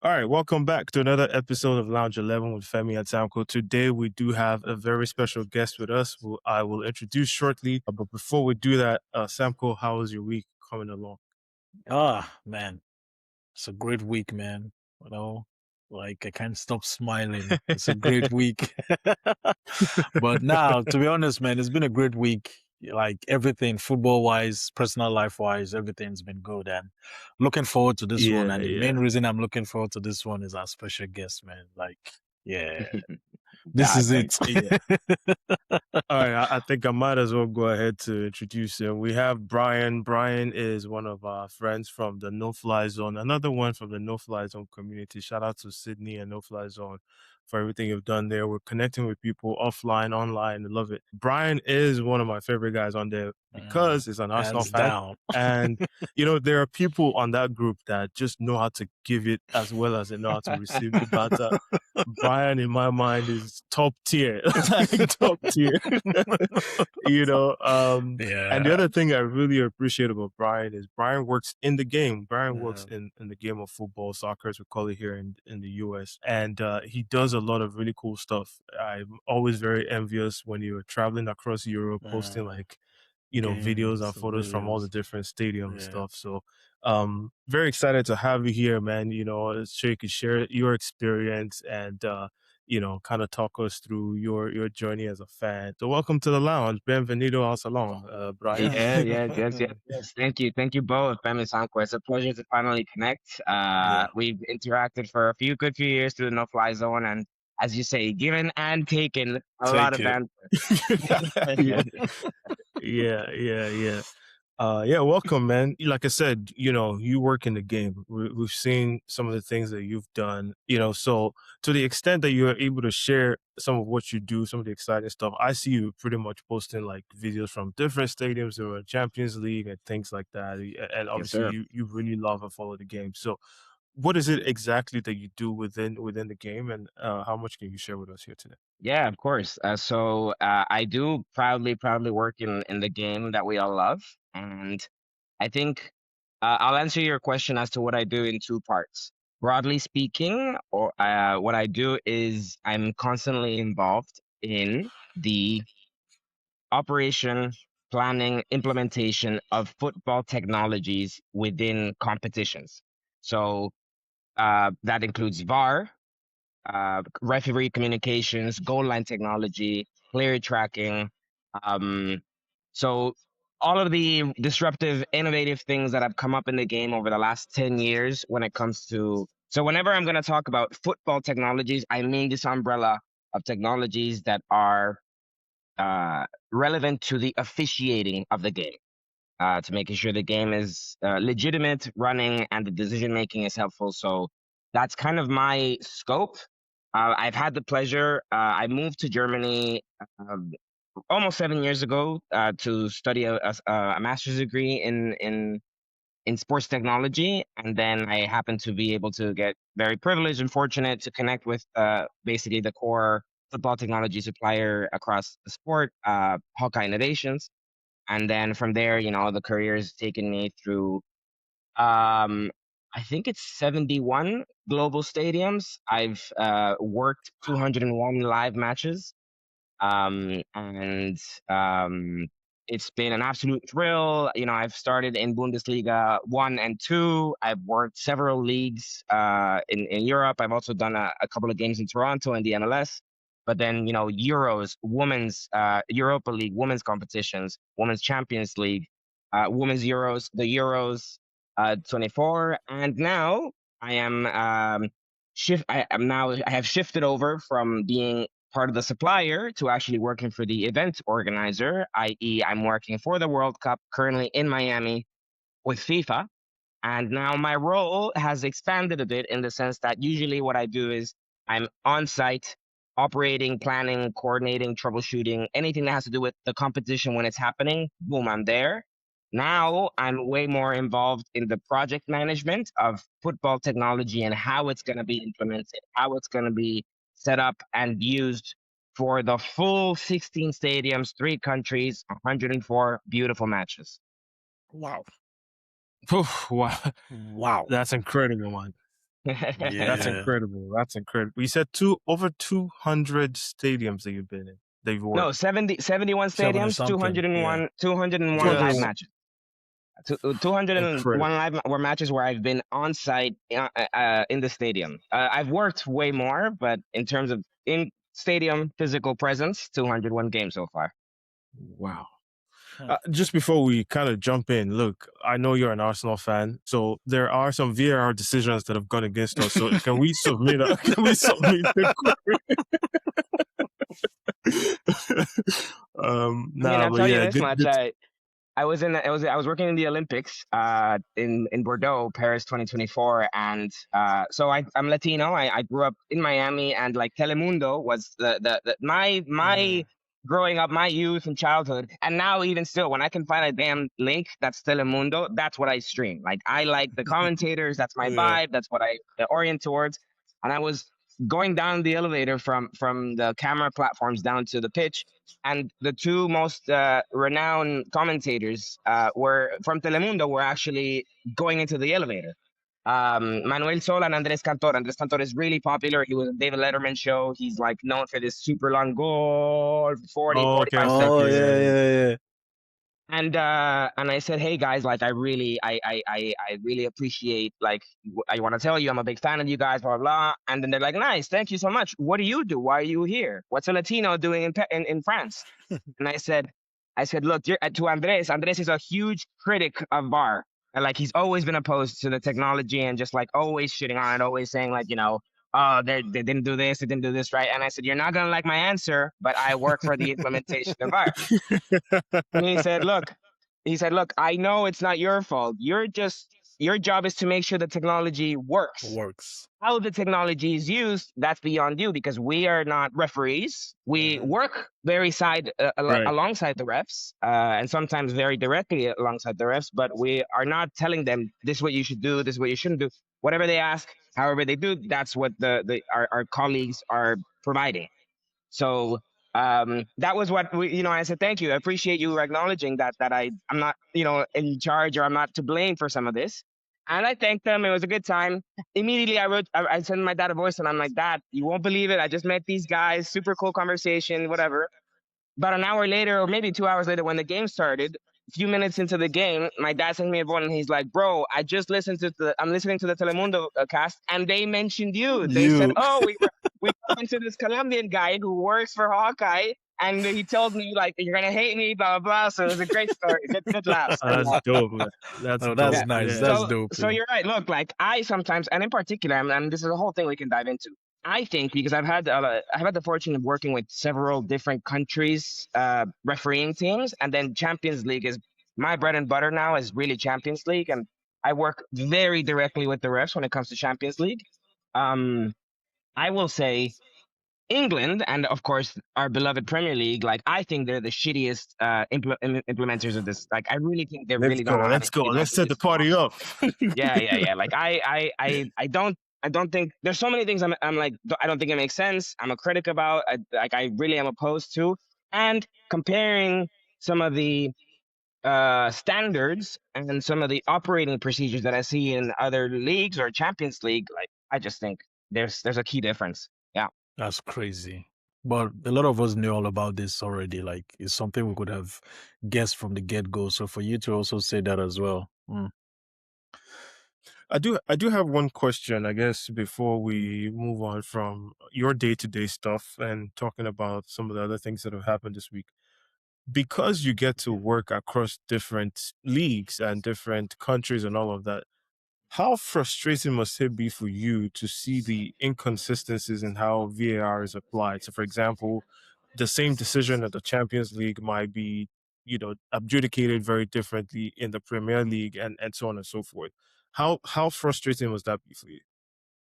All right, welcome back to another episode of Lounge 11 with Femi and Samko. Today, we do have a very special guest with us, who I will introduce shortly. But before we do that, Samko, how was your week coming along? Man, it's a great week, man. You know, like I can't stop smiling. It's a great week. But now, to be honest, man, it's been a great week. Like everything, football wise, personal life wise, everything's been good. And looking forward to this one. Yeah, And the yeah. main reason I'm looking forward to this one is our special guest, man. Like, yeah, this Yeah, is thank it. Yeah. All right, I think I might as well go ahead to introduce him. We have Bryan. Bryan is one of our friends from the No Fly Zone, another one from the No Fly Zone community. Shout out to Sydney and No Fly Zone for everything you've done there. We're connecting with people offline, online. I love it. Bryan is one of my favorite guys on there because he's an Arsenal Hands fan. down. And, there are people on that group that just know how to give it as well as they know how to receive the batter. Bryan, in my mind, is top tier, like top tier. And the Yeah. other thing I really appreciate about Bryan is Bryan works in the game. Bryan works Yeah. in the game of football, soccer, as we call it here in the US. And he does a lot of really cool stuff. I'm always very envious when you're traveling across Europe, posting videos and Games, photos from all the videos. different stadium Yeah. stuff. So very excited to have you here, man. So you can share your experience and kind of talk us through your journey as a fan. So welcome to the lounge. Bienvenido al salón, Bryan. Yeah, yes. Thank you both, Femi and Sanko. It's a pleasure to finally connect. Yeah. We've interacted for a good few years through the No Fly Zone, and as you say, given and taken a lot Take of it. banter. Yeah, yeah. Yeah, welcome, man. Like I said, you work in the game. We've seen some of the things that you've done, so to the extent that you're able to share some of what you do, some of the exciting stuff, I see you pretty much posting like videos from different stadiums or Champions League and things like that. And Yes, obviously sir. you really love and follow the game. So what is it exactly that you do within the game, and how much can you share with us here today? Yeah, of course. I do proudly work in the game that we all love, and I think I'll answer your question as to what I do in two parts. Broadly speaking, or what I do is I'm constantly involved in the operation, planning, implementation of football technologies within competitions. So that includes VAR, referee communications, goal line technology, player tracking. Um, so all of the disruptive, innovative things that have come up in the game over the last 10 years when it comes to, so whenever I'm going to talk about football technologies, I mean this umbrella of technologies that are relevant to the officiating of the game, to making sure the game is legitimate, running, and the decision making is helpful. So that's kind of my scope. I've had the pleasure. I moved to Germany almost 7 years ago to study a master's degree in sports technology, and then I happened to be able to get very privileged and fortunate to connect with basically the core football technology supplier across the sport, Hawkeye Innovations. And then from there, the career has taken me through, I think it's 71 global stadiums. I've worked 201 live matches. And it's been an absolute thrill. I've started in Bundesliga 1 and 2. I've worked several leagues in Europe. I've also done a couple of games in Toronto in the MLS. But then, Euros, women's Europa League, women's competitions, women's Champions League, women's Euros, the Euros 24. And now I am I have shifted over from being part of the supplier to actually working for the event organizer, i.e., I'm working for the World Cup currently in Miami with FIFA. And now my role has expanded a bit in the sense that usually what I do is I'm on site, operating, planning, coordinating, troubleshooting, anything that has to do with the competition when it's happening. Boom, I'm there. Now I'm way more involved in the project management of football technology and how it's going to be implemented, how it's going to be set up and used for the full 16 stadiums, 3 countries, 104 beautiful matches. Wow. Wow, Wow. that's incredible, man. That's Yeah. incredible. That's incredible. You said over 200 stadiums that you've been in, that you've No, worked. 71 70 stadiums, something. Yeah. 201 live 201. matches. 201 Incredible. live were matches where I've been on site in the stadium. I've worked way more, but in terms of in stadium physical presence, 201 games so far. Wow. Hmm. Just before we kind of jump in, look, I know you're an Arsenal fan, so there are some VAR decisions that have gone against us. So can we submit? Can we submit the query? I mean, I'll But tell you yeah, this good, much. good. I was working in the Olympics in Bordeaux, Paris 2024, and I'm Latino. I grew up in Miami, and like Telemundo was my growing up, my youth and childhood, and now even still, when I can find a damn link that's Telemundo, that's what I stream. Like I like the commentators. That's my Yeah. vibe. That's what I orient towards. And I was going down the elevator from the camera platforms down to the pitch, and the two most renowned commentators were from Telemundo were actually going into the elevator. Manuel Sol and Andres Cantor. Andres Cantor is really popular. He was a David Letterman show. He's like known for this super long goal, 40, Oh, okay, 45 okay, Oh, okay. seconds. yeah, Yeah, yeah, yeah. And I said, hey guys, like I really appreciate, like I want to tell you I'm a big fan of you guys, blah blah blah. And then they're like, nice, thank you so much. What do you do? Why are you here? What's a Latino doing in France? And I said, look, to Andres. Andres is a huge critic of VAR, and like he's always been opposed to the technology and just like always shitting on it, always saying like, oh, they didn't do this, they didn't do this right. And I said, you're not gonna like my answer, but I work for the implementation of VAR. And he said, look, I know it's not your fault. Your job is to make sure the technology works. Works. How the technology is used, that's beyond you, because we are not referees. We Mhm. work right. alongside the refs, and sometimes very directly alongside the refs, but we are not telling them this is what you should do, this is what you shouldn't do. Whatever they ask, however they do, that's what our colleagues are providing. So that was what I said, thank you. I appreciate you acknowledging that I'm not, in charge, or I'm not to blame for some of this. And I thanked them. It was a good time. Immediately I sent my dad a voice, and I'm like, Dad, you won't believe it. I just met these guys, super cool conversation, whatever. About an hour later, or maybe 2 hours later, when the game started, a few minutes into the game, my dad sent me a phone, and he's like, "Bro, I'm listening to the Telemundo cast, and they mentioned you. They said, You. oh, we talking to this Colombian guy who works for Hawkeye, and he told me like you're gonna hate me, blah blah blah." So it was a great story, good laughs, good That's laughs. dope, man. That's Oh, that's Yeah. dope. nice. Yeah. That's So dope. so Yeah. you're right. Look, like I sometimes, and in particular, and this is a whole thing we can dive into. I think because I've had the fortune of working with several different countries refereeing teams, and then Champions League is my bread and butter now, is really Champions League, and I work very directly with the refs when it comes to Champions League. Um, I will say England, and of course our beloved Premier League, like I think they're the shittiest implementers of this. Like I really think they Let's really don't go. know how Let's to go. implement Let's the set the system party properly. up. Yeah. Like I don't think there's so many things I'm like I don't think it makes sense. I'm a critic about. I really am opposed to, and comparing some of the standards and some of the operating procedures that I see in other leagues or Champions League. Like I just think there's a key difference. Yeah. That's crazy. But a lot of us knew all about this already. Like, it's something we could have guessed from the get go. So for you to also say that as well. I do have one question, I guess, before we move on from your day-to-day stuff and talking about some of the other things that have happened this week. Because you get to work across different leagues and different countries and all of that, how frustrating must it be for you to see the inconsistencies in how VAR is applied? So, for example, the same decision at the Champions League might be, adjudicated very differently in the Premier League, and so on and so forth. How frustrating must that be for you?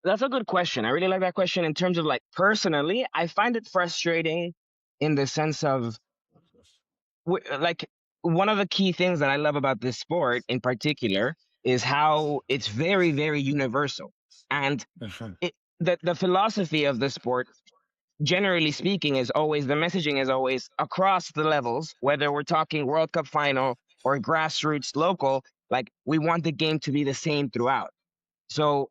That's a good question. I really like that question. In terms of like personally, I find it frustrating in the sense of like one of the key things that I love about this sport in particular is how it's very, very universal. And Mhm. the philosophy of the sport, generally speaking, is always the messaging is always across the levels, whether we're talking World Cup final or grassroots local, like we want the game to be the same throughout. So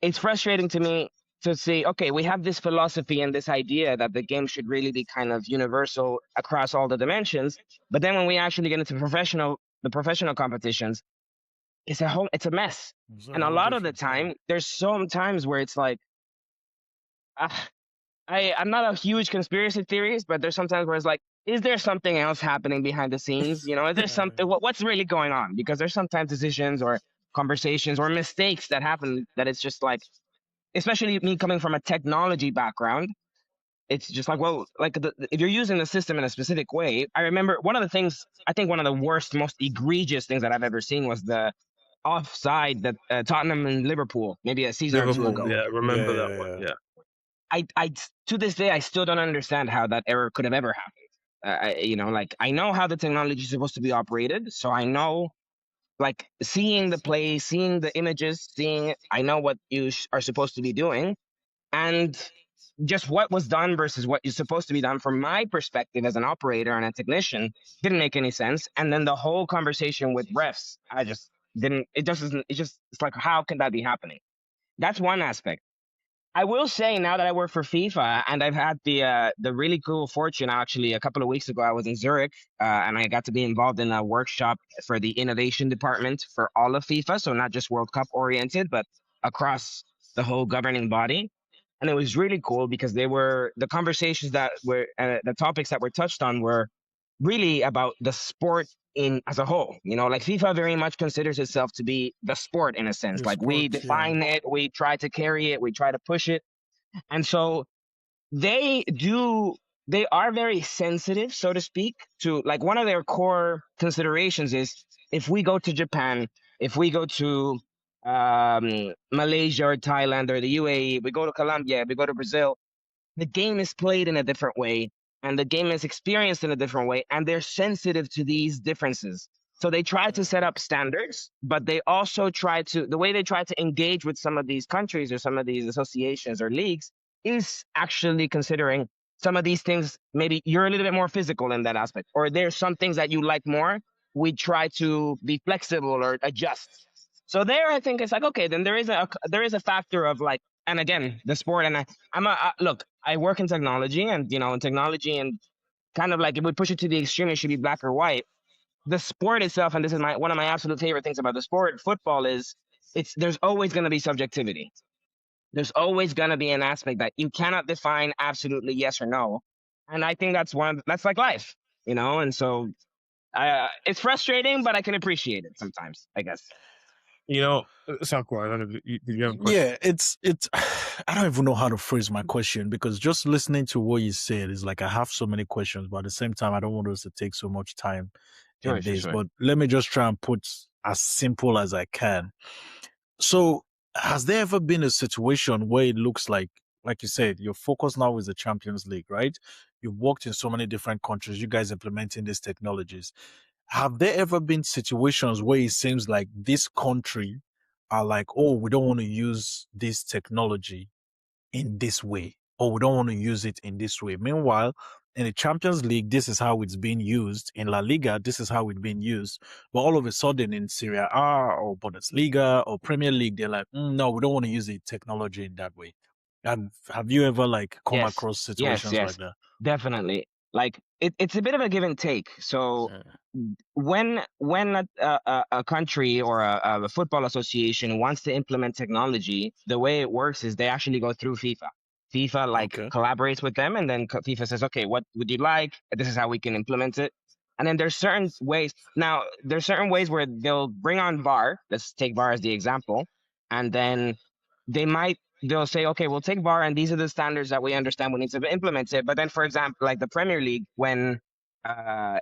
it's frustrating to me to see, okay, we have this philosophy and this idea that the game should really be kind of universal across all the dimensions. But then when we actually get into the professional competitions, it's a mess. It's a And a whole lot of the different thing. time, there's some times where it's like, uh, I'm not a huge conspiracy theorist, but there's sometimes where it's like, is there something else happening behind the scenes? You know, is there something, what's really going on? Because there's sometimes decisions or conversations or mistakes that happen that it's just like, especially me coming from a technology background, it's just like, well, like if you're using the system in a specific way, I remember one of the things, I think one of the worst, most egregious things that I've ever seen was the offside that Tottenham and Liverpool, maybe a season or two Liverpool, ago. yeah, Yeah, remember that yeah, one. yeah. Yeah. I to this day, I still don't understand how that error could have ever happened. You know, like I know how the technology is supposed to be operated, so I know, like seeing the play, seeing the images, seeing, I know what you are supposed to be doing, and just what was done versus what is supposed to be done from my perspective as an operator and a technician didn't make any sense. And then the whole conversation with refs, I just didn't. It just isn't. It's like, how can that be happening? That's one aspect. I will say now that I work for FIFA and I've had the really cool fortune, actually a couple of weeks ago I was in Zurich and I got to be involved in a workshop for the innovation department for all of FIFA, so not just World Cup oriented, but across the whole governing body. And it was really cool because they were the conversations that were the topics that were touched on were really about the sport in as a whole. You know, like FIFA very much considers itself to be the sport in a sense. The Like we sport, yeah. define it, we try to carry it, we try to push it. And so they do they are very sensitive, so to speak, to, like, one of their core considerations is, if we go to Japan, if we go to Malaysia or Thailand or the UAE, we go to Colombia, we go to Brazil, the game is played in a different way and the game is experienced in a different way, and they're sensitive to these differences. So they try to set up standards, but they also try to, the way they try to engage with some of these countries or some of these associations or leagues is actually considering some of these things. Maybe you're a little bit more physical in that aspect, or there's some things that you like more. We try to be flexible or adjust. So there, I think it's like, okay, then there is a factor of, like, and again, the sport, and look, I work in technology, and you know, in technology, and kind of like, if we push it to the extreme, it should be black or white. The sport itself, and this is my one of my absolute favorite things about the sport, football, is there's always going to be subjectivity. There's always going to be an aspect that you cannot define absolutely yes or no, and I think that's like life, you know. And so it's frustrating, but I can appreciate it sometimes, I guess. You know, Sakura, I don't know, do you have a question? Yeah, it's I don't even know how to phrase my question, because just listening to what you said is like I have so many questions, but at the same time I don't want us to take so much time Sure, in sure, this. sure. But let me just try and put as simple as I can. So, has there ever been a situation where it looks like you said, your focus now is the Champions League, right? You've worked in so many different countries, you guys implementing these technologies. Have there ever been situations where it seems like this country are like, oh, we don't want to use this technology in this way, or we don't want to use it in this way? Meanwhile, in the Champions League, this is how it's being used. In La Liga, this is how it's being used. But all of a sudden, in Serie A or Bundesliga or Premier League, they're like, no, we don't want to use the technology in that way. Have you ever like come Yes, across yes, situations like yes, that? definitely. Like it's a bit of a give and take. So Yeah. when a country or a football association wants to implement technology, the way it works is they actually go through FIFA. FIFA, like, Okay. collaborates with them, and then FIFA says, okay, what would you like? This is how we can implement it. And then there's certain ways. Now there's certain ways where they'll bring on VAR. Let's take VAR as the example, and then they'll say, okay, we'll take VAR, and these are the standards that we understand we need to implement it. But then, for example, like the Premier League, when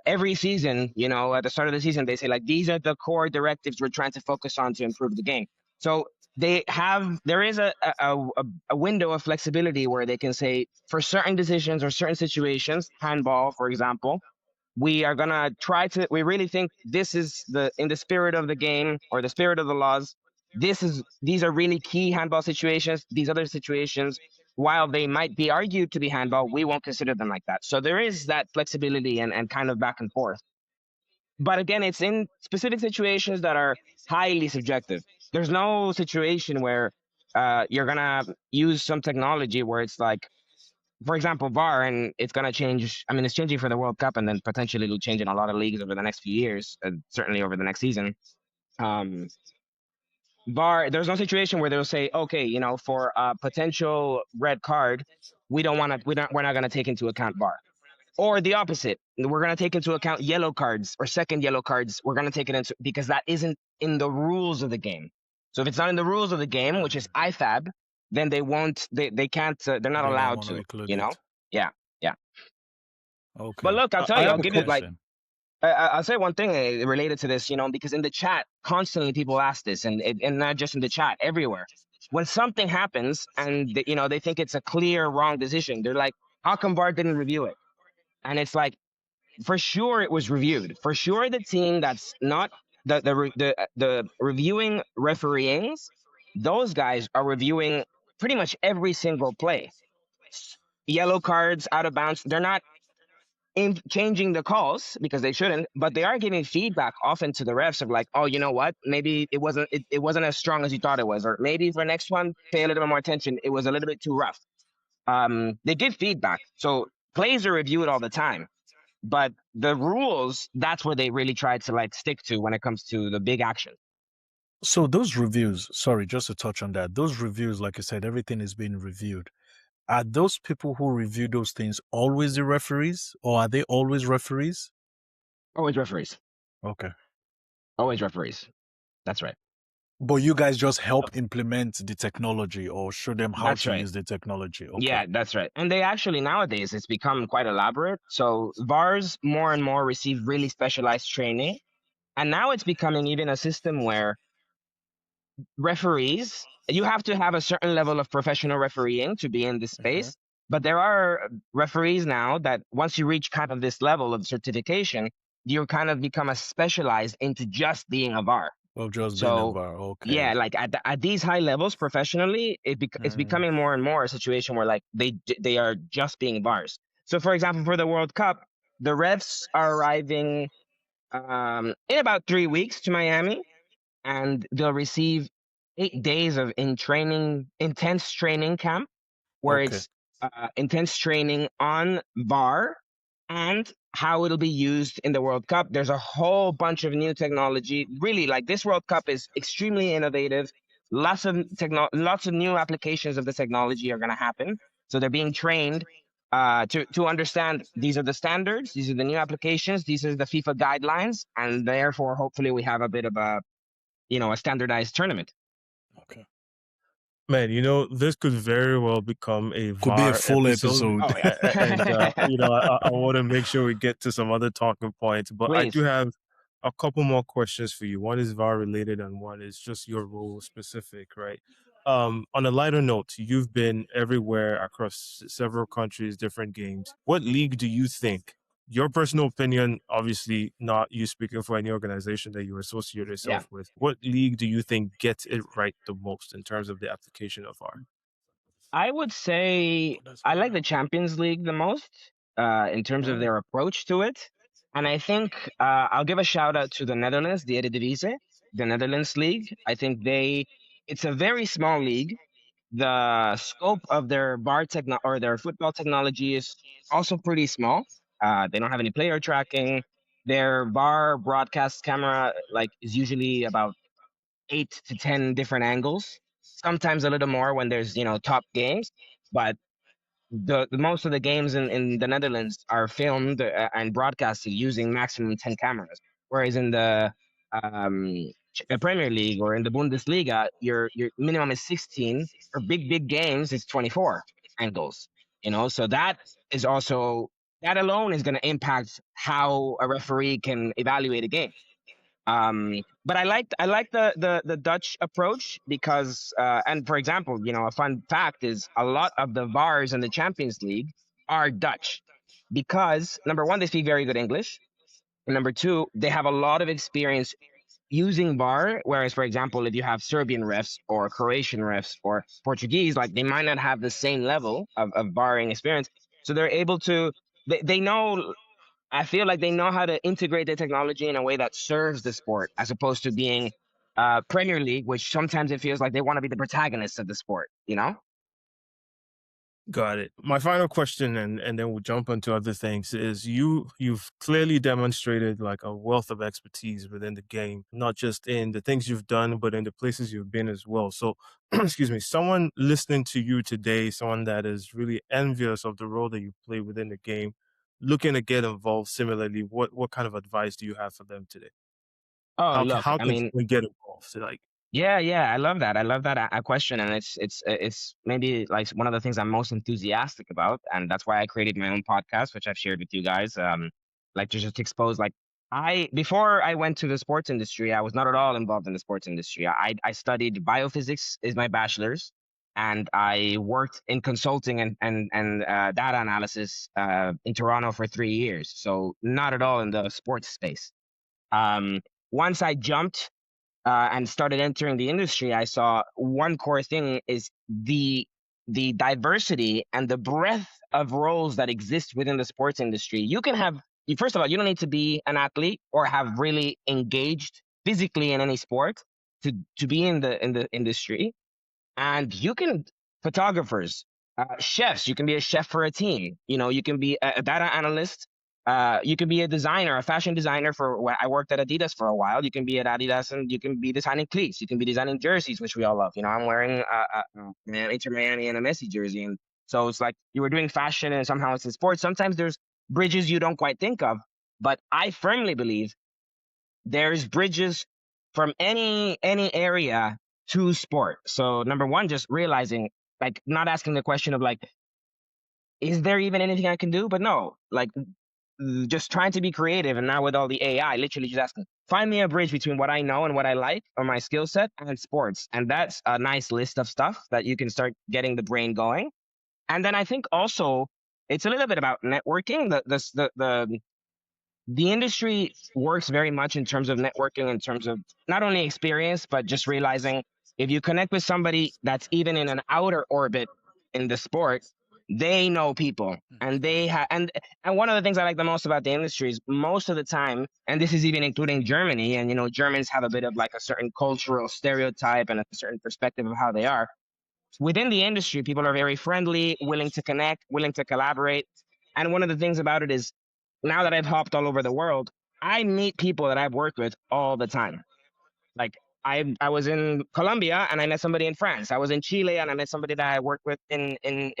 every season, you know, at the start of the season, they say, like, these are the core directives we're trying to focus on to improve the game. So there is a window of flexibility where they can say, for certain decisions or certain situations, handball, for example, we are gonna try to. We really think this is in the spirit of the game or the spirit of the laws. These are really key handball situations. These other situations, while they might be argued to be handball, we won't consider them like that. So there is that flexibility and kind of back and forth. But again, it's in specific situations that are highly subjective. There's no situation where you're gonna use some technology where it's like, for example, VAR, and it's gonna change. I mean, it's changing for the World Cup, and then potentially it'll change in a lot of leagues over the next few years, certainly over the next season. Um, VAR, there's no situation where they'll say, okay, for a potential red card, we're not gonna take into account VAR. Or the opposite, we're going to take into account yellow cards or second yellow cards. We're going to take it into, because that isn't in the rules of the game. So if it's not in the rules of the game, which is IFAB, then they won't, they can't, they're not They don't allowed want to to, include it. Yeah, yeah. But Okay. look, I'll tell I you, have I'll a give you like, question. I'll say one thing related to this, because in the chat, constantly people ask this, and not just in the chat, everywhere. When something happens and they think it's a clear wrong decision, they're like, how come VAR didn't review it? And it's like, for sure it was reviewed. For sure, the team that's not the reviewing refereeings, those guys are reviewing pretty much every single play. Yellow cards, out of bounds. They're not changing the calls because they shouldn't, but they are giving feedback often to the refs of like, oh, you know what? Maybe it wasn't as strong as you thought it was, or maybe for next one, pay a little bit more attention. It was a little bit too rough. They give feedback, so plays are reviewed all the time. But the rules, that's where they really try to like stick to when it comes to the big action. So those reviews, sorry, just to touch on that, those reviews, like I said, everything is being reviewed. Are those people who review those things always the referees, or are they always referees? Always referees. Okay. Always referees. That's right. But you guys just help implement the technology or show them how That's to right. use the technology. Okay. Yeah, that's right. And they actually nowadays it's become quite elaborate. So VARs more and more receive really specialized training. And now it's becoming even a system where referees, you have to have a certain level of professional refereeing to be in this Okay. space. But there are referees now that once you reach kind of this level of certification, you kind of become a specialized into just being a VAR. Well, just being a So VAR. Okay. yeah, like at these high levels professionally, it's Mm, becoming more and more a situation where like they are just being VARs. So for example, for the World Cup, the refs are arriving in about 3 weeks to Miami, and they'll receive 8 days of intense training camp, where okay. it's intense training on VAR and how it'll be used in the World Cup. There's a whole bunch of new technology. Really, like this World Cup is extremely innovative. Lots of new applications of the technology are going to happen. So they're being trained to understand these are the standards, these are the new applications, these are the FIFA guidelines, and therefore, hopefully, we have a bit of a standardized tournament. Okay. Man, this could very well become a Could be a VAR full episode. episode. Oh And, yeah. I want to make sure we get to some other talking points, but I do Please. have a couple more questions for you. One is VAR related and one is just your role specific, right? On a lighter note, you've been everywhere across several countries, different games. What league do you think, your personal opinion, obviously not you speaking for any organization that you associate Yeah. yourself with, what league do you think gets it right the most in terms of the application of VAR? I would say That's I like better. the Champions League the most in terms of Oh, their approach to it. And I think I'll give a shout out to the Netherlands, the Eredivisie, the Netherlands League. I think it's a very small league. The scope of their or their football technology is also pretty small. They don't have any player tracking. Their VAR broadcast camera is usually about 8 to 10 different angles, sometimes a little more when there's top games. But the most of the games in the Netherlands are filmed and broadcasted using maximum 10 cameras, whereas in the Premier League or in the Bundesliga, your minimum is 16. For big games, it's 24 angles. So that alone is going to impact how a referee can evaluate a game. But I like the Dutch approach because and for example, a fun fact is a lot of the VARs in the Champions League are Dutch because number one, they speak very good English, and number two, they have a lot of experience using VAR. Whereas, for example, if you have Serbian refs or Croatian refs or Portuguese, like they might not have the same level of VARing experience, so they're able to they know I feel like they know how to integrate the technology in a way that serves the sport as opposed to being Premier League, which sometimes it feels like they want to be the protagonists of the sport, you know? Got it. My final question, and then we'll jump into other things, is you've clearly demonstrated like a wealth of expertise within the game, not just in the things you've done, but in the places you've been as well. So, excuse me, someone listening to you today, someone that is really envious of the role that you play within the game, looking to get involved similarly, what kind of advice do you have for them today? Oh, look, How I can mean, someone get involved? So, like, yeah, yeah, I love that. I love that question, and it's maybe like one of the things I'm most enthusiastic about, and that's why I created my own podcast, which I've shared with you guys. Like to just expose, like I before I went to the sports industry, I was not at all involved in the sports industry. I studied biophysics is my bachelor's, and I worked in consulting and data analysis in Toronto for 3 years. So not at all in the sports space. Um, Once I jumped and started entering the industry, I saw one core thing is the diversity and the breadth of roles that exist within the sports industry. You can have first of all, you don't need to be an athlete or have really engaged physically in any sport to be in the industry. And you can photographers, chefs. You can be a chef for a team. You know, you can be a data analyst. You can be a designer, a fashion designer for when I worked at Adidas for a while. You can be at Adidas and you can be designing cleats. You can be designing jerseys, which we all love. You know, I'm wearing an Inter Miami and a Messi jersey, and so it's like you were doing fashion and somehow it's in sports. Sometimes there's bridges you don't quite think of, but I firmly believe there's bridges from any area to sport. So number one, just realizing, like, not asking the question of like, is there even anything I can do? But no, like just trying to be creative. And now with all the AI, literally just asking, find me a bridge between what I know and what I like or my skill set and sports. And that's a nice list of stuff that you can start getting the brain going. And then I think also it's a little bit about networking. The industry works very much in terms of networking, in terms of not only experience, but just realizing if you connect with somebody that's even in an outer orbit in the sport, they know people and they have and one of the things I like the most about the industry is most of the time, and this is even including Germany, and you know, Germans have a bit of like a certain cultural stereotype and a certain perspective of how they are. Within the industry, people are very friendly, willing to connect, willing to collaborate. And one of the things about it is now that I've hopped all over the world, I meet people that I've worked with all the time. Like I was in Colombia and I met somebody in France. I was in Chile and I met somebody that I worked with in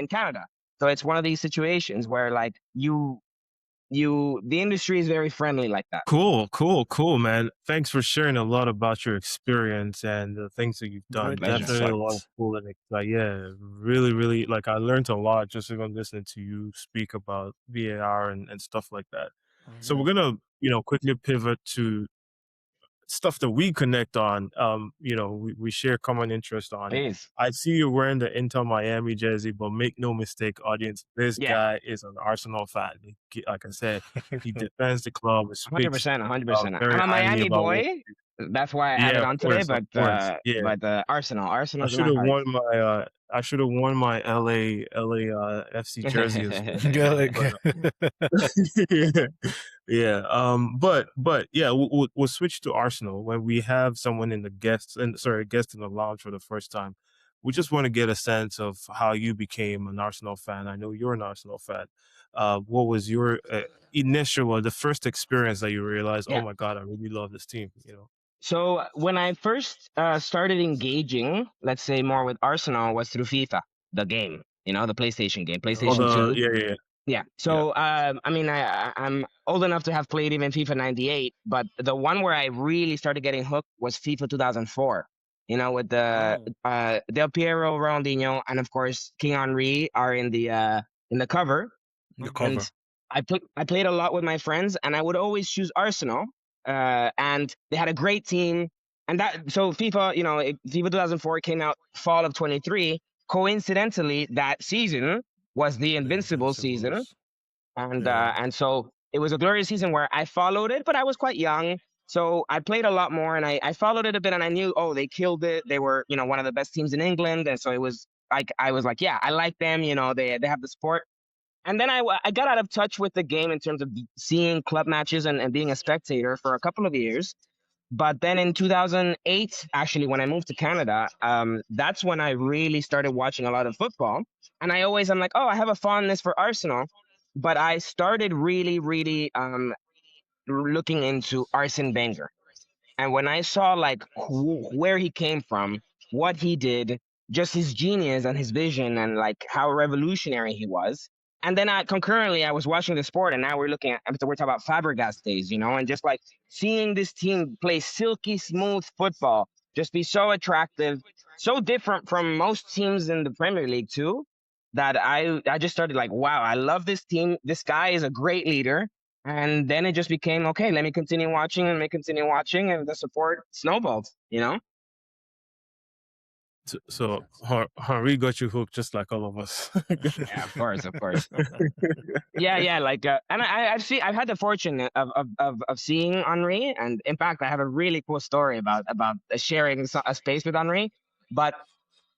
Canada. So it's one of these situations where like the industry is very friendly like that. cool, man. Thanks for sharing a lot about your experience and the things that you've done. Great Pleasure. Definitely a lot of insight. cool and like, yeah, really, really, like I learned a lot just even listening to you speak about VAR and stuff like that. So Mhm. we're gonna, quickly pivot to stuff that we connect on. We share common interest on. Please. I see you wearing the Inter Miami jersey, but make no mistake, audience, this Yeah. guy is an Arsenal fan. Like I said, he defends the club, speaks 100%, 100%. I'm very a highly Miami about what. boy. That's why I Yeah, added on today, of course. Yeah. but I Arsenal's in should my have heart. worn my I should have worn my LA FC jersey as well. Yeah, But yeah, yeah. But yeah, we'll switch to Arsenal when we have someone in the guest in the lounge for the first time. We just want to get a sense of how you became an Arsenal fan. I know you're an Arsenal fan. What was your initial or the first experience that you realized, oh Yeah. my God, I really love this team? So when I first started engaging, let's say more with Arsenal, was through FIFA, the game, you know, the PlayStation game, Oh, PlayStation 2. yeah. Yeah. Yeah. So I mean, I'm old enough to have played even FIFA '98, but the one where I really started getting hooked was FIFA 2004. You know, with the Oh, Del Piero, Ronaldinho, and of course King Henry are in the cover. the And cover. I played a lot with my friends, and I would always choose Arsenal. And they had a great team. And that so FIFA, you know, FIFA 2004 came out fall of 23. Coincidentally, that season was the The Invincibles season, Invincibles. Yeah. and so it was a glorious season where I followed it, but I was quite young. So I played a lot more and I followed it a bit and I knew, oh, they killed it. They were, you know, one of the best teams in England. And so it was like, I was like, yeah, I like them. You know, they have the sport. And then I got out of touch with the game in terms of seeing club matches and being a spectator for a couple of years. But then in 2008, actually, when I moved to Canada, that's when I really started watching a lot of football. And I'm like, oh, I have a fondness for Arsenal. But I started really, really looking into Arsene Wenger. And when I saw like where he came from, what he did, just his genius and his vision and like how revolutionary he was. And then concurrently, I was watching the sport, and now we're talking about Fabregas days, and just like seeing this team play silky smooth football, just be so attractive, so different from most teams in the Premier League too, that I just started like, wow, I love this team. This guy is a great leader. And then it just became, okay, let me continue watching, and the support snowballed. So Henri got you hooked just like all of us. Yeah, of course, of course. Yeah. Like, and I've had the fortune of seeing Henri, and in fact, I have a really cool story about sharing a space with Henri. But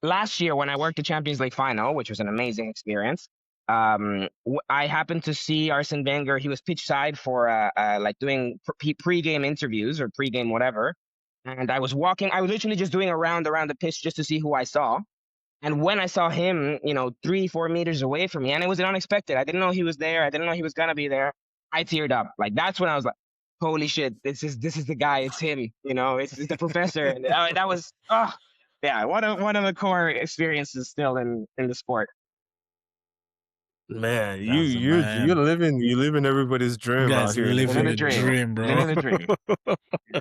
last year, when I worked the Champions League final, which was an amazing experience, I happened to see Arsene Wenger. He was pitch side for like doing pre-game interviews or pre-game whatever. And I was literally just doing a round around the pitch just to see who I saw. And when I saw him, 3-4 meters away from me, and it was unexpected. I didn't know he was there. I didn't know he was gonna be there. I teared up. Like that's when I was like, "Holy shit! This is the guy. It's him. It's the professor." And that was yeah, one of the core experiences still in the sport. Man, That's the you're man. living everybody's dream out Guys, here. living the dream, bro. Living the dream.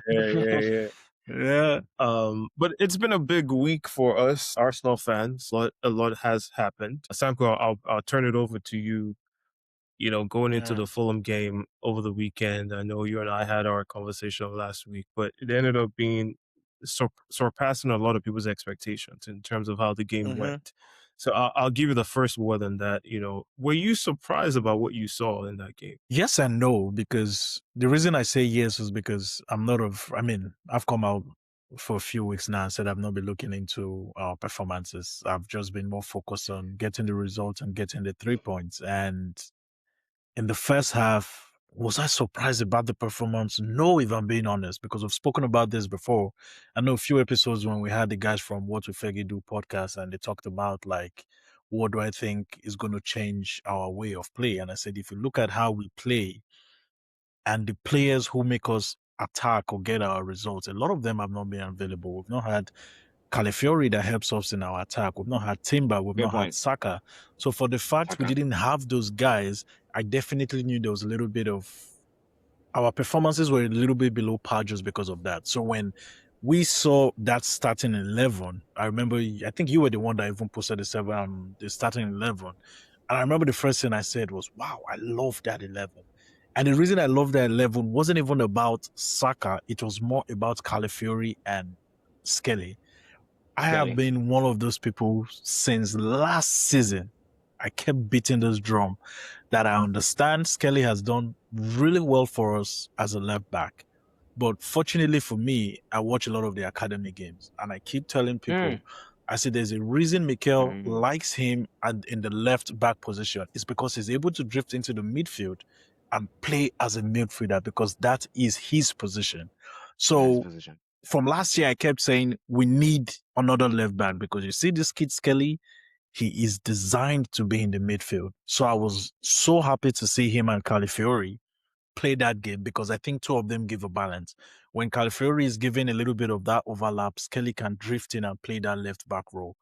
Yeah. Yeah. But it's been a big week for us Arsenal fans. A lot has happened. Samko, I'll turn it over to you. Going into the Fulham game over the weekend, I know you and I had our conversation last week, but it ended up being surpassing a lot of people's expectations in terms of how the game went. So I'll give you the first word on that. Were you surprised about what you saw in that game? Yes and no, because the reason I say yes is because I've come out for a few weeks now and said I've not been looking into our performances. I've just been more focused on getting the results and getting the 3 points. And in the first half, was I surprised about the performance? No, if I'm being honest, because we've spoken about this before. I know a few episodes when we had the guys from What We Fegi Do podcast, and they talked about like, what do I think is going to change our way of play? And I said, if you look at how we play and the players who make us attack or get our results, a lot of them have not been available. We've not had Calafiori that helps us in our attack. We've not had Timber. We've not had Saka. So for the fact we didn't have those guys, I definitely knew there was a little bit of our performances were a little bit below par just because of that. So when we saw that starting 11, I remember, I think you were the one that even posted the starting 11. And I remember the first thing I said was, wow, I love that 11. And the reason I love that 11 wasn't even about Saka. It was more about Calafiori and Skelly. I have been one of those people since last season. I kept beating this drum that I understand Skelly has done really well for us as a left back. But fortunately for me, I watch a lot of the academy games and I keep telling people, I say there's a reason Mikel likes him in the left back position. It's because he's able to drift into the midfield and play as a midfielder because that is his position. So from last year, I kept saying we need another left back because you see this kid Skelly, he is designed to be in the midfield. So I was so happy to see him and Calafiori play that game because I think two of them give a balance. When Calafiori is given a little bit of that overlap, Skelly can drift in and play that left back role.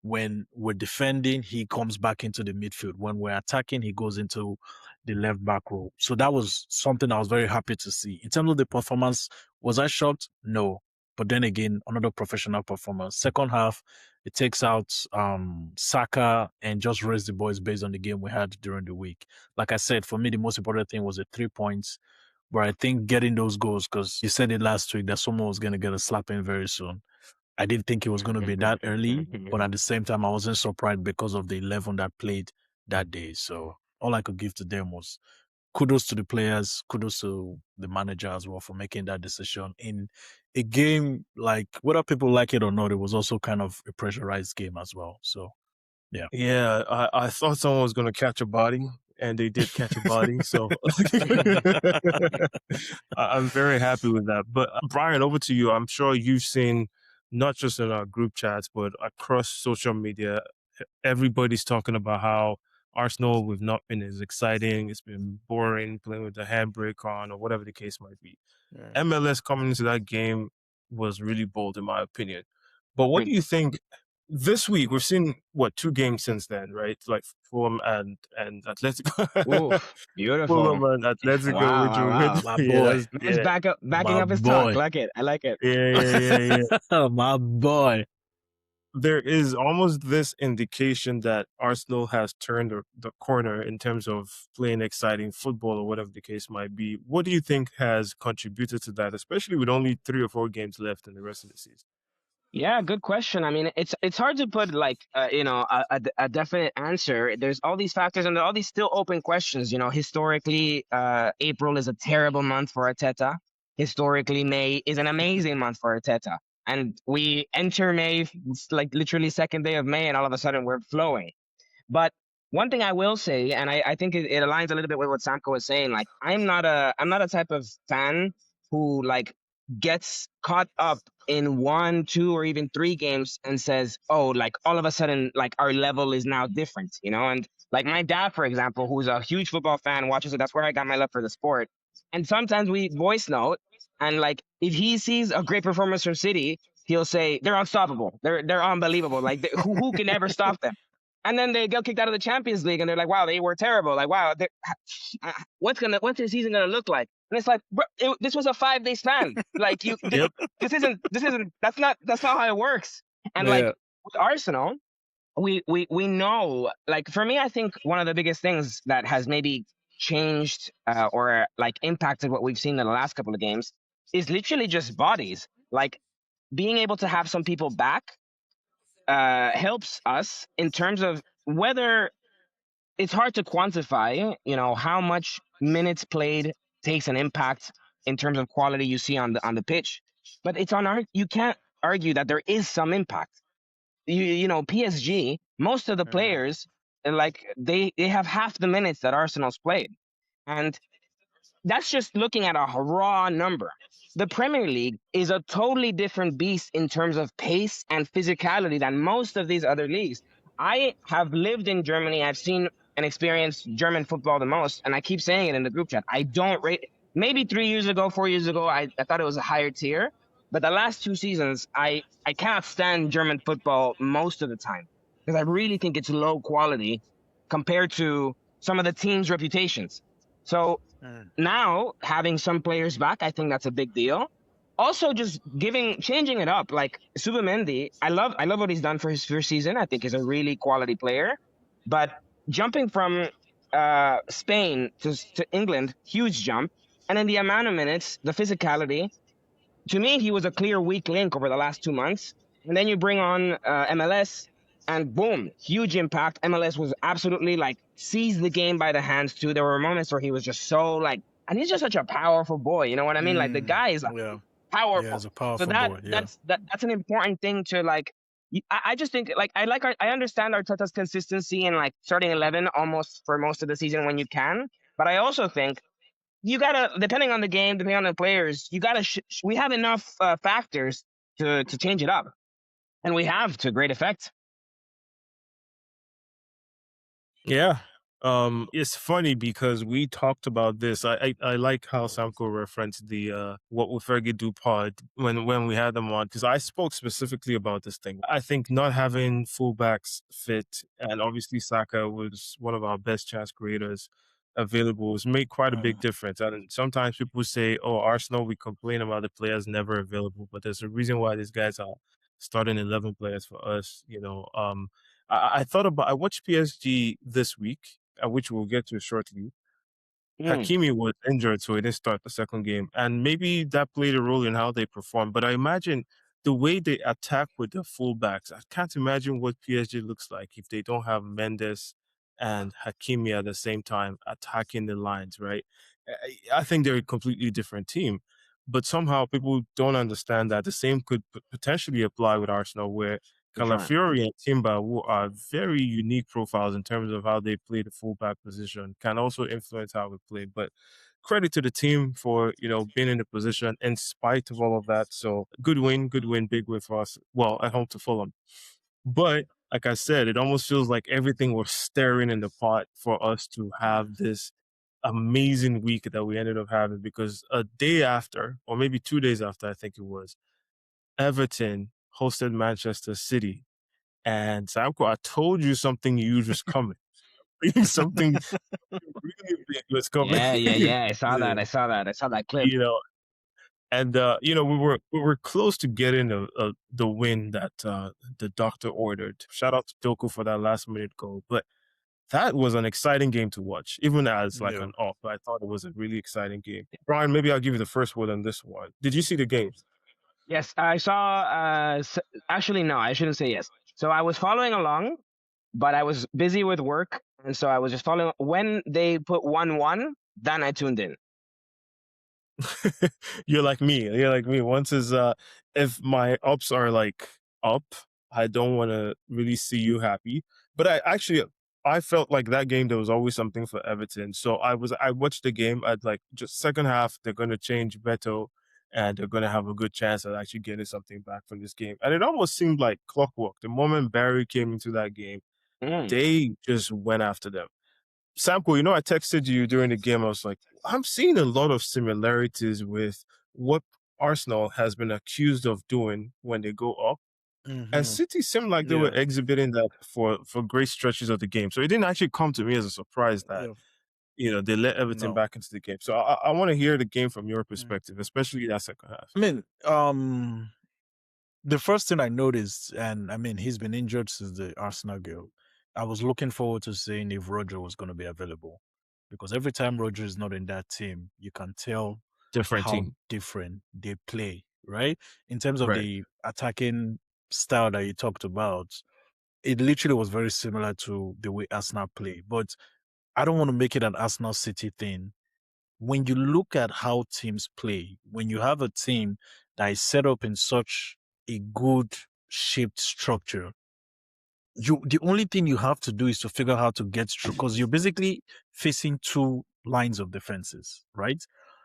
When we're defending, he comes back into the midfield. When we're attacking, he goes into the left back role. So that was something I was very happy to see. In terms of the performance, was I shocked? No. But then again, another professional performance. Second half, it takes out Saka and just raise the boys based on the game we had during the week. Like I said, for me, the most important thing was the 3 points. But I think getting those goals, because you said it last week that someone was going to get a slap in very soon. I didn't think it was going to be that early, but at the same time, I wasn't surprised because of the 11 that played that day. So all I could give to them was kudos to the players, kudos to the manager as well for making that decision in a game like whether people like it or not. It was also kind of a pressurized game as well. So, yeah. Yeah, I thought someone was going to catch a body and they did catch a body. So I'm very happy with that. But Brian, over to you. I'm sure you've seen not just in our group chats, but across social media, everybody's talking about how Arsenal we've not been as exciting. It's been boring playing with the handbrake on or whatever the case might be. Yeah. MLS coming into that game was really bold, in my opinion. But what Hmm. do you think this week? We've seen what 2 games since then, right? Like Fulham and Atletico. Oof, beautiful. Fulham and Atletico, Wow, wow, wow. My yeah, boy. that's Man's yeah, backing My up his talk. boy. Like it. I like it. yeah. My boy. There is almost this indication that Arsenal has turned the corner in terms of playing exciting football or whatever the case might be. What do you think has contributed to that, especially with only 3 or 4 games left in the rest of the season? Yeah, good question. I mean, it's hard to put like a definite answer. There's all these factors and there are all these still open questions. You know, historically, April is a terrible month for Arteta. Historically, May is an amazing month for Arteta. And we enter May, it's like literally second day of May, and all of a sudden we're flowing. But one thing I will say, and I think it aligns a little bit with what Samko was saying, like I'm not a type of fan who like gets caught up in 1, 2, or even 3 games and says, oh, like all of a sudden, like our level is now different, you know? And like my dad, for example, who's a huge football fan, watches it, that's where I got my love for the sport. And sometimes we voice note, and like if he sees a great performance from City, he'll say they're unstoppable, they're unbelievable, like who can ever stop them? And then they get kicked out of the Champions League, and they're like, "Wow, they were terrible." Like, "Wow, what's their season gonna look like?" And it's like, bro, this was a 5 day span. Like, Yep. that's not how it works. And like Yeah. with Arsenal, we know. Like for me, I think one of the biggest things that has maybe changed or like impacted what we've seen in the last couple of games is literally just bodies. Like being able to have some people back helps us in terms of whether it's hard to quantify, you know, how much minutes played takes an impact in terms of quality you see on the pitch. But it's on our you can't argue that there is some impact. You know, PSG, most of the Mhm. players like they have half the minutes that Arsenal's played. And that's just looking at a raw number. The Premier League is a totally different beast in terms of pace and physicality than most of these other leagues. I have lived in Germany. I've seen and experienced German football the most, and I keep saying it in the group chat. I don't rate it. Maybe 3 years ago, 4 years ago, I thought it was a higher tier. But the last 2 seasons, I cannot stand German football most of the time because I really think it's low quality compared to some of the teams' reputations. So Mm. now having some players back, I think that's a big deal. Also, just changing it up. Like Subamendi, I love what he's done for his first season. I think he's a really quality player. But jumping from Spain to England, huge jump. And then the amount of minutes, the physicality, to me, he was a clear weak link over the last 2 months. And then you bring on MLS, and boom, huge impact. MLS was absolutely like seized the game by the hands too. There were moments where he was just so like, and he's just such a powerful boy. You know what I mean? Like the guy is like Yeah. Yeah, powerful. it's a So powerful that boy. Yeah. that's an important thing to like. I just think like I understand Arteta's consistency in like starting 11 almost for most of the season when you can, but I also think you gotta, depending on the game, depending on the players, you gotta. We have enough factors to change it up, and we have to great effect. Yeah. It's funny because we talked about this. I like how Samko referenced the what will Fergie do pod when we had them on, because I spoke specifically about this thing. I think not having fullbacks fit, and obviously Saka was one of our best chance creators available, has made quite a big Mm. difference. And sometimes people say, oh, Arsenal, we complain about the players never available, but there's a reason why these guys are starting 11 players for us, you know. I thought about I watched PSG this week, which we'll get to shortly. Mm. Hakimi was injured, so he didn't start the second game, and maybe that played a role in how they performed. But I imagine the way they attack with the fullbacks, I can't imagine what PSG looks like if they don't have Mendes and Hakimi at the same time attacking the lines, right? I think they're a completely different team. But somehow people don't understand that the same could potentially apply with Arsenal, where for sure. Calafiori and Timber, who are very unique profiles in terms of how they play the fullback position, can also influence how we play. But credit to the team for being in the position in spite of all of that. So good win, big win for us. Well, at home to Fulham. But like I said, it almost feels like everything was stirring in the pot for us to have this amazing week that we ended up having, because a day after, or maybe 2 days after, I think it was, Everton hosted Manchester City. And Samko, I told you something huge was coming. Something really big was coming. Yeah, yeah, yeah. I saw that. Yeah. I saw that. I saw that clip. you know, and we were close to getting the win that the doctor ordered. Shout out to Doku for that last minute goal. But that was an exciting game to watch, even as like Yeah. an off. I thought it was a really exciting game. Brian, maybe I'll give you the first word on this one. Did you see the games? Yes, I saw. Actually, no, I shouldn't say yes. So I was following along, but I was busy with work, and so I was just following. When they put 1-1, then I tuned in. You're like me. You're like me. Once is if my ups are like up, I don't want to really see you happy. But I felt like that game there was always something for Everton. So I watched the game at like just second half. They're going to change Beto, and they're going to have a good chance at actually getting something back from this game. And it almost seemed like clockwork. The moment Barry came into that game, Mm. they just went after them. Samko, I texted you during the game. I was like, I'm seeing a lot of similarities with what Arsenal has been accused of doing when they go up. And Mm-hmm. City seemed like they were Yeah. exhibiting that for great stretches of the game. So it didn't actually come to me as a surprise that, Yeah. they let Everton No. back into the game. So I want to hear the game from your Mm. perspective, especially that second half. I mean, the first thing I noticed, and I mean, he's been injured since the Arsenal game. I was looking forward to seeing if Rodri was going to be available, because every time Rodri is not in that team, you can tell Different how team. different they play, right? In terms of Right. the attacking style that you talked about, it literally was very similar to the way Arsenal play. But I don't want to make it an Arsenal City thing. When you look at how teams play, when you have a team that is set up in such a good shaped structure, the only thing you have to do is to figure out how to get through, because you're basically facing two lines of defenses, right?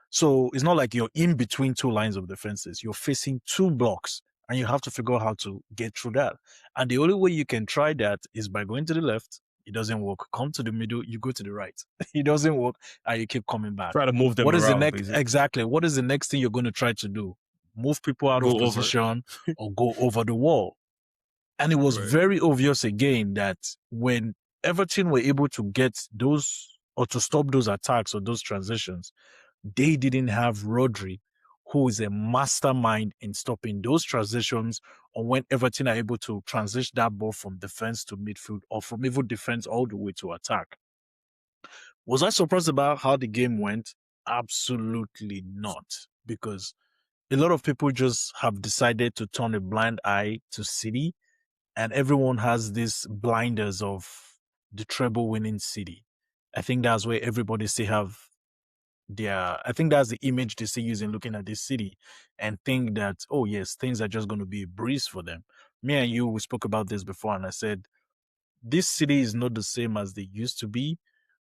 So it's not like you're in between two lines of defenses. You're facing two blocks, and you have to figure out how to get through that. And the only way you can try that is by going to the left. It doesn't work. Come to the middle, you go to the right. It doesn't work, and you keep coming back. Try to move them What is the around, next? basically. Exactly. What is the next thing you're going to try to do? Move people out of Go over. position or go over the wall. And it was Right. very obvious again that when Everton were able to get those or to stop those attacks or those transitions, they didn't have Rodri, who is a mastermind in stopping those transitions, or when Everton are able to transition that ball from defense to midfield or from even defense all the way to attack. Was I surprised about how the game went? Absolutely not, because a lot of people just have decided to turn a blind eye to City, and everyone has these blinders of the treble winning City. I think that's where everybody still have I think that's the image they see using looking at this city, and think that, oh yes, things are just going to be a breeze for them. Me and you, we spoke about this before, and I said this city is not the same as they used to be.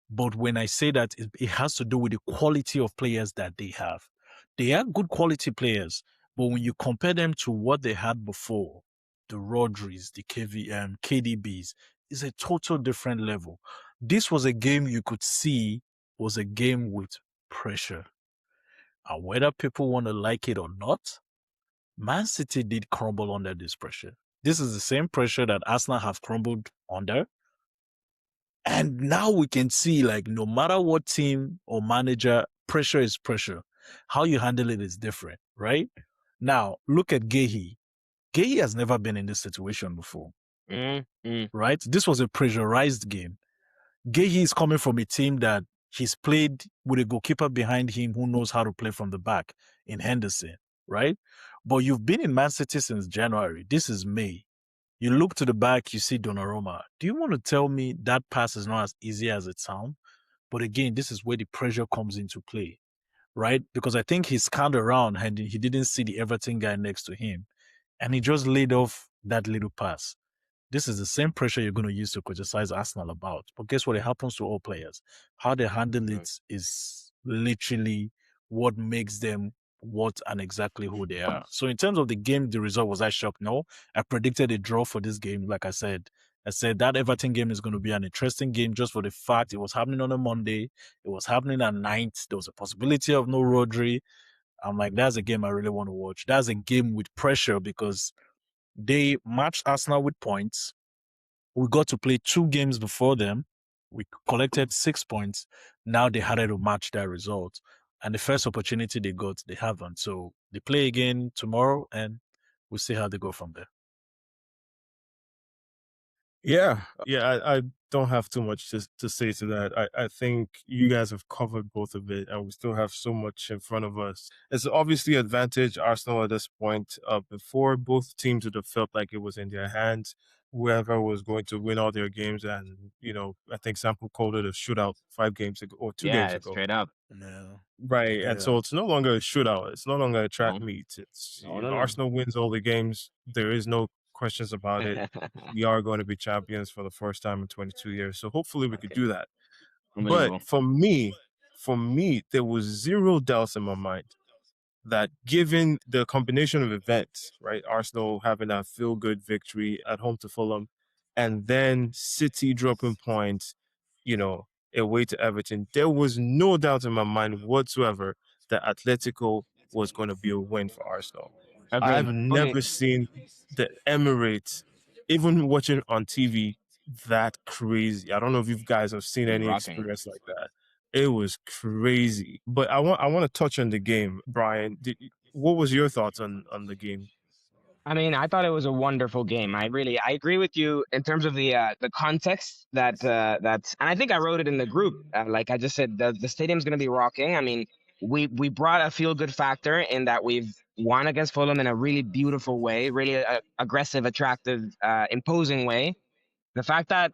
But when I say that, it has to do with the quality of players that they have. They are good quality players, but when you compare them to what they had before, the Rodris, the KDBs, is a total different level. This was a game you could see was a game with pressure. And whether people want to like it or not, Man City did crumble under this pressure. This is the same pressure that Arsenal have crumbled under. And now we can see, like, no matter what team or manager, pressure is pressure. How you handle it is different, right? Now, look at Gehi. Gehi has never been in this situation before, right? This was a pressurized game. Gehi is coming from a team that he's played with a goalkeeper behind him who knows how to play from the back in Henderson, right? But you've been in Man City since January. This is May. You look to the back, you see Donnarumma. Do you want to tell me that pass is not as easy as it sounds? But again, this is where the pressure comes into play, right? Because I think he scanned around and he didn't see the Everton guy next to him. And he just laid off that little pass. this is the same pressure you're going to use to criticize Arsenal about. But guess what? It happens to all players. How they handle Mm. it is literally what makes them what and exactly who they are. So in terms of the game, the result, was I shocked? No. I predicted a draw for this game. Like I said that Everton game is going to be an interesting game just for the fact it was happening on a Monday. It was happening at night. There was a possibility of no Rodri. I'm like, that's a game I really want to watch. That's a game with pressure because they matched Arsenal with points. We got to play 2 games before them. We collected 6 points. Now they had to match that result. And the first opportunity they got, they haven't. So they play again tomorrow and we'll see how they go from there. Yeah, I don't have too much to say to that. I think you guys have covered both of it, and we still have so much in front of us. It's obviously advantage Arsenal at this point. Before, both teams would have felt like it was in their hands. Whoever was going to win all their games, and I think Sample called it a shootout 5 games ago or 2 games Yeah, ago. straight up. Yeah. Right. And so Yeah. it's no longer a shootout. It's no longer a track No, meet. It's no, no, no. Arsenal wins all the games. There is no questions about it. We are going to be champions for the first time in 22 years. So hopefully we could Okay, do that. But unbelievable. for me, there was zero doubts in my mind that given the combination of events, right? Arsenal having that feel good victory at home to Fulham, and then City dropping points, you know, away to Everton, there was no doubt in my mind whatsoever that Atletico was going to be a win for Arsenal. I've Agreed. Fully never seen the Emirates, even watching on TV, that crazy. I don't know if you guys have seen was any rocking. experience like that. It was crazy. But I want to touch on the game, Bryan. What was your thoughts on the game? I mean, I thought it was a wonderful game. I agree with you in terms of the context and I think I wrote it in the group. Like I just said, the stadium's going to be rocking. I mean, we brought a feel good factor in that we've won against Fulham in a really beautiful way, really aggressive, attractive, imposing way. The fact that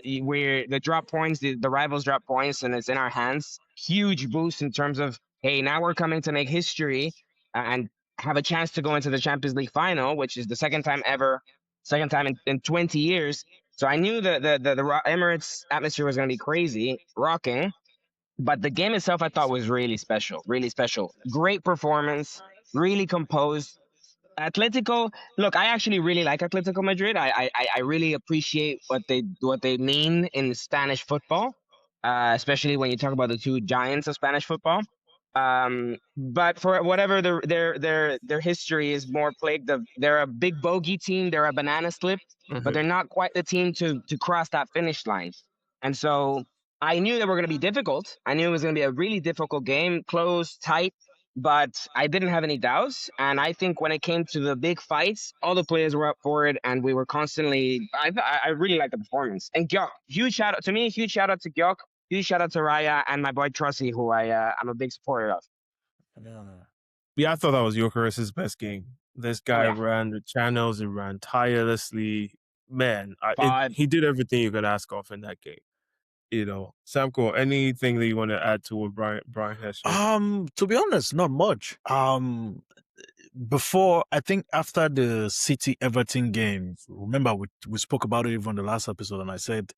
we're the drop points, the rivals drop points, and it's in our hands, huge boost in terms of hey, now we're coming to make history and have a chance to go into the Champions League final, which is the second time ever, second time in 20 years. So I knew the Emirates atmosphere was going to be crazy, rocking. But the game itself, I thought was really special, really special. Great performance, really composed. Atletico, look, I actually really like Atletico Madrid. I really appreciate what they mean in Spanish football, especially when you talk about the two giants of Spanish football. But for whatever their history is more plagued of, they're a big bogey team. They're a banana slip, but Mhm. they're not quite the team to cross that finish line. And so I knew they were going to be difficult. I knew it was going to be a really difficult game, close, tight, but I didn't have any doubts. And I think when it came to the big fights, all the players were up for it, and we were constantly. I really liked the performance. And Gyok, huge shout out to me, huge shout out to Gyok, huge shout out to Raya and my boy Trusty, who I'm a big supporter of. Yeah. Yeah, I thought that was Jokeris' best game. This Oh guy yeah, ran the channels, he ran tirelessly. Man, but he did everything you could ask of in that game. Samko, anything that you want to add to what Bryan has shared? To be honest, not much. Before, I think after the City Everton game, remember we spoke about it even on the last episode, and I said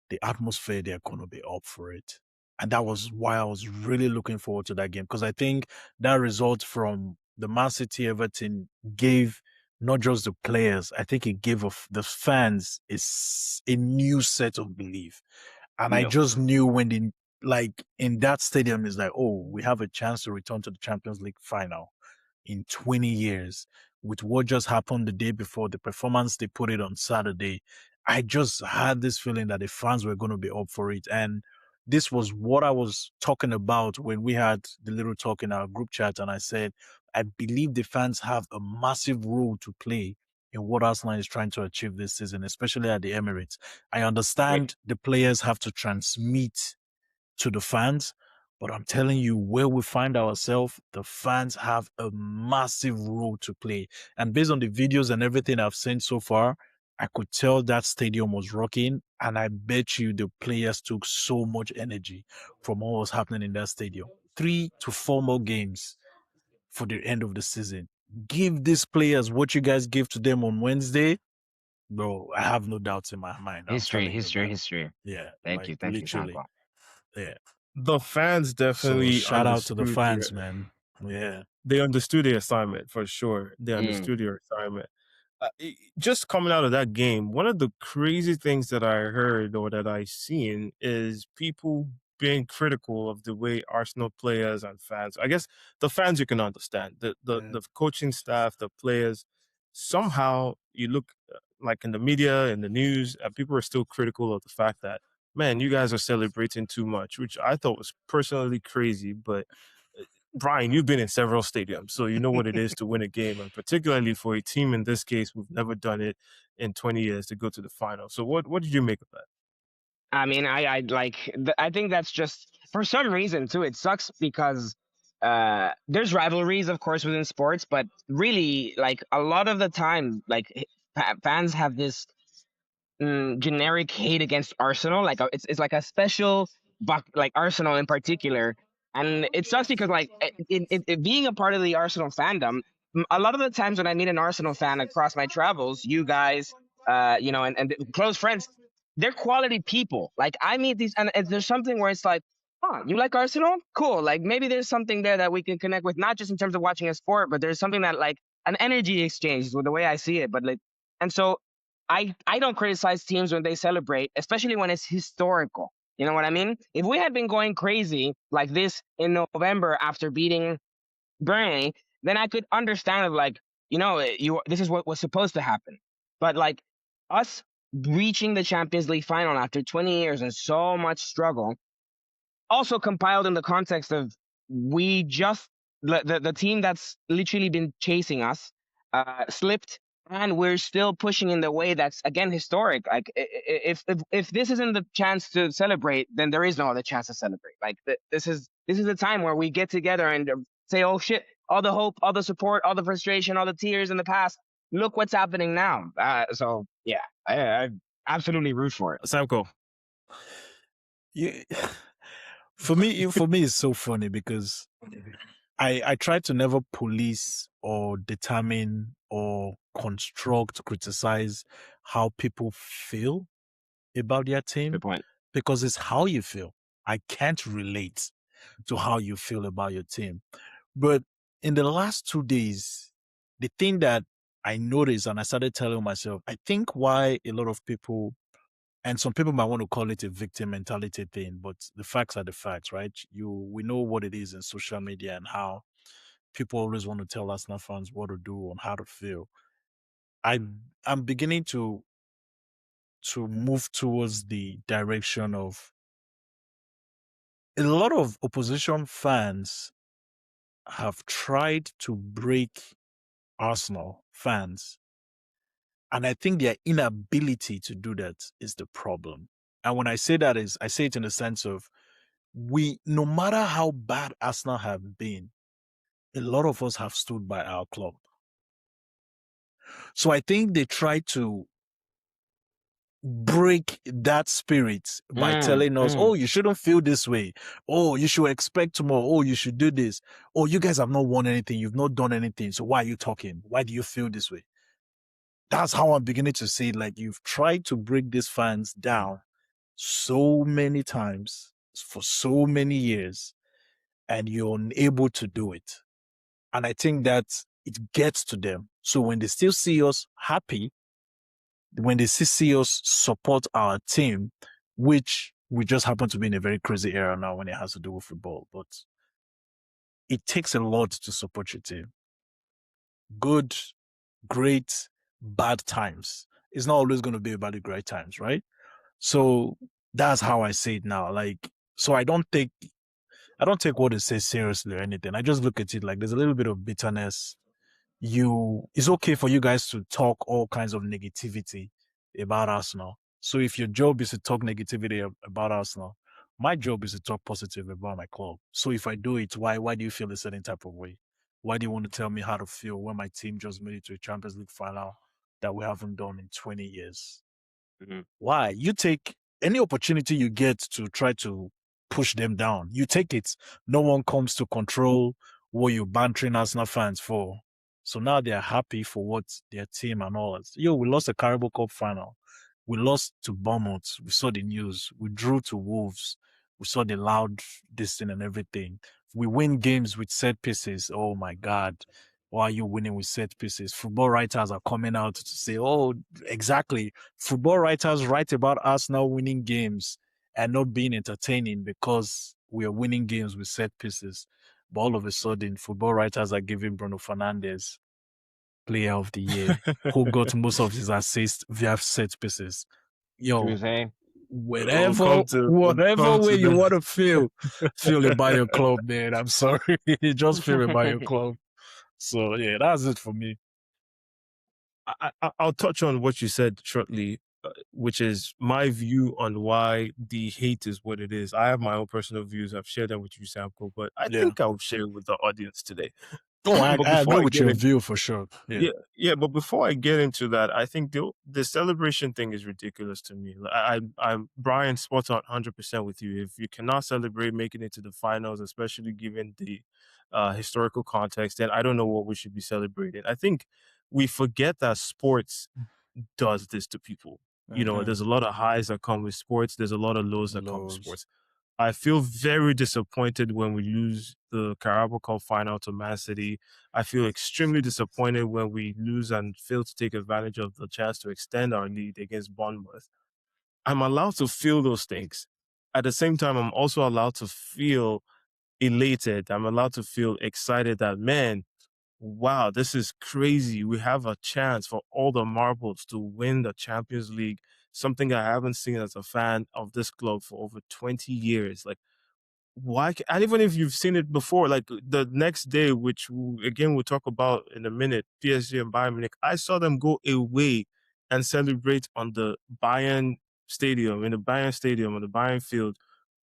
the atmosphere, they're going to be up for it. And that was why I was really looking forward to that game, because I think that result from the Man City Everton gave not just the players, I think it gave the fans is a new set of belief. And I yep, just knew when like in that stadium is like, oh, we have a chance to return to the Champions League final in 20 years with what just happened the day before, the performance they put it on Saturday. I just had this feeling that the fans were going to be up for it. And this was what I was talking about when we had the little talk in our group chat. And I said, I believe the fans have a massive role to play in what Arsenal is trying to achieve this season, especially at the Emirates. I great. understand the players have to transmit to the fans. But I'm telling you, where we find ourselves, the fans have a massive role to play. And based on the videos and everything I've seen so far, I could tell that stadium was rocking. And I bet you the players took so much energy from what was happening in that stadium. 3 to 4 more games for the end of the season. Give these players what you guys gave to them on Wednesday. bro, I have no doubts in my mind. I'm History, telling you, history, man. history. Yeah, Thank like you, literally. Franco. Yeah. The fans So definitely shout out to the understood fans, man. Yeah. they understood the assignment for sure. They Mm. understood their assignment. Just coming out of that game, one of the crazy things that I heard or that I seen is people being critical of the way Arsenal players and fans. I guess the fans you can understand. The coaching staff, the players. Somehow you look like in the media, in the news, and people are still critical of the fact that, man, you guys are celebrating too much, which I thought was personally crazy. But Bryan, you've been in several stadiums, so you know what it is to win a game, and particularly for a team in this case who've never done it in 20 years to go to the final. So what did you make of that? I mean, I like. I think that's just for some reason too. It sucks because there's rivalries, of course, within sports, but really, like a lot of the time, like fans have this generic hate against Arsenal. Like it's like a special, like Arsenal in particular, and it sucks because like it being a part of the Arsenal fandom, a lot of the times when I meet an Arsenal fan across my travels, you guys, and close friends, they're quality people. Like I meet these, and there's something where it's like, huh, you like Arsenal? Cool. Like maybe there's something there that we can connect with, not just in terms of watching a sport, but there's something that like an energy exchange is the way I see it. But like, and so I don't criticize teams when they celebrate, especially when it's historical. You know what I mean? If we had been going crazy like this in November after beating Bryan, then I could understand it like, this is what was supposed to happen. But like us reaching the Champions League final after 20 years and so much struggle, also compiled in the context of we just the team that's literally been chasing us slipped, and we're still pushing in the way that's again historic. Like if this isn't the chance to celebrate, then there is no other chance to celebrate. Like this is the time where we get together and say, oh shit, all the hope, all the support, all the frustration, all the tears in the past, look what's happening now. So yeah, I absolutely root for it. Samko. Yeah. For me, it's so funny because I try to never police or determine or construct, criticize how people feel about their team Good point. because it's how you feel. I can't relate to how you feel about your team. But in the last 2 days, the thing that I noticed and I started telling myself, I think why a lot of people, and some people might want to call it a victim mentality thing, but the facts are the facts, right? We know what it is in social media and how people always want to tell Arsenal fans what to do and how to feel. I'm beginning to move towards the direction of a lot of opposition fans have tried to break Arsenal fans. And I think their inability to do that is the problem. And when I say that is, I say it in the sense of no matter how bad Arsenal have been, a lot of us have stood by our club. So I think they try to break that spirit by telling us, oh, you shouldn't feel this way. Oh, you should expect tomorrow. Oh, you should do this. Oh, you guys have not won anything. You've not done anything. So why are you talking? Why do you feel this way? That's how I'm beginning to see, like, you've tried to break these fans down so many times for so many years, and you're unable to do it. And I think that it gets to them. So when they still see us happy, when they see us support our team, which we just happen to be in a very crazy era now when it has to do with football, but it takes a lot to support your team. Good, great, bad times. It's not always going to be about the great times, right? So that's how I see it now. Like, so I don't take what it says seriously or anything. I just look at it like there's a little bit of bitterness. It's okay for you guys to talk all kinds of negativity about Arsenal. So if your job is to talk negativity about Arsenal, my job is to talk positive about my club. So if I do it, why do you feel a certain type of way? Why do you want to tell me how to feel when my team just made it to a Champions League final that we haven't done in 20 years? Mm-hmm. Why? You take any opportunity you get to try to push them down. You take it. No one comes to control what you're bantering Arsenal fans for. So now they're happy for what their team and all. Yo, we lost the Carabao Cup final. We lost to Bournemouth. We saw the news. We drew to Wolves. We saw the loud this thing and everything. We win games with set pieces. Oh my God. Why are you winning with set pieces? Football writers are coming out to say, oh, exactly. Football writers write about us now winning games and not being entertaining because we are winning games with set pieces. But all of a sudden, football writers are giving Bruno Fernandes player of the year, who got most of his assists via set pieces. Yo, Tuesday. We'll whatever we'll come way to you that. want to feel it by your club, man. I'm sorry. Just feel it by your club. So yeah, that's it for me. I'll touch on what you said shortly, which is my view on why the hate is what it is. I have my own personal views. I've shared them with you, Samko, but I think I'll share it with the audience today. Oh, I But agree before I with get your in, view for sure. yeah. But before I get into that, I think the celebration thing is ridiculous to me. I'm Brian, spot on 100% with you. If you cannot celebrate making it to the finals, especially given the historical context, then I don't know what we should be celebrating. I think we forget that sports does this to people. You know, there's a lot of highs that come with sports. There's a lot of lows that come with sports. I feel very disappointed when we lose the Carabao Cup final to Man City. I feel extremely disappointed when we lose and fail to take advantage of the chance to extend our lead against Bournemouth. I'm allowed to feel those things. At the same time, I'm also allowed to feel elated. I'm allowed to feel excited that, man, wow, this is crazy. We have a chance for all the marbles to win the Champions League, something I haven't seen as a fan of this club for over 20 years. Like, why? And even if you've seen it before, like the next day, which again we'll talk about in a minute, PSG and Bayern Munich, I saw them go away and celebrate on the Bayern Stadium, in the Bayern Stadium, on the Bayern Field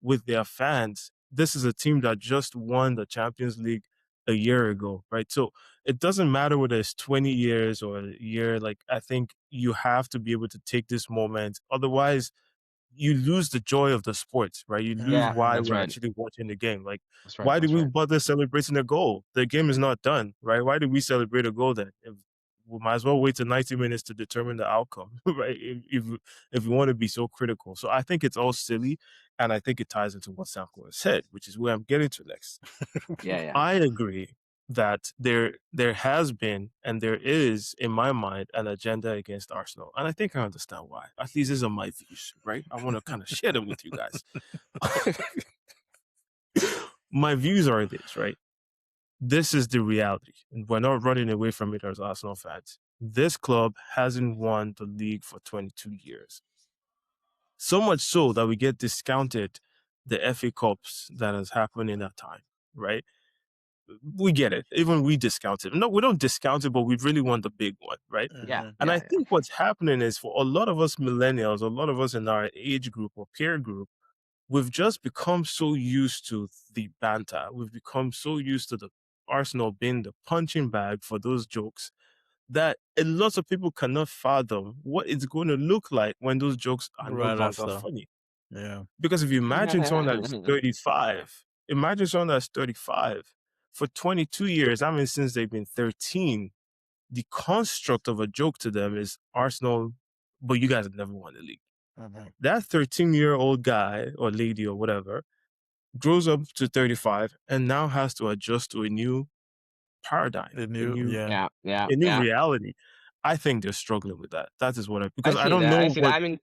with their fans. This is a team that just won the Champions League a year ago, right? So it doesn't matter whether it's 20 years or a year. Like, I think you have to be able to take this moment. Otherwise, you lose the joy of the sport, right? You lose Yeah, why that's we're right. actually watching the game. Like, That's right. why do That's we right. bother celebrating a goal? The game is not done, right? Why do we celebrate a goal then? If we might as well wait to 90 minutes to determine the outcome, right? If we want to be so critical. So I think it's all silly, and I think it ties into what Samko has said, which is where I'm getting to next. Yeah. I agree that there has been and there is, in my mind, an agenda against Arsenal. And I think I understand why. At least these are my views, right? I want to kind of share them with you guys. My views are this, right? This is the reality. And we're not running away from it as Arsenal fans. This club hasn't won the league for 22 years. So much so that we get discounted the FA Cups that has happened in that time, right? We get it. Even we discount it. No, we don't discount it, but we really want the big one, right? Yeah. And I Yeah. think what's happening is for a lot of us millennials, a lot of us in our age group or peer group, we've just become so used to the banter. We've become so used to the Arsenal being the punching bag for those jokes that a lot of people cannot fathom what it's going to look like when those jokes are no Right longer after. funny. Yeah. Because if you imagine someone that is 35, imagine someone that's 35 for 22 years, I mean, since they've been 13, the construct of a joke to them is Arsenal, but you guys have never won the league. That 13-year-old guy or lady or whatever grows up to 35 and now has to adjust to a new paradigm, The a new, new, yeah. a new Yeah. reality. I think they're struggling with that. That is what I because I see don't that. I know see that. what I mean,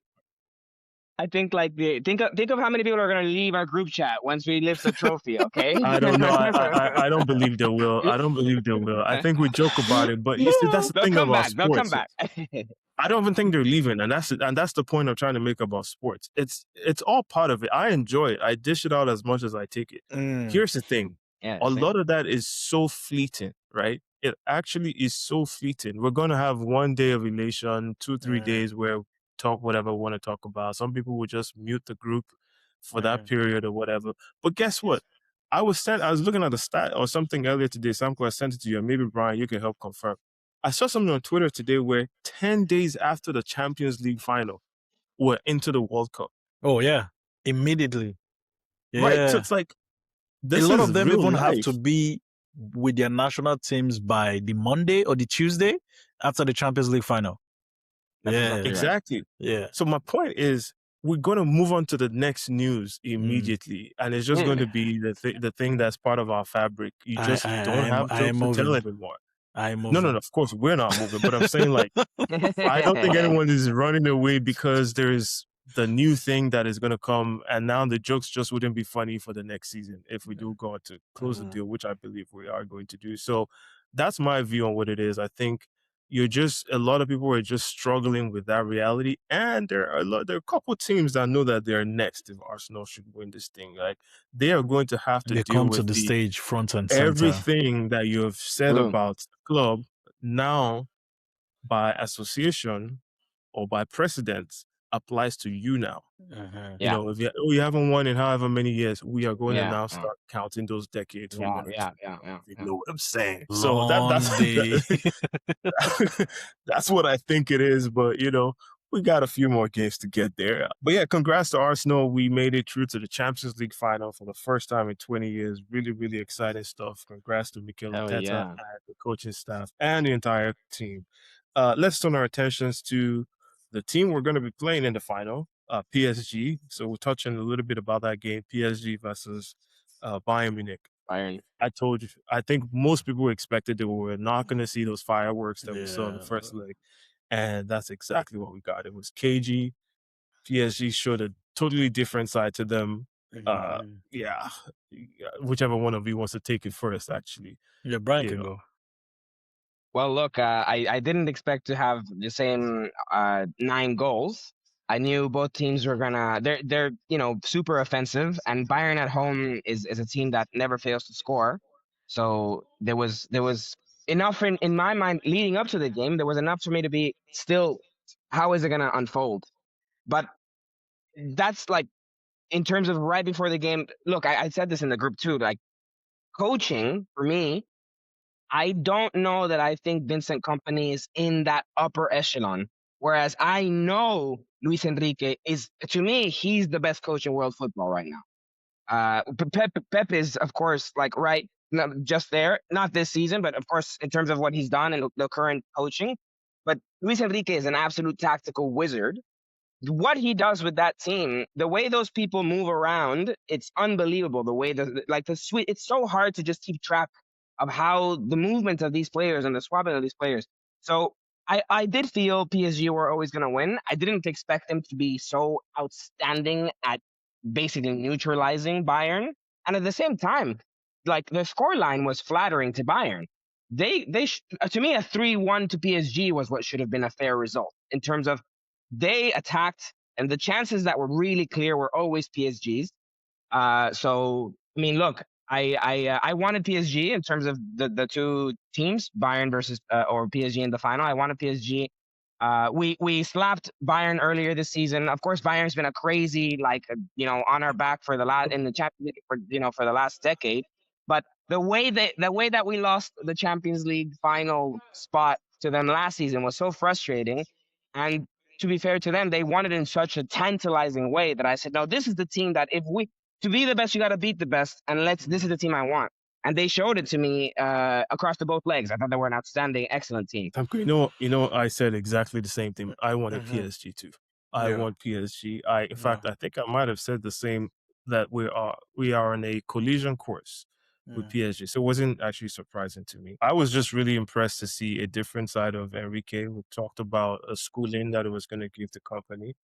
I think like think of how many people are gonna leave our group chat once we lift the trophy. Okay. I don't know. I don't believe they will. I don't believe they will. I think we joke about it, but you see, that's the They'll thing come about back. They'll come sports. back. I don't even think they're leaving, and that's the point I'm trying to make about sports. It's all part of it. I enjoy it. I dish it out as much as I take it. Here's the thing: Yeah. a See. lot of that is so fleeting, right? It actually is so fleeting. We're gonna have one day of elation, 2-3 days where we talk whatever we want to talk about. Some people will just mute the group for that period or whatever. But guess what? I was looking at the stat or something earlier today. Samko, I sent it to you, and maybe Brian, you can help confirm. I saw something on Twitter today where 10 days after the Champions League final, we're into the World Cup. Oh yeah. Immediately. Right. So Yeah. it's like, A this lot of is them real even have to life. be with their national teams by the Monday or the Tuesday after the Champions League final. That's exactly right. Exactly. Yeah. So my point is, we're going to move on to the next news immediately, and it's just going to be the thing that's part of our fabric. You just don't have I am jokes to tell moving. anymore. I am No, moving. of course we're not moving, but I'm saying like I don't think anyone is running away because there's the new thing that is going to come, and now the jokes just wouldn't be funny for the next season if we do go on to close the deal, which I believe we are going to do. So that's my view on what it is. I think a lot of people are just struggling with that reality, and there are a couple teams that know that they're next if Arsenal should win this thing. Like they are going to have to They deal come to with the the stage front and center. everything that you have said True. about the club now by association or by precedent applies to you now. Uh-huh. You know, if you haven't won in however many years, we are going to now Yeah. start counting those decades from Yeah. 1 or 2. Yeah. You know what I'm saying? So Long day. that's what I think it is. But you know, we got a few more games to get there. But yeah, congrats to Arsenal. We made it through to the Champions League final for the first time in 20 years. Really, really exciting stuff. Congrats to Mikel Hell Arteta yeah. and the coaching staff and the entire team. Let's turn our attentions to the team we're going to be playing in the final, PSG. So we're touching a little bit about that game, PSG versus Bayern Munich. Bayern. I told you, I think most people expected that we were not going to see those fireworks that we saw in the Yeah. first leg. And that's exactly what we got. It was cagey. PSG showed a totally different side to them. Yeah, whichever one of you wants to take it first, actually. Yeah, Bryan You can know. go. Well, look, I didn't expect to have the same 9 goals. I knew both teams were gonna they're super offensive, and Bayern at home is a team that never fails to score. So there was enough in my mind leading up to the game. There was enough for me to be still, how is it gonna unfold? But that's like in terms of right before the game. Look, I said this in the group too. Like coaching for me, I don't know that I think Vincent Kompany is in that upper echelon. Whereas I know Luis Enrique is, to me, he's the best coach in world football right now. Pep is, of course, like right, not just there, not this season, but of course, in terms of what he's done and the current coaching. But Luis Enrique is an absolute tactical wizard. What he does with that team, the way those people move around, it's unbelievable. The way it's so hard to just keep track of how the movement of these players and the swapping of these players. So I did feel PSG were always going to win. I didn't expect them to be so outstanding at basically neutralizing Bayern. And at the same time, like the scoreline was flattering to Bayern. To me, a 3-1 to PSG was what should have been a fair result in terms of they attacked, and the chances that were really clear were always PSG's. So I mean, look, I wanted PSG in terms of the two teams, Bayern versus or PSG in the final. I wanted PSG. We slapped Bayern earlier this season. Of course, Bayern's been a crazy on our back for the last in the Champions League for the last decade. But the way that we lost the Champions League final spot to them last season was so frustrating. And to be fair to them, they won it in such a tantalizing way that I said, no, this is the team that if we to be the best, you got to beat the best, and this is the team I want. And they showed it to me across the both legs. I thought they were an outstanding, excellent team. I said exactly the same thing. I wanted PSG too. I want PSG. In fact, I think I might have said the same, that we are on a collision course with PSG. So it wasn't actually surprising to me. I was just really impressed to see a different side of Enrique. We talked about a schooling that it was going to give the company.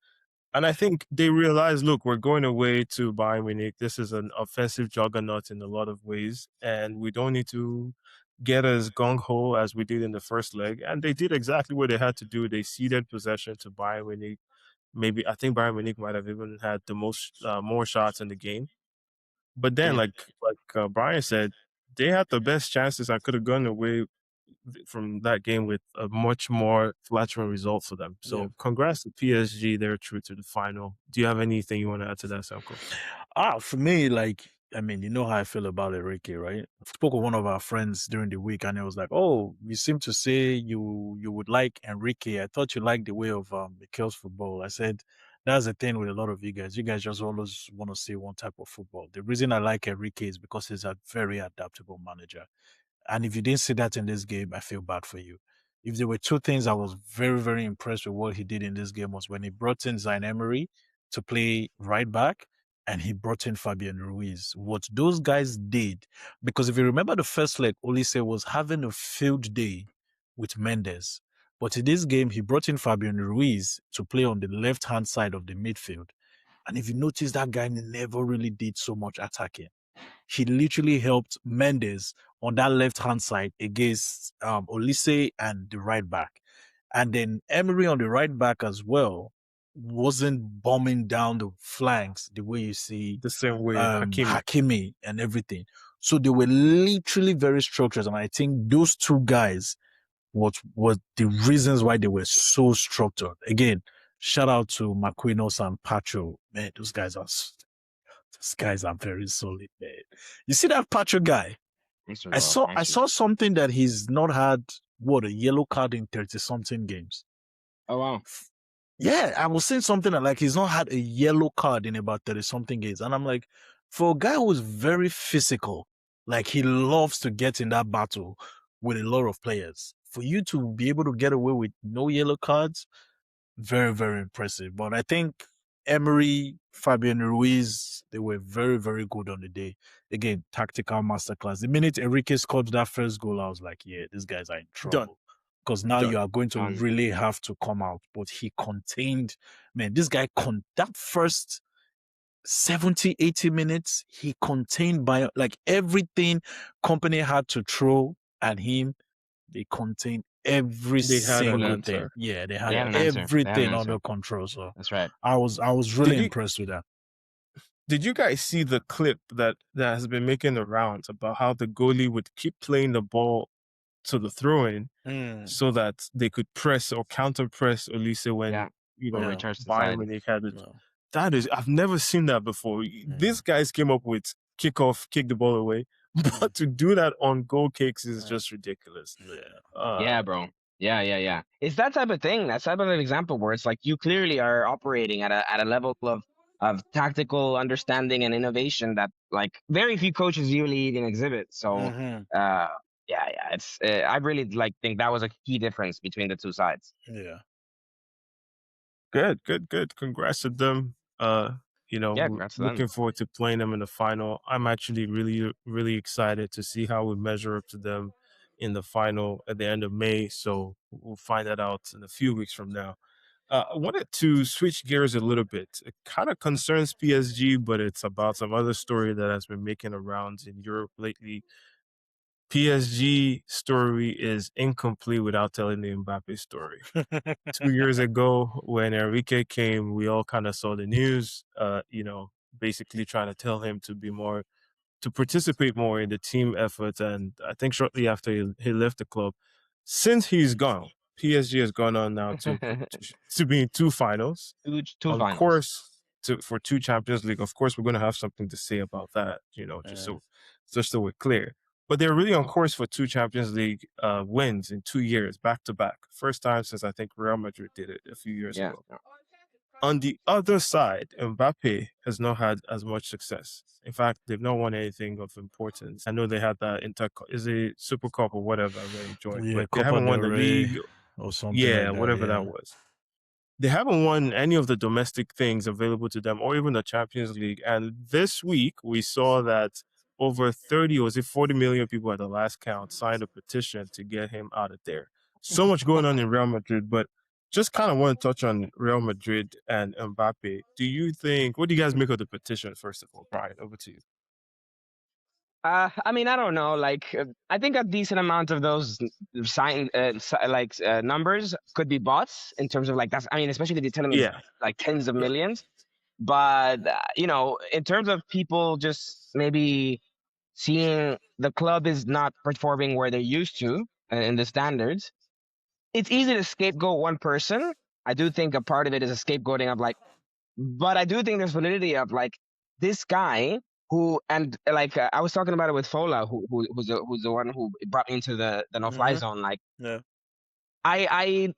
And I think they realized, look, we're going away to Bayern Munich. This is an offensive juggernaut in a lot of ways, and we don't need to get as gung ho as we did in the first leg. And they did exactly what they had to do. They ceded possession to Bayern Munich. Maybe I think Bayern Munich might have even had the most more shots in the game. But then, Yeah. like Bryan said, they had the best chances. I could have gone away from that game with a much more flattering result for them. So congrats to PSG. They're through to the final. Do you have anything you want to add to that, Samko? For me, I mean, you know how I feel about Enrique, right? I spoke with one of our friends during the week, and it was like, "Oh, you seem to say you would like Enrique. I thought you liked the way of Mikel's football." I said, that's the thing with a lot of you guys. You guys just always want to see one type of football. The reason I like Enrique is because he's a very adaptable manager. And if you didn't see that in this game, I feel bad for you. If there were two things I was very, very impressed with what he did in this game was when he brought in Zayn Emery to play right back and he brought in Fabian Ruiz. What those guys did, because if you remember the first leg, Olise was having a field day with Mendes. But in this game, he brought in Fabian Ruiz to play on the left-hand side of the midfield. And if you notice, that guy never really did so much attacking. He literally helped Mendes on that left-hand side against Olise and the right back. And then Emery on the right back as well wasn't bombing down the flanks the way you see The same way Hakimi and everything. So they were literally very structured. And I think those two guys was the reasons why they were so structured. Again, shout out to Marquinhos and Pacho. Man, those guys are very solid, man. You see that Pacho guy? I saw something that he's not had a yellow card in 30 something games. Oh wow. Yeah, I was saying something like he's not had a yellow card in about 30 something games. And I'm like, for a guy who's very physical, like he loves to get in that battle with a lot of players, for you to be able to get away with no yellow cards, very, very impressive. But I think Emery, Fabian Ruiz, they were very, very good on the day. Again, tactical masterclass. The minute Enrique scored that first goal, I was like, yeah, these guys are in trouble. Because now you are going to really have to come out. But he contained, man, this guy, that first 70, 80 minutes, he contained by like everything company had to throw at him. They contained every single thing. Yeah, they had everything under control. So that's right. I was really impressed with that. Did you guys see the clip that has been making the rounds about how the goalie would keep playing the ball to the throw-in so that they could press or counter press Olise when Bayern when they had it? That is, I've never seen that before. These guys came up with kick the ball away, but to do that on goal kicks is just ridiculous. Yeah, bro. Yeah. It's that type of thing. That's type of an example where it's like you clearly are operating at a level of tactical understanding and innovation that like very few coaches really even exhibit. So it's I really think that was a key difference between the two sides. Yeah. Good. Congrats to them. Looking forward to playing them in the final. I'm actually really, really excited to see how we measure up to them in the final at the end of May. So we'll find that out in a few weeks from now. I wanted to switch gears a little bit. It kind of concerns PSG, but it's about some other story that has been making the rounds in Europe lately. PSG story is incomplete without telling the Mbappe story. 2 years ago, when Enrique came, we all kind of saw the news, basically trying to tell him to participate more in the team effort. And I think shortly after he left the club, since he's gone, PSG has gone on now to be in two finals. Two on finals. course for two Champions League. Of course, we're going to have something to say about that, just so we're clear. But they're really on course for two Champions League wins in 2 years, back to back. First time since I think Real Madrid did it a few years ago. On the other side, Mbappe has not had as much success. In fact, they've not won anything of importance. I know they had that is a Super Cup or whatever I really enjoyed, but they haven't won the league or something. Yeah, like whatever that was. They haven't won any of the domestic things available to them or even the Champions League. And this week we saw that over 30 or was it 40 million people at the last count signed a petition to get him out of there. So much going on in Real Madrid, but just kind of want to touch on Real Madrid and Mbappe. What do you guys make of the petition, first of all? Bryan, over to you. I mean, I don't know. I think a decent amount of those numbers could be bots in terms of that's. I mean, especially if you're telling me tens of millions. But in terms of people just maybe seeing the club is not performing where they're used to in the standards, it's easy to scapegoat one person. I do think a part of it is a scapegoating of but I do think there's validity of this guy who, and I was talking about it with Fola, who's the one who brought me into the no-fly zone.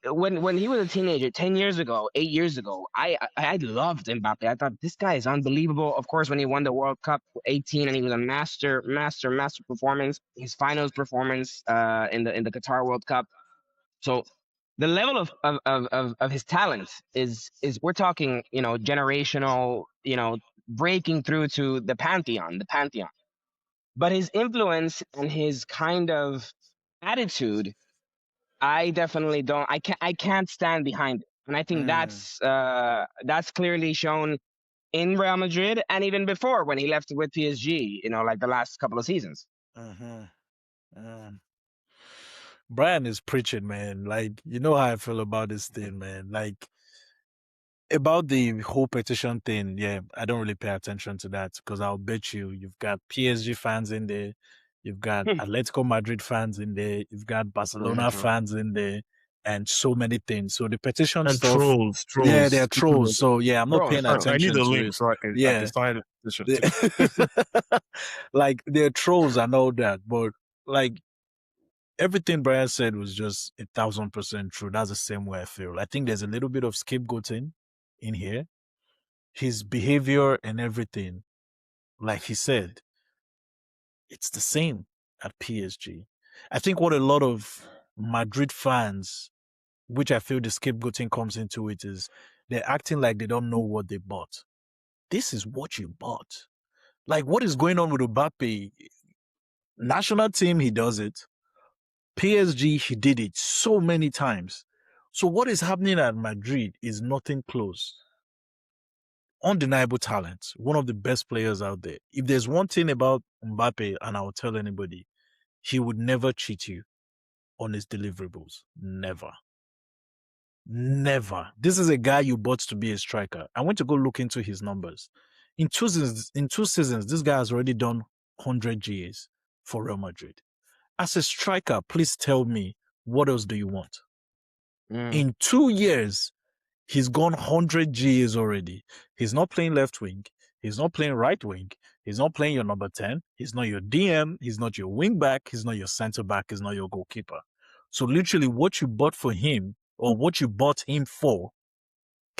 when he was a teenager, 10 years ago, 8 years ago, I loved Mbappe. I thought this guy is unbelievable. Of course, when he won the World Cup 18, and he was a master performance. His finals performance in the Qatar World Cup. So the level of his talent is we're talking, generational, breaking through to the pantheon. But his influence and his kind of attitude, I definitely don't. I can't stand behind it, and I think that's clearly shown in Real Madrid and even before when he left with PSG. Like the last couple of seasons. Uh-huh. Bryan is preaching, man. Like, you know how I feel about this thing, man. Like, about the whole petition thing, yeah, I don't really pay attention to that because I'll bet you've got PSG fans in there, you've got Atletico Madrid fans in there, you've got Barcelona Mhm. fans in there, and so many things. So the petition And stuff, trolls, yeah, they're trolls. People trolls. So yeah, I'm not Trolls, paying trolls. I need attention a to link it. so I can Yeah. sign the petition too. Like they're trolls and all that, but like everything Bryan said was just 1,000% true. That's the same way I feel. I think there's a little bit of scapegoating in here. His behavior and everything, like he said, it's the same at PSG. I think what a lot of Madrid fans, which I feel the scapegoating comes into it, is they're acting like they don't know what they bought. This is what you bought. Like, what is going on with Mbappe? National team, he does it. PSG, he did it so many times. So what is happening at Madrid is nothing close. Undeniable talent, one of the best players out there. If there's one thing about Mbappe, and I'll tell anybody, he would never cheat you on his deliverables. Never. Never. This is a guy you bought to be a striker. I went to go look into his numbers. In two seasons, this guy has already done 100 GAs for Real Madrid. As a striker, please tell me, what else do you want? Mm. In 2 years, he's gone 100 GAs already. He's not playing left wing. He's not playing right wing. He's not playing your number 10. He's not your DM. He's not your wing back. He's not your center back. He's not your goalkeeper. So literally what you bought for him or what you bought him for,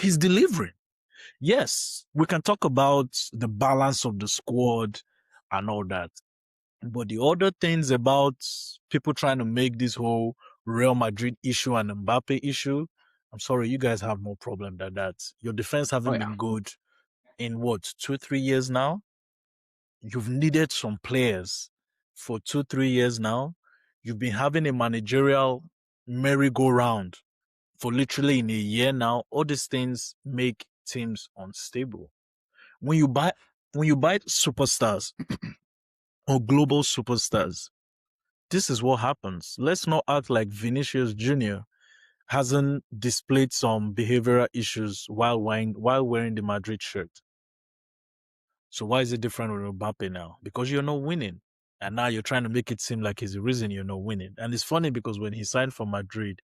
he's delivering. Yes, we can talk about the balance of the squad and all that. But the other things about people trying to make this whole Real Madrid issue and Mbappe issue, I'm sorry, you guys have more problem than that. Your defense Oh haven't yeah. been good in what, 2-3 years now? You've needed some players for 2-3 years now. You've been having a managerial merry-go-round for literally in a year now. All these things make teams unstable. When you buy superstars or global superstars, this is what happens. Let's not act like Vinicius Jr. hasn't displayed some behavioral issues while wearing the Madrid shirt. So why is it different with Mbappe now? Because you're not winning. And now you're trying to make it seem like he's the reason you're not winning. And it's funny because when he signed for Madrid,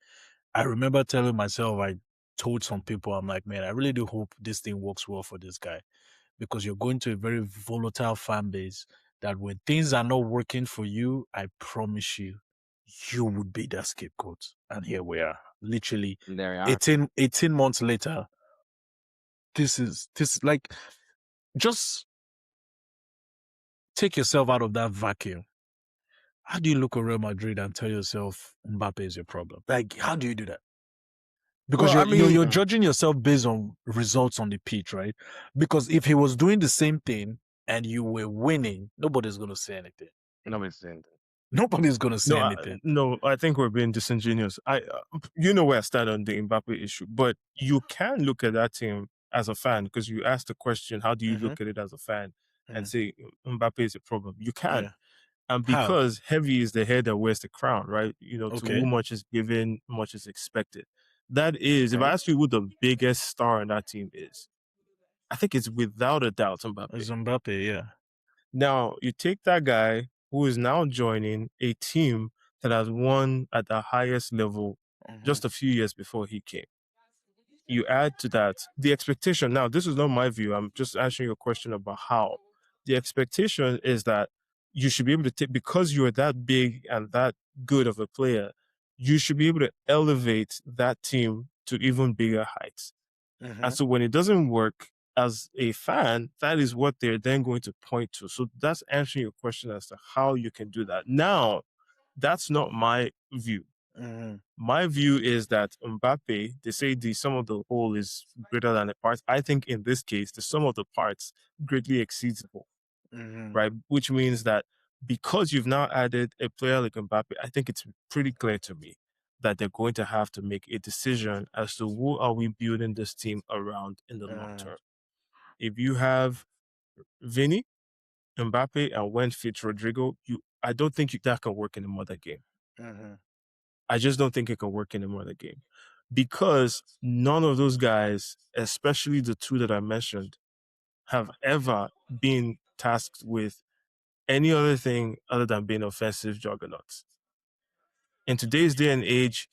I remember telling myself, I told some people, I'm like, man, I really do hope this thing works well for this guy. Because you're going to a very volatile fan base that when things are not working for you, I promise you, you would be that scapegoat. And here we are. Literally There you are. 18 months later. This like, just take yourself out of that vacuum. How do you look at Real Madrid and tell yourself Mbappe is your problem? Like, how do you do that? Because Well, I mean, you're judging yourself based on results on the pitch, right? Because if he was doing the same thing and you were winning, nobody's gonna say anything. Nobody's saying that. Nobody's gonna say no, anything. no, I think we're being disingenuous. You know where I stand on the Mbappe issue, but you can look at that team as a fan because you asked the question, how do you look at it as a fan and say Mbappe is a problem? You can. Yeah. And How? because heavy is the head that wears the crown, right? To Okay. whom much is given, much is expected. That is, if I Okay. ask you who the biggest star in that team is, I think it's without a doubt Mbappe. Mbappe, yeah. Now, you take that guy who is now joining a team that has won at the highest level just a few years before he came. You add to that the expectation. Now, this is not my view. I'm just answering your question about how. The expectation is that you should be able to take, because you're that big and that good of a player, you should be able to elevate that team to even bigger heights. And so when it doesn't work, as a fan, that is what they're then going to point to. So that's answering your question as to how you can do that. Now, that's not my view. My view is that Mbappe, they say the sum of the whole is greater than the parts. I think in this case, the sum of the parts greatly exceeds the whole, right? Which means that because you've now added a player like Mbappe, I think it's pretty clear to me that they're going to have to make a decision as to who are we building this team around in the long term. If you have Vinny, Mbappe, and when fit Rodrigo, I don't think that can work in a modern game. I just don't think it can work in a modern game because none of those guys, especially the two that I mentioned, have ever been tasked with any other thing other than being offensive juggernauts. In today's day and age,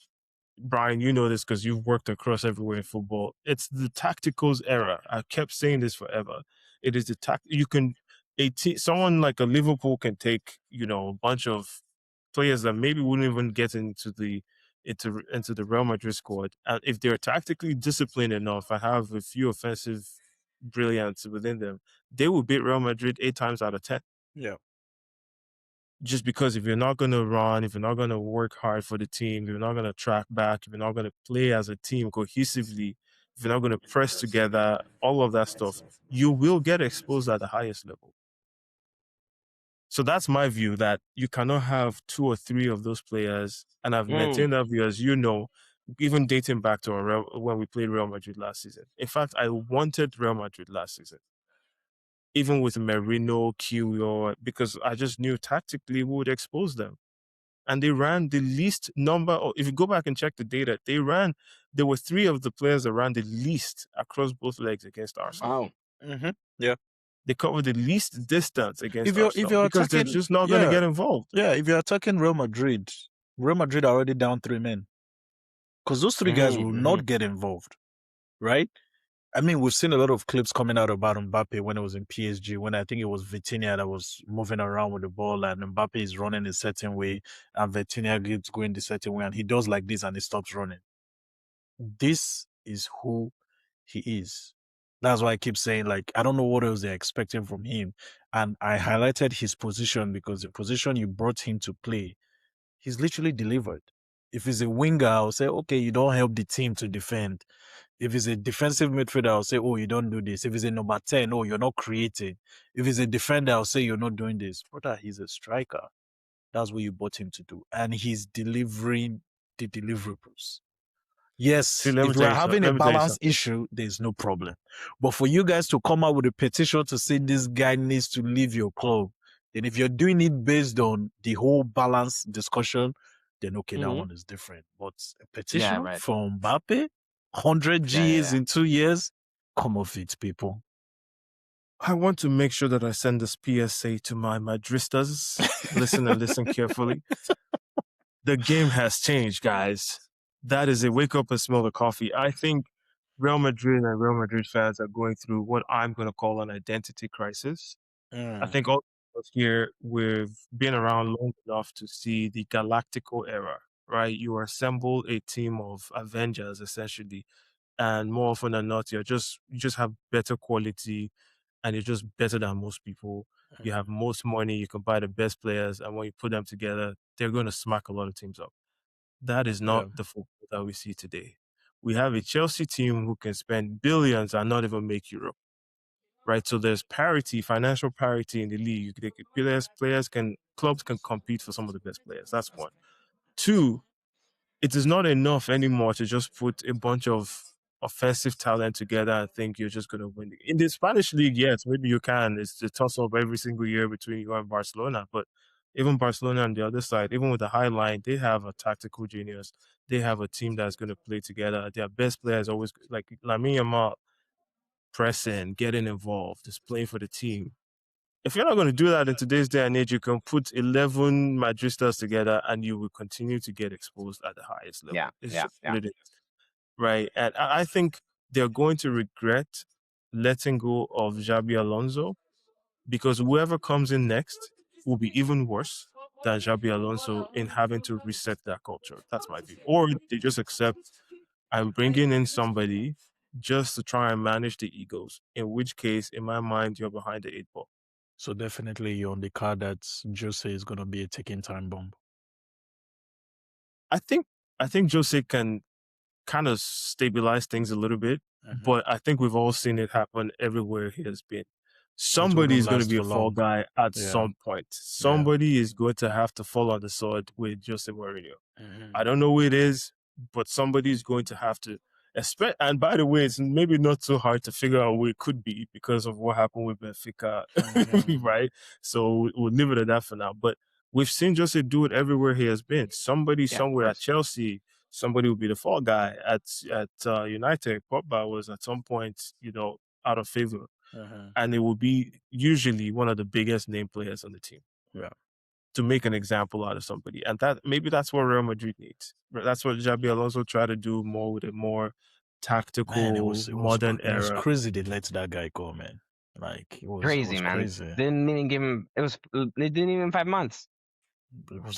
Bryan, you know this because you've worked across everywhere in football. It's the tacticals era. I kept saying this forever. It is someone like a Liverpool can take, a bunch of players that maybe wouldn't even get into the Real Madrid squad. And if they're tactically disciplined enough and have a few offensive brilliance within them, they will beat Real Madrid 8 times out of 10. Yeah. Just because if you're not going to run, if you're not going to work hard for the team, if you're not going to track back, if you're not going to play as a team cohesively, if you're not going to press together, all of that stuff, you will get exposed at the highest level. So that's my view, that you cannot have 2 or 3 of those players. And I've maintained that view, as you know, even dating back to when we played Real Madrid last season. In fact, I wanted Real Madrid last season, even with Merino, Kyo, because I just knew tactically we would expose them. And they ran the least number of, if you go back and check the data, there were 3 of the players that ran the least across both legs against Arsenal. Wow. Yeah. They covered the least distance against Arsenal because they're just not going to get involved. Yeah, if you're attacking Real Madrid are already down 3 men. Because those 3 guys will not get involved, right? I mean, we've seen a lot of clips coming out about Mbappe when it was in PSG, when I think it was Vitinha that was moving around with the ball and Mbappe is running a certain way and Vitinha keeps going the certain way and he does like this and he stops running. This is who he is. That's why I keep saying, like, I don't know what else they're expecting from him. And I highlighted his position because the position you brought him to play, he's literally delivered. If he's a winger, I'll say, okay, you don't help the team to defend. If he's a defensive midfielder, I'll say, oh, you don't do this. If he's a number 10, oh, you're not creating. If he's a defender, I'll say, you're not doing this. Brother, he's a striker. That's what you bought him to do. And he's delivering the deliverables. Yes, See, if we're having a balance issue, there's no problem. But for you guys to come out with a petition to say this guy needs to leave your club, then if you're doing it based on the whole balance discussion, then okay, that one is different. But a petition from Mbappe, 100 Gs in 2 years, come off it, people. I want to make sure that I send this PSA to my Madristas. Listen and listen carefully. The game has changed, guys. That is a wake up and smell the coffee. I think Real Madrid and Real Madrid fans are going through what I'm going to call an identity crisis. I think all of us here, we've been around long enough to see the Galactico era, right? You assemble a team of Avengers, essentially, and more often than not, you just have better quality, and you're just better than most people. You have most money, you can buy the best players, and when you put them together, they're going to smack a lot of teams up. That is not the football that we see today. We have a Chelsea team who can spend billions and not even make Europe, right? So there's parity, financial parity in the league. Clubs can compete for some of the best players. That's one. 2, it is not enough anymore to just put a bunch of offensive talent together and think you're just going to win. In the Spanish league, yes, maybe you can. It's a toss-up every single year between you and Barcelona. But even Barcelona on the other side, even with the high line, they have a tactical genius. They have a team that's going to play together. Their best players always, like Lamine Yamal, pressing, getting involved, just playing for the team. If you're not going to do that in today's day and age, you can put 11 Madristas together and you will continue to get exposed at the highest level. It's just what it is. Right. And I think they're going to regret letting go of Xabi Alonso because whoever comes in next will be even worse. than Xabi Alonso in having to reset that culture. That's my view. Or they just accept I'm bringing in somebody just to try and manage the egos, in which case, in my mind, you're behind the eight ball. So definitely you're on the card that Jose is going to be a ticking time bomb. I think Jose can kind of stabilize things a little bit, but I think we've all seen it happen everywhere he has been. Somebody is going to be a fall guy at some point. Somebody is going to have to fall on the sword with Jose Mourinho. I don't know who it is, but somebody is going to have to. And by the way, it's maybe not so hard to figure out who it could be because of what happened with Benfica, right? So we'll leave it at that for now. But we've seen Jose do it everywhere he has been. Somebody somewhere at Chelsea, somebody will be the fall guy at United. Pogba was at some point, out of favor, and it will be usually one of the biggest name players on the team. Yeah. To make an example out of somebody, and that's what Real Madrid needs. That's what Xabi Alonso tried to do more with a more tactical, modern era. It was crazy they let that guy go, man. Like it was crazy, man. Crazy. Didn't even give him. They didn't even 5 months.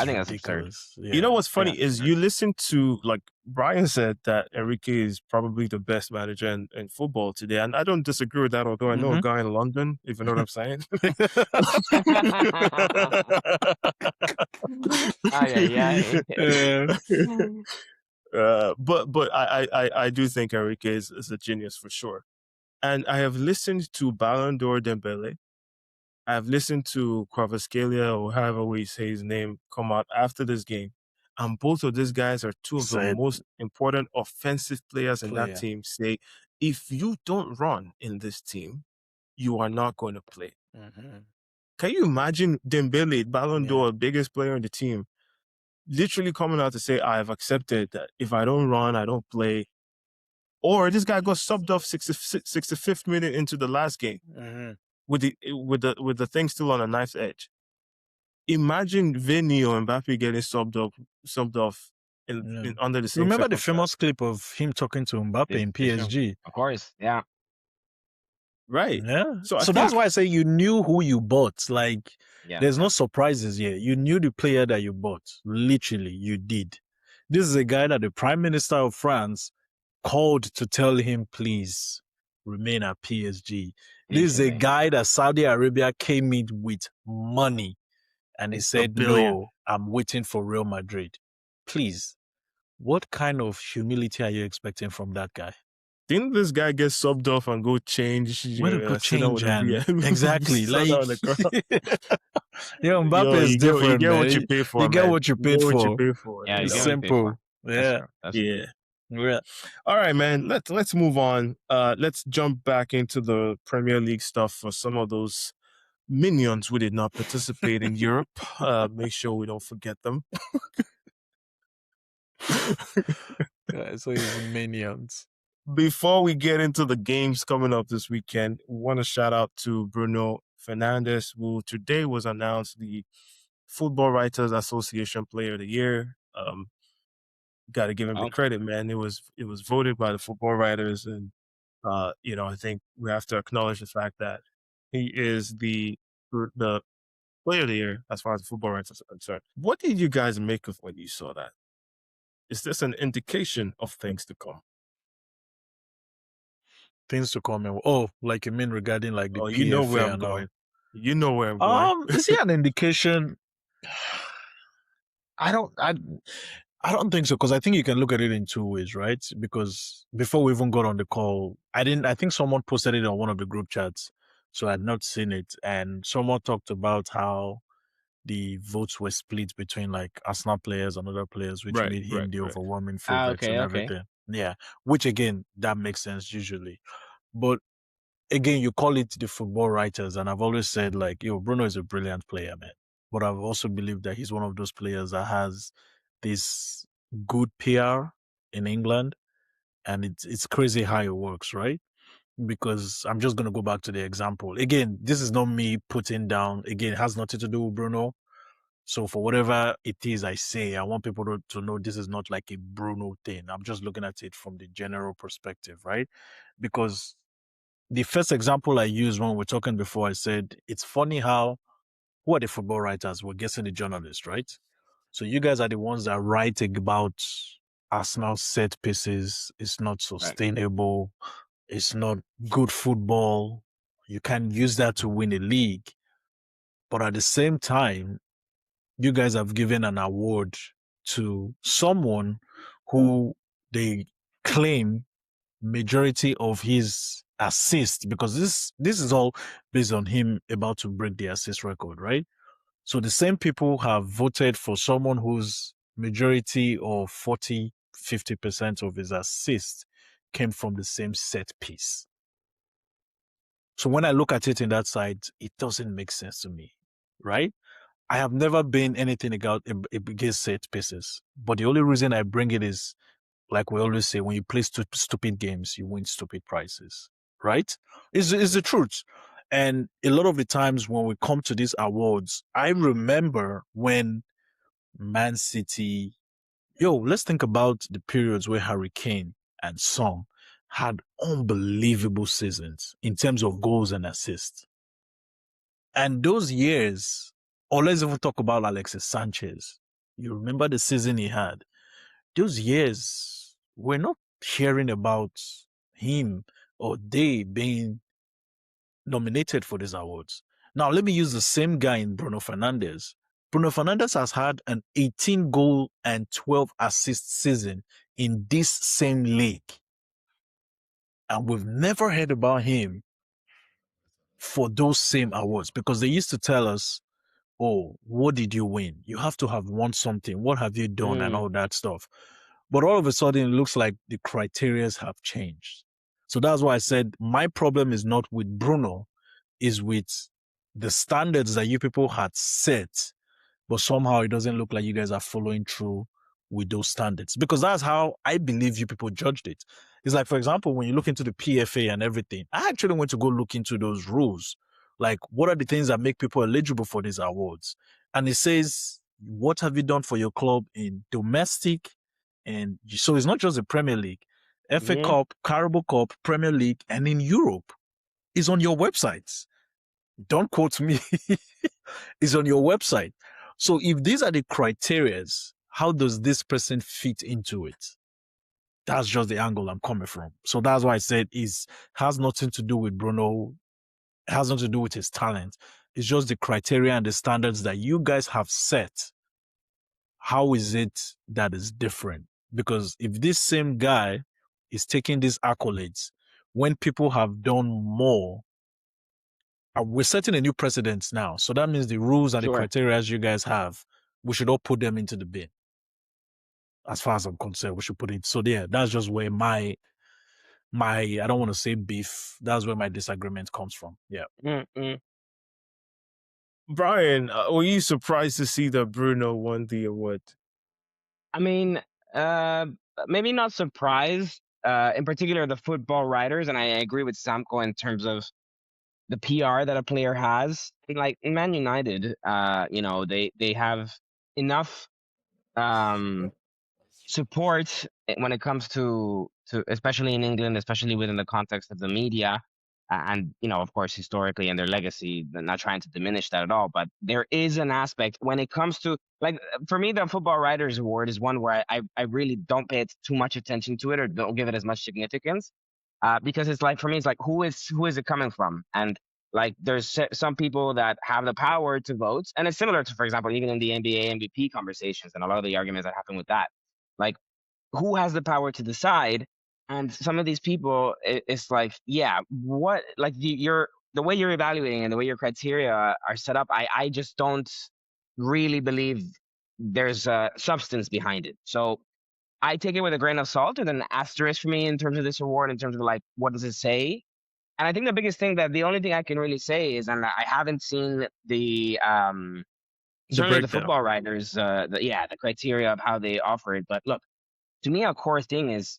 I think ridiculous. That's absurd. Yeah. You know what's funny is you listen to, like Bryan said, that Enrique is probably the best manager in football today, and I don't disagree with that. Although I know a guy in London, if you know what I'm saying. But I do think Enrique is a genius for sure, and I have listened to Ballon d'Or Dembele. I've listened to Kvaratskhelia, or however we say his name, come out after this game. And both of these guys are two of the most important offensive players in that team. Say, if you don't run in this team, you are not going to play. Can you imagine Dembele, Ballon d'Or, biggest player in the team, literally coming out to say, I've accepted that if I don't run, I don't play. Or this guy got subbed off 65th minute into the last game. With the thing still on a knife's edge. Imagine Femi or Mbappe getting subbed off under the same. Remember the famous clip of him talking to Mbappe in PSG? Of course, yeah. Right. Yeah. So that's why I say you knew who you bought. Like, there's no surprises here. You knew the player that you bought. Literally, you did. This is a guy that the Prime Minister of France called to tell him, please remain at PSG. This is a guy that Saudi Arabia came in with money and he said, no, I'm waiting for Real Madrid. Please, what kind of humility are you expecting from that guy? Didn't this guy get subbed off and go change? Exactly. Like, Mbappe is different. You get what you pay for. You get what you paid for. Yeah, it's simple. Yeah. Yeah. All right, man. Let's move on. Let's jump back into the Premier League stuff for some of those minions who did not participate in Europe. Make sure we don't forget them. So he's minions. Before we get into the games coming up this weekend, we want to shout out to Bruno Fernandes, who today was announced the Football Writers Association Player of the Year. Got to give him the credit, man. It was voted by the football writers, and I think we have to acknowledge the fact that he is the Player of the Year as far as the football writers are concerned. What did you guys make of when you saw that? Is this an indication of things to come? Things to come. Like you mean regarding like the PFA? You know where I'm going. You know where I'm going. Is it an indication? I don't think so, because I think you can look at it in two ways, right? Because before we even got on the call, I think someone posted it on one of the group chats, so I had not seen it, and someone talked about how the votes were split between like Arsenal players and other players, which made him the overwhelming favorite and everything. Yeah, which again, that makes sense usually. But again, you call it the football writers, and I've always said like, Bruno is a brilliant player, man. But I've also believed that he's one of those players that has this good PR in England, and it's crazy how it works, right? Because I'm just going to go back to the example. Again, this is not me putting down, again, it has nothing to do with Bruno. So for whatever it is I say, I want people to know this is not like a Bruno thing. I'm just looking at it from the general perspective, right? Because the first example I used when we were talking before, I said, it's funny how who are the football writers? We're guessing the journalists, right? So you guys are the ones that write about Arsenal set pieces. It's not Right. sustainable. It's not good football. You can't use that to win a league. But at the same time, you guys have given an award to someone who they claim majority of his assists, because this is all based on him about to break the assist record, right? So the same people have voted for someone whose majority of 40-50% of his assists came from the same set piece. So when I look at it in that side, it doesn't make sense to me, right? I have never been anything against set pieces, but the only reason I bring it is, like we always say, when you play stupid games, you win stupid prizes, right? Is the truth. And a lot of the times when we come to these awards, I remember when Man City, let's think about the periods where Harry Kane and Son had unbelievable seasons in terms of goals and assists. And those years, or let's even talk about Alexis Sanchez. You remember the season he had. Those years, we're not hearing about him or they being nominated for these awards. Now, let me use the same guy in Bruno Fernandes. Bruno Fernandes has had an 18 goal and 12 assist season in this same league. And we've never heard about him for those same awards, because they used to tell us, oh, what did you win? You have to have won something. What have you done? And all that stuff. But all of a sudden, it looks like the criterias have changed. So that's why I said my problem is not with Bruno, is with the standards that you people had set, but somehow it doesn't look like you guys are following through with those standards, because that's how I believe you people judged it. It's like, for example, when you look into the PFA and everything, I actually went to go look into those rules. Like, what are the things that make people eligible for these awards? And it says, what have you done for your club in domestic? And so it's not just the Premier League, FA Cup, Carabao Cup, Premier League, and in Europe. It's on your websites. Don't quote me. It's on your website. So if these are the criterias, how does this person fit into it? That's just the angle I'm coming from. So that's why I said it has nothing to do with Bruno. It has nothing to do with his talent. It's just the criteria and the standards that you guys have set. How is it that is different? Because if this same guy is taking these accolades when people have done more, we're setting a new precedent now. So that means the rules and the criteria you guys have, we should all put them into the bin. As far as I'm concerned, we should put it. So yeah, that's just where my I don't want to say beef. That's where my disagreement comes from. Yeah. Bryan, were you surprised to see that Bruno won the award? I mean, maybe not surprised. In particular, the football writers, and I agree with Samko in terms of the PR that a player has. Like Man United, they have enough support when it comes to especially in England, especially within the context of the media, and of course historically and their legacy. They're not trying to diminish that at all, but there is an aspect when it comes to, like, for me, the Football Writers Award is one where I really don't pay too much attention to it, or don't give it as much significance, because it's like, for me, it's like, who is it coming from? And like, there's some people that have the power to vote, and it's similar to, for example, even in the NBA MVP conversations and a lot of the arguments that happen with that. Like, who has the power to decide? And some of these people, it's like, yeah, what, like, the way you're evaluating and the way your criteria are set up, I just don't really believe there's a substance behind it. So I take it with a grain of salt and an asterisk for me in terms of this award, in terms of, like, what does it say? And I think the biggest thing, that the only thing I can really say is, and I haven't seen the certainly the breakdown. football writers, the criteria of how they offer it. But look, to me, a core thing is,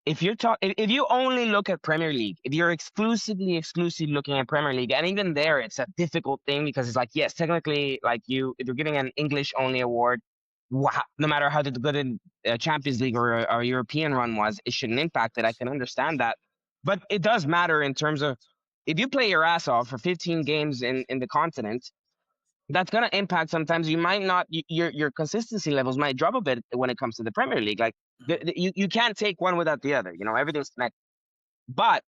if you only look at Premier League, if you're exclusively looking at Premier League, and even there, it's a difficult thing, because it's like, yes, technically, like, if you're giving an English only award, wow, no matter how good a Champions League or European run was, it shouldn't impact it. I can understand that, but it does matter in terms of, if you play your ass off for 15 games in the continent, that's gonna impact. Sometimes you might not your consistency levels might drop a bit when it comes to the Premier League. Like you can't take one without the other. Everything's connected. But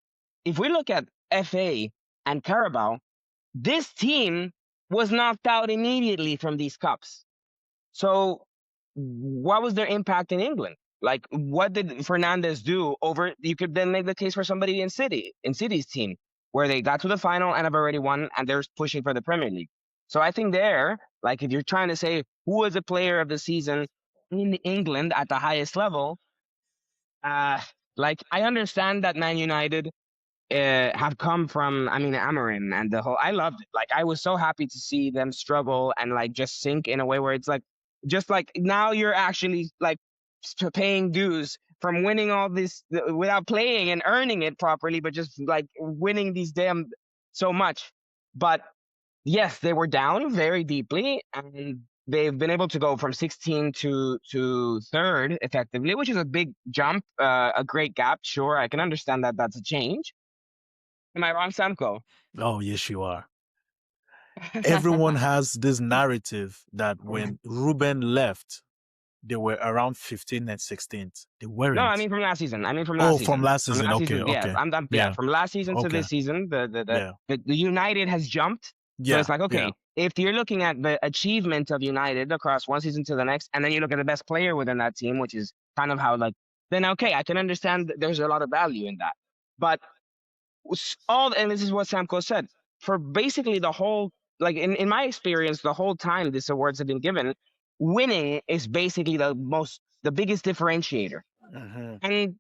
if we look at FA and Carabao, this team was knocked out immediately from these cups. So what was their impact in England? Like, what did Fernandes do over? You could then make the case for somebody in City's team, where they got to the final and have already won, and they're pushing for the Premier League. So I think like, if you're trying to say who was a player of the season in England at the highest level, like, I understand that Man United have come from, Amarin and the whole. I loved it. Like, I was so happy to see them struggle and like just sink in a way where it's like, just like now you're actually like paying dues from winning all this without playing and earning it properly, but just like winning these damn so much. But yes, they were down very deeply, and they've been able to go from 16 to third effectively, which is a big jump, a great gap. Sure, I can understand that that's a change. Am I wrong, Samko? Oh, yes, you are. Everyone has this narrative that when Ruben left, they were around 15th and 16th. They weren't. No, I mean from last season. From last season. Okay, Yeah, okay. yeah. From last season to this season, the United has jumped. So it's like, okay, if you're looking at the achievement of United across one season to the next, and then you look at the best player within that team, which is kind of how, like, then okay, I can understand that there's a lot of value in that. But and this is what Samko said, for basically the whole, like, in my experience, the whole time these awards have been given, winning is basically the biggest differentiator. And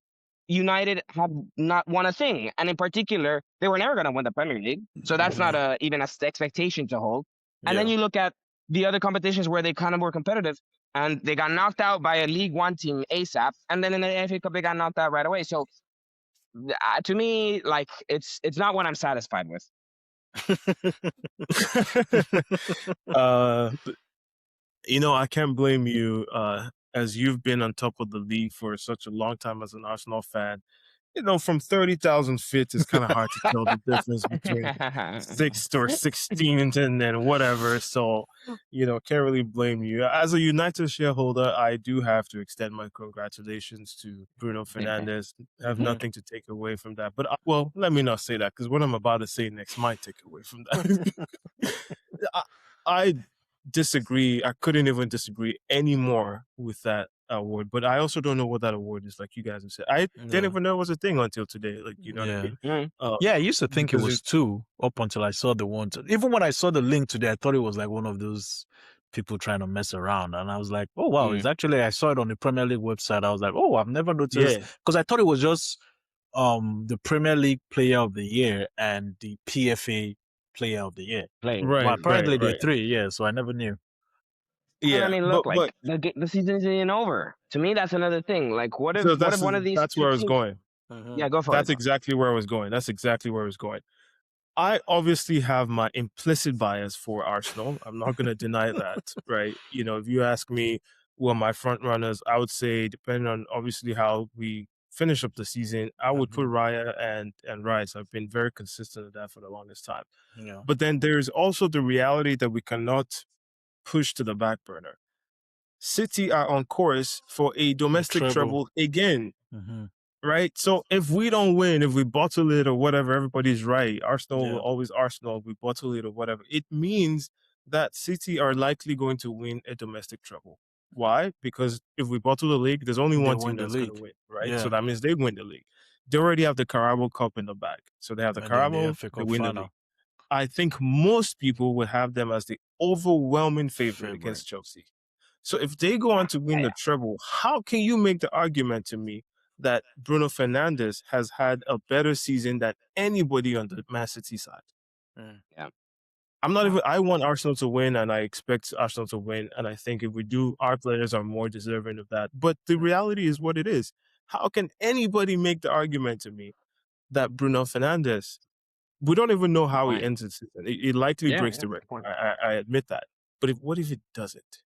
United have not won a thing. And in particular, they were never going to win the Premier League. So that's not even an expectation to hold. And then you look at the other competitions where they kind of were competitive, and they got knocked out by a League One team ASAP. And then in the FA Cup, they got knocked out right away. So to me, like, it's not what I'm satisfied with. I can't blame you, as you've been on top of the league for such a long time as an Arsenal fan. From 30,000 feet, it's kind of hard to tell the difference between 6th or 16th and then whatever. So, can't really blame you. As a United shareholder, I do have to extend my congratulations to Bruno Fernandes. I have nothing to take away from that. But, well, let me not say that, because what I'm about to say next might take away from that. I disagree. I couldn't even disagree anymore with that award, but I also don't know what that award is, like you guys have said. I didn't even know it was a thing until today. Like, you know what I mean? I used to think it was 2 up until I saw the one. Even when I saw the link today, I thought it was like one of those people trying to mess around, and I was like, oh wow, it's actually, I saw it on the Premier League website. I was like, oh, I've never noticed, because I thought it was just the Premier League Player of the Year and the PFA Player of the Year. Right. Well, apparently they're 3, so I never knew. Yeah, I mean, look, but the season isn't over. To me, that's another thing. Like, what if one of these? That's where I was going. Yeah, go for it. That's exactly where I was going. That's exactly where I was going. I obviously have my implicit bias for Arsenal. I'm not going to deny that, right? If you ask me who are my front runners, I would say, depending on obviously how we finish up the season, I would put Raya and Rice. I've been very consistent with that for the longest time. Yeah. But then there's also the reality that we cannot push to the back burner. City are on course for a domestic treble again. Right? So if we don't win, if we bottle it or whatever, everybody's right. Arsenal will always Arsenal. We bottle it or whatever. It means that City are likely going to win a domestic treble. Why? Because if we bottle the league, there's only one team that's going to win, right? Yeah. So that means they win the league. They already have the Carabao Cup in the bag. So they have the Carabao, they win the league. I think most people would have them as the overwhelming favorite against Chelsea. So if they go on to win the treble, how can you make the argument to me that Bruno Fernandes has had a better season than anybody on the Man City side? Yeah. I'm not even, I want Arsenal to win, and I expect Arsenal to win. And I think if we do, our players are more deserving of that. But the reality is what it is. How can anybody make the argument to me that Bruno Fernandes, we don't even know how he ends the season. It likely breaks the record. I admit that. But what if it doesn't?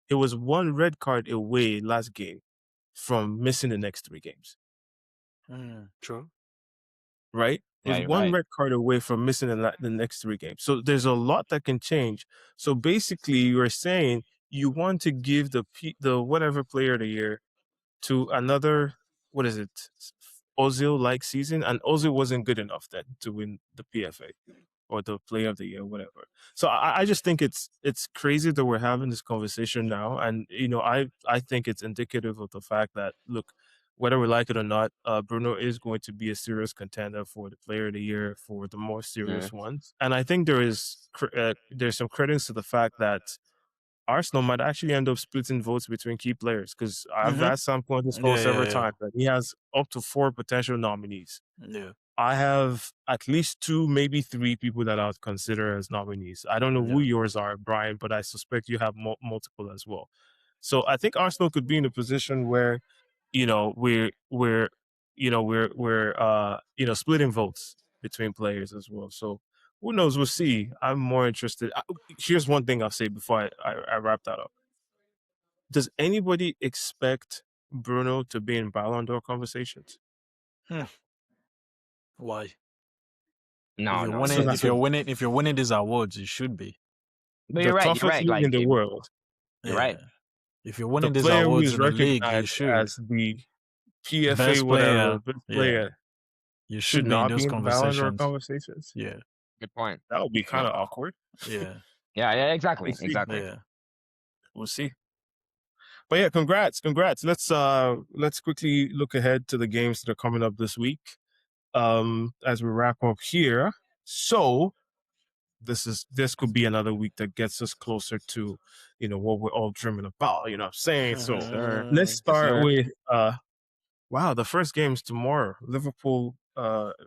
It was one red card away last game from missing the next 3 games. True. Right? Yeah, was you're one right. red card away from missing the next 3 games. So there's a lot that can change. So basically, you're saying you want to give the whatever player of the year to another, what is it, Ozil like season, and Ozil wasn't good enough then to win the PFA or the player of the year, whatever. So I just think it's crazy that we're having this conversation now, and I think it's indicative of the fact that, look, whether we like it or not, Bruno is going to be a serious contender for the player of the year for the more Mm. serious ones, and I think there's some credence to the fact that Arsenal might actually end up splitting votes between key players, because I've Mm-hmm. asked Sam on this call Yeah, several yeah, times that he has up to 4 potential nominees. yeah, I have at least 2, maybe 3 people that I would consider as nominees. I don't know who yeah. yours are, Bryan, but I suspect you have multiple as well. So I think Arsenal could be in a position where, we're splitting votes between players as well. So who knows? We'll see. I'm more interested. Here's one thing I'll say before I wrap that up. Does anybody expect Bruno to be in Ballon d'Or conversations? Why? No, no, So no. that's if you're winning these awards, you should be. But the you're right. You're toughest right. league Like in the world. you're Yeah. right. If you're The winning these player who awards is in the league, you recognized should. as the PFA, Best whatever, player. best Yeah. player You should should be in not be those in the Ballon d'Or conversations. conversations. Yeah. Good point. That would be Yeah. kind of awkward. Yeah. Yeah. Yeah. Exactly. We'll see. Exactly. Yeah. We'll see. But yeah, congrats. Let's quickly look ahead to the games that are coming up this week. As we wrap up here. So this could be another week that gets us closer to, what we're all dreaming about. You know what I'm saying? Yes, So sir. let's Yes, start sir. with wow, the first game is tomorrow. Liverpool,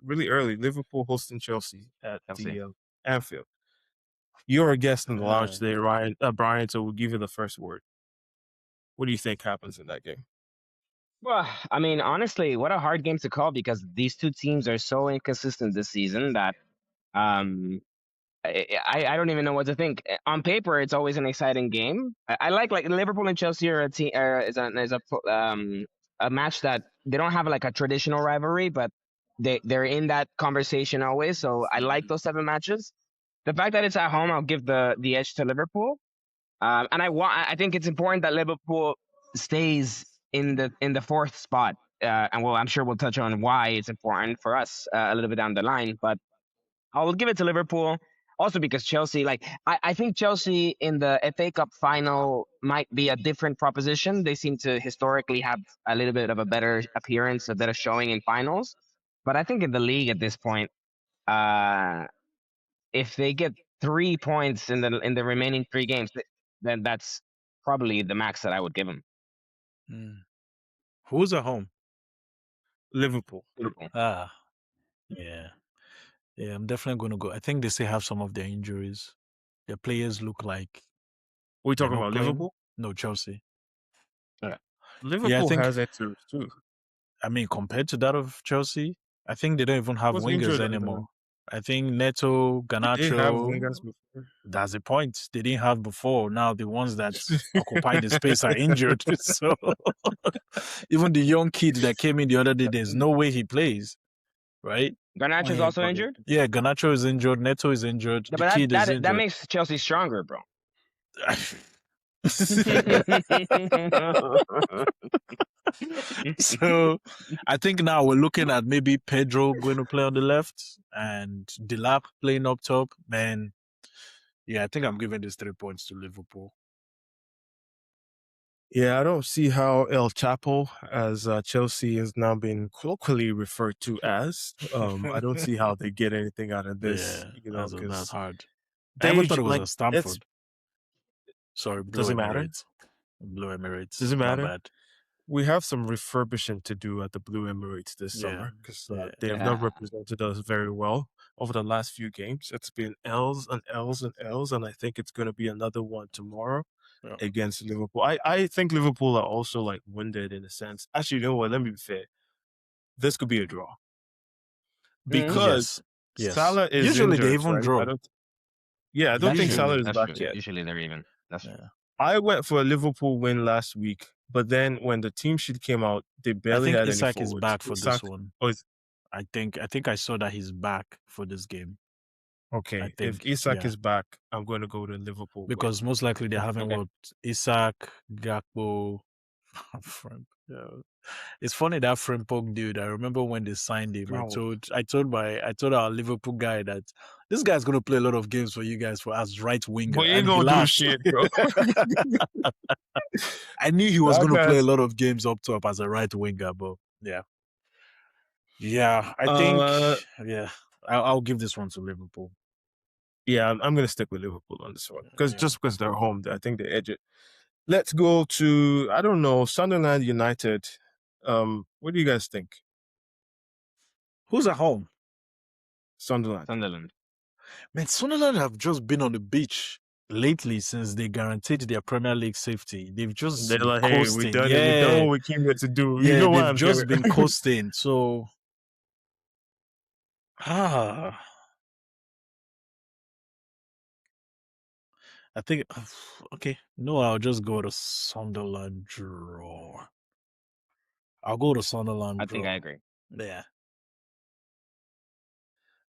really early. Liverpool hosting Chelsea at Chelsea. the Anfield. You're a guest in the lounge today, Bryan. So we'll give you the first word. What do you think happens in that game? Well, I mean, honestly, what a hard game to call because these two teams are so inconsistent this season that um, I don't even know what to think. On paper, it's always an exciting game. I like Liverpool and Chelsea are a team a match that they don't have like a traditional rivalry, but they're in that conversation always. So I like those type of matches. The fact that it's at home, I'll give the edge to Liverpool. And I think it's important that Liverpool stays in the fourth spot. And I'm sure we'll touch on why it's important for us a little bit down the line. But I'll give it to Liverpool. Also because Chelsea, I think Chelsea in the FA Cup final might be a different proposition. They seem to historically have a little bit of a better appearance, a better showing in finals. But I think in the league at this point, uh, if they get 3 points in the remaining 3 games, then that's probably the max that I would give them. Who's at home? Liverpool. Liverpool. Yeah. Yeah, I'm definitely going to go. I think they still have some of their injuries. Their players look like We're they're talking not about playing. Liverpool. No, Chelsea. Liverpool I think. has injuries too. I mean, compared to that of Chelsea, I think they don't even have Was wingers injured anymore. I think Neto, They have Garnacho, wingers before. that's the point. They didn't have before. Now the ones that occupy the space are injured. So even the young kid that came in the other day, there's no way he plays, right? Garnacho's also injured. Yeah, Garnacho is injured. Neto is injured. Yeah, The but kid is that injured. makes Chelsea stronger, bro. So I think now we're looking at maybe Pedro going to play on the left and Delap playing up top. Man, yeah, I think I'm giving these 3 points to Liverpool. Yeah, I don't see how El Chapo, as Chelsea is now being colloquially referred to as. I don't see how they get anything out of this. Yeah, that's hard. I They even thought it was like a Stamford. Sorry, Blue does it matter? Emirates. Blue Emirates. Does it My matter? bad. We have some refurbishing to do at the Blue Emirates this summer because they have not represented us very well over the last few games. It's been L's and L's and L's, and I think it's going to be another one tomorrow against Liverpool. I think Liverpool are also like wounded in a sense. Actually, you know what? Let me be fair. This could be a draw because Salah is usually injured, they even right? draw. I don't think Salah is that's back true. yet. Usually they're even. That's true. I went for a Liverpool win last week, but then when the team sheet came out, they barely had any Isak forwards. is back for this one. I think I saw that he's back for this game. I Okay, if think, Isak yeah, is back, I'm going to go to Liverpool win. because most likely they're having Okay. what Isak, Gakpo, Frimpong. Yeah. It's funny that Frimpong dude. I remember when they signed him. Bro. I told our Liverpool guy that this guy's going to play a lot of games for you guys for as right winger, But he ain't and he gonna do laughed. shit, bro. I knew he was That going to play a guy's lot of games up top as a right winger, but yeah. Yeah, I think, uh yeah, I'll give this one to Liverpool. yeah, I'm gonna stick with Liverpool on this one because Yeah. just because they're home, I think they edge it. Let's go to I don't know Sunderland United. What do you guys think? Who's at home? Sunderland. Sunderland. Man, Sunderland have just been on the beach lately since they guaranteed their Premier League safety. They've just They're been like, hey, we coasting. done it. We done Yeah. what we came here to do. You Yeah, know why they've I'm here. just been coasting. So, I think, okay. No, I'll just go to Sunderland draw. I'll go to Sunderland I think I draw. agree. Yeah.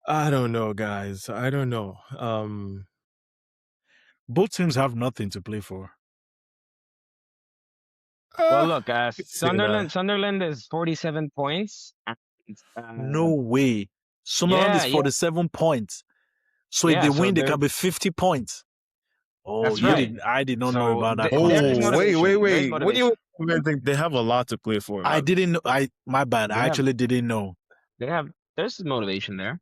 I don't know, guys. I don't know. Both teams have nothing to play for. Well, look, could say that. Sunderland is 47 points. And, No way. Sunderland is yeah, yeah, 47 points. So if yeah. they So win, they they're can be 50 points. Oh, that's right. I did not know So about that there is Oh, context. motivation. There is wait. What do you motivation. even think? They have a lot to play for. I didn't know. My bad. They I have actually didn't know. there's motivation there.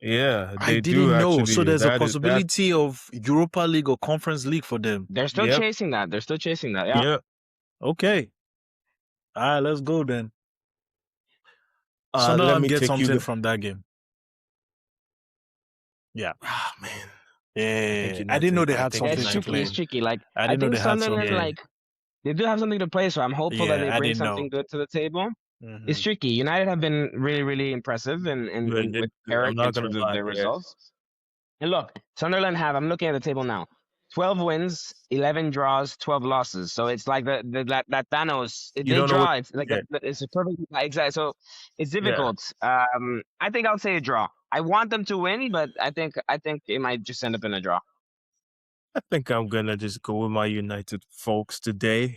Yeah, I they do didn't know. So actually. there's a That is that. possibility of Europa League or Conference League for them. They're still Yep. chasing that. They're still chasing that. Yeah. Yep. Okay. All right, let's go then. Let Sunderland me get take you. something from that game. Yeah. Ah, man. Yeah. I didn't know they had Yeah, something it's to tricky. play. It's tricky. Like I I didn't know think they had Sunderland, something. like they do have something to play. So I'm hopeful that Yeah, they I bring didn't something know. good to the table. Mhm. It's tricky. United have been really, really impressive in with I'm Eric in not gonna terms of lie. their Yeah. results. And look, Sunderland have. I'm looking at the table now. 12 wins, 11 draws, 12 losses. So it's like that Thanos. You They don't know what. draw. It's like Yeah. it's a perfect exact. So it's Yeah. difficult. I think I'll say a draw. I want them to win, but I think it might just end up in a draw. I think I'm gonna just go with my United folks today.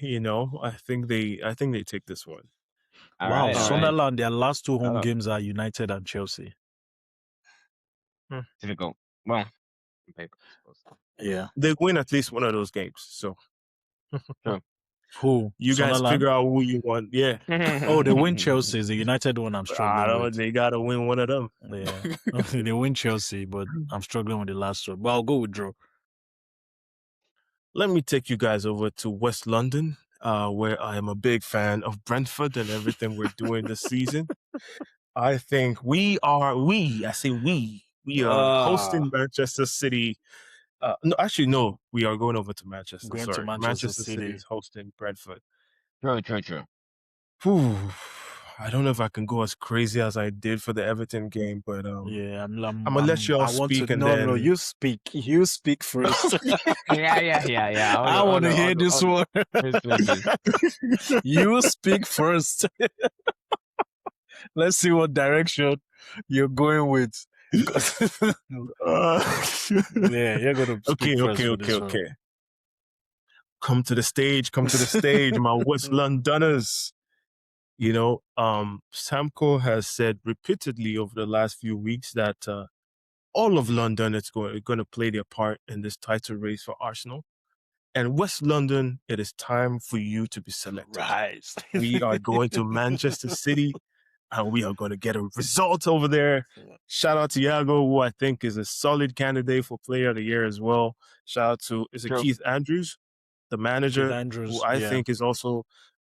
I think they take this one. All Wow, right, all right. Sunderland, their last two home Hello. games are United and Chelsea. Difficult. Well, on paper, I suppose. Yeah. They win at least one of those games. So True. Who? you guys Sunderland? figure out who you want. Yeah. Oh, they win Chelsea. The United one I'm I struggling don't. with. They gotta win one of them. Yeah. They win Chelsea, but I'm struggling with the last one. But I'll go with draw. Let me take you guys over to West London, where I am a big fan of Brentford and everything we're doing this season. I think I say we are hosting Manchester City. No, actually, no, we are going over to Manchester. Going to Sorry. Manchester Manchester City City. is hosting Brentford. True. Whew. I don't know if I can go as crazy as I did for the Everton game, but Yeah, I'm gonna let y'all speak and no, then no, you speak. You speak first. Yeah. I want to hear this one. Please. You speak first. Let's see what direction you're going with. Yeah, you're gonna speak first for this one. Okay. Come to the stage, my West Londoners. Samco has said repeatedly over the last few weeks that all of London is going to play their part in this title race for Arsenal. And West London, it is time for you to be selected. Right. We are going to Manchester City, and we are going to get a result over there. Shout out to Iago, who I think is a solid candidate for Player of the Year as well. Shout out to Keith Andrews, the manager, who I think is also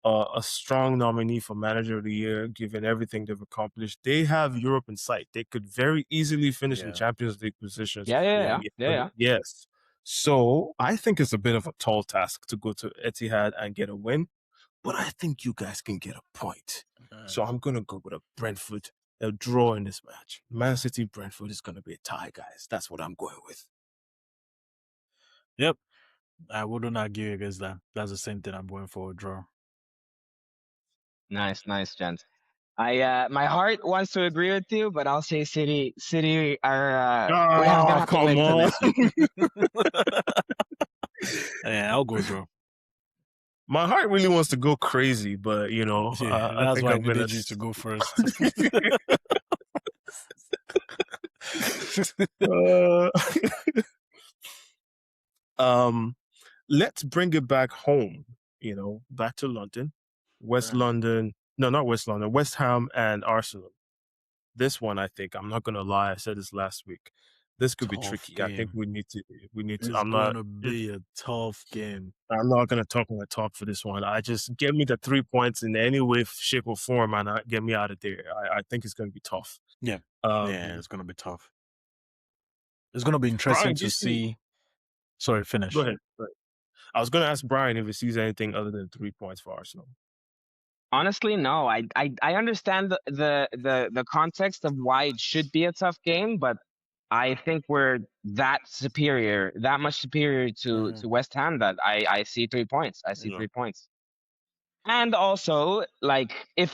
a strong nominee for Manager of the Year, given everything they've accomplished. They have Europe in sight. They could very easily finish in Champions League positions. Yeah. Yes. So I think it's a bit of a tall task to go to Etihad and get a win, but I think you guys can get a point. So I'm going to go with a draw in this match. Man City Brentford is going to be a tie, guys. That's what I'm going with. Yep. I wouldn't argue against that. That's the same thing I'm going for, a draw. Nice, gents. My heart wants to agree with you, but I'll say City. City are we have gonna Ah, have to come wait till on. next week. Yeah, I'll go draw. My heart really wants to go crazy, but Yeah, I that's think why I I'm gonna. needed you to go first. uh, um, let's bring it back home. Back to London, West London. No, not West London. West Ham and Arsenal. This one, I think, I'm not gonna lie. I said this last week. This could be Tough tricky. I think game. we need to. We need to. It's gonna be a tough game. I'm not gonna talk my talk for this one. I just give me the 3 points in any way, shape, or form, and get me out of there. I think it's gonna be tough. Yeah. Yeah, Um, it's gonna be tough. It's gonna be interesting Brian, do to you see? see. Sorry, Go finish. ahead. Go ahead. I was gonna ask Brian if he sees anything other than 3 points for Arsenal. Honestly, no. I understand the context of why it should be a tough game, but I think we're that much superior to West Ham that I see 3 points. I see Yeah. 3 points. And also, like, if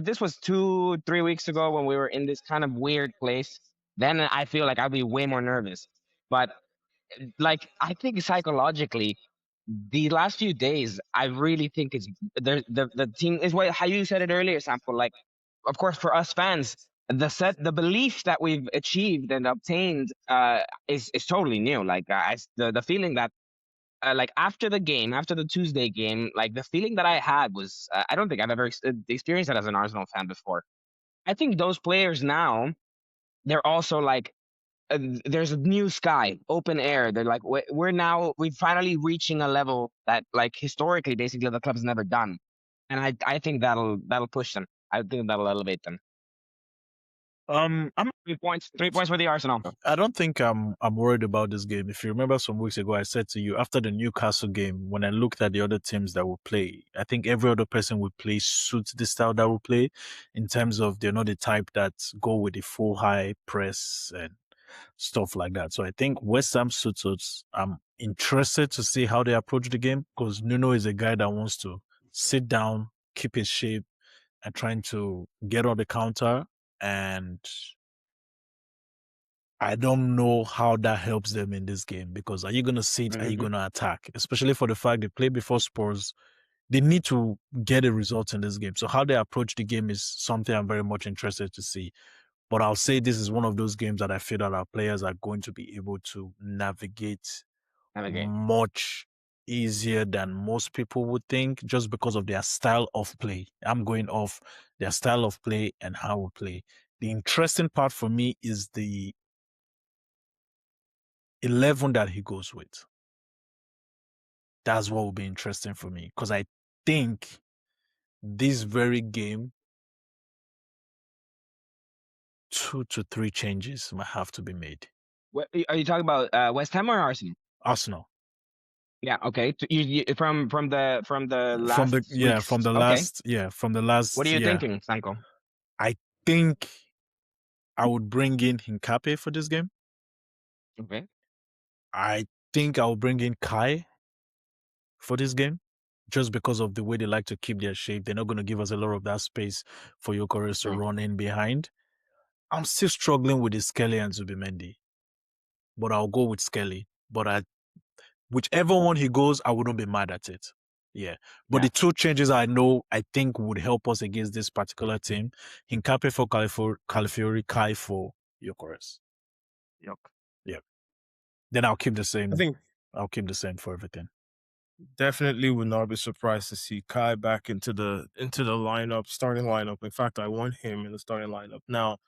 this was 2, 3 weeks ago when we were in this kind of weird place, then I feel like I'd be way more nervous. But like, I think psychologically, the last few days, I really think it's the team is how you said it earlier, Sample. Like, of course, for us fans, the belief that we've achieved and obtained is totally new. Like, the feeling that like after the game, after the Tuesday game, like the feeling that I had was I don't think I've ever experienced that as an Arsenal fan before. I think those players now they're also like there's a new sky, open air. They're like we're finally reaching a level that like historically basically the club's never done, and I think that'll push them. I think that'll elevate them. I'm 3 points, 3 points for the Arsenal. I don't think I'm worried about this game. If you remember some weeks ago, I said to you after the Newcastle game, when I looked at the other teams that will play, I think every other person we play suits the style that we play in terms of they're not the type that go with the full high press and stuff like that. So I think West Ham suits us. I'm interested to see how they approach the game because Nuno is a guy that wants to sit down, keep his shape, and trying to get on the counter. And I don't know how that helps them in this game because are you going to sit? Are you going to attack? Especially for the fact they play before Spurs. They need to get a result in this game. So how they approach the game is something I'm very much interested to see. But I'll say this is one of those games that I feel that our players are going to be able to navigate much easier than most people would think just because of their style of play. I'm going off their style of play and how we play. The interesting part for me is the 11 that he goes with. That's what will be interesting for me because I think this very game, 2 to 3 changes might have to be made. What, are you talking about West Ham or Arsenal? Arsenal. Yeah. Okay. From the last from the okay. last from the last What are you thinking, Sanko? I think I would bring in Hincape for this game. Okay. I think I'll bring in Kai for this game just because of the way they like to keep their shape. They're not going to give us a lot of that space for Gyökeres to run in behind. I'm still struggling with the Skelly and Zubimendi, but I'll go with Skelly. But whichever one he goes, I wouldn't be mad at it. Yeah. But the two changes I think would help us against this particular team, Hincape for Calafiori, Kai for Gyökeres. Yuck. Yeah. Then I'll keep the same. I think I'll keep the same for everything. Definitely would not be surprised to see Kai back into the starting lineup. In fact, I want him in the starting lineup. Now,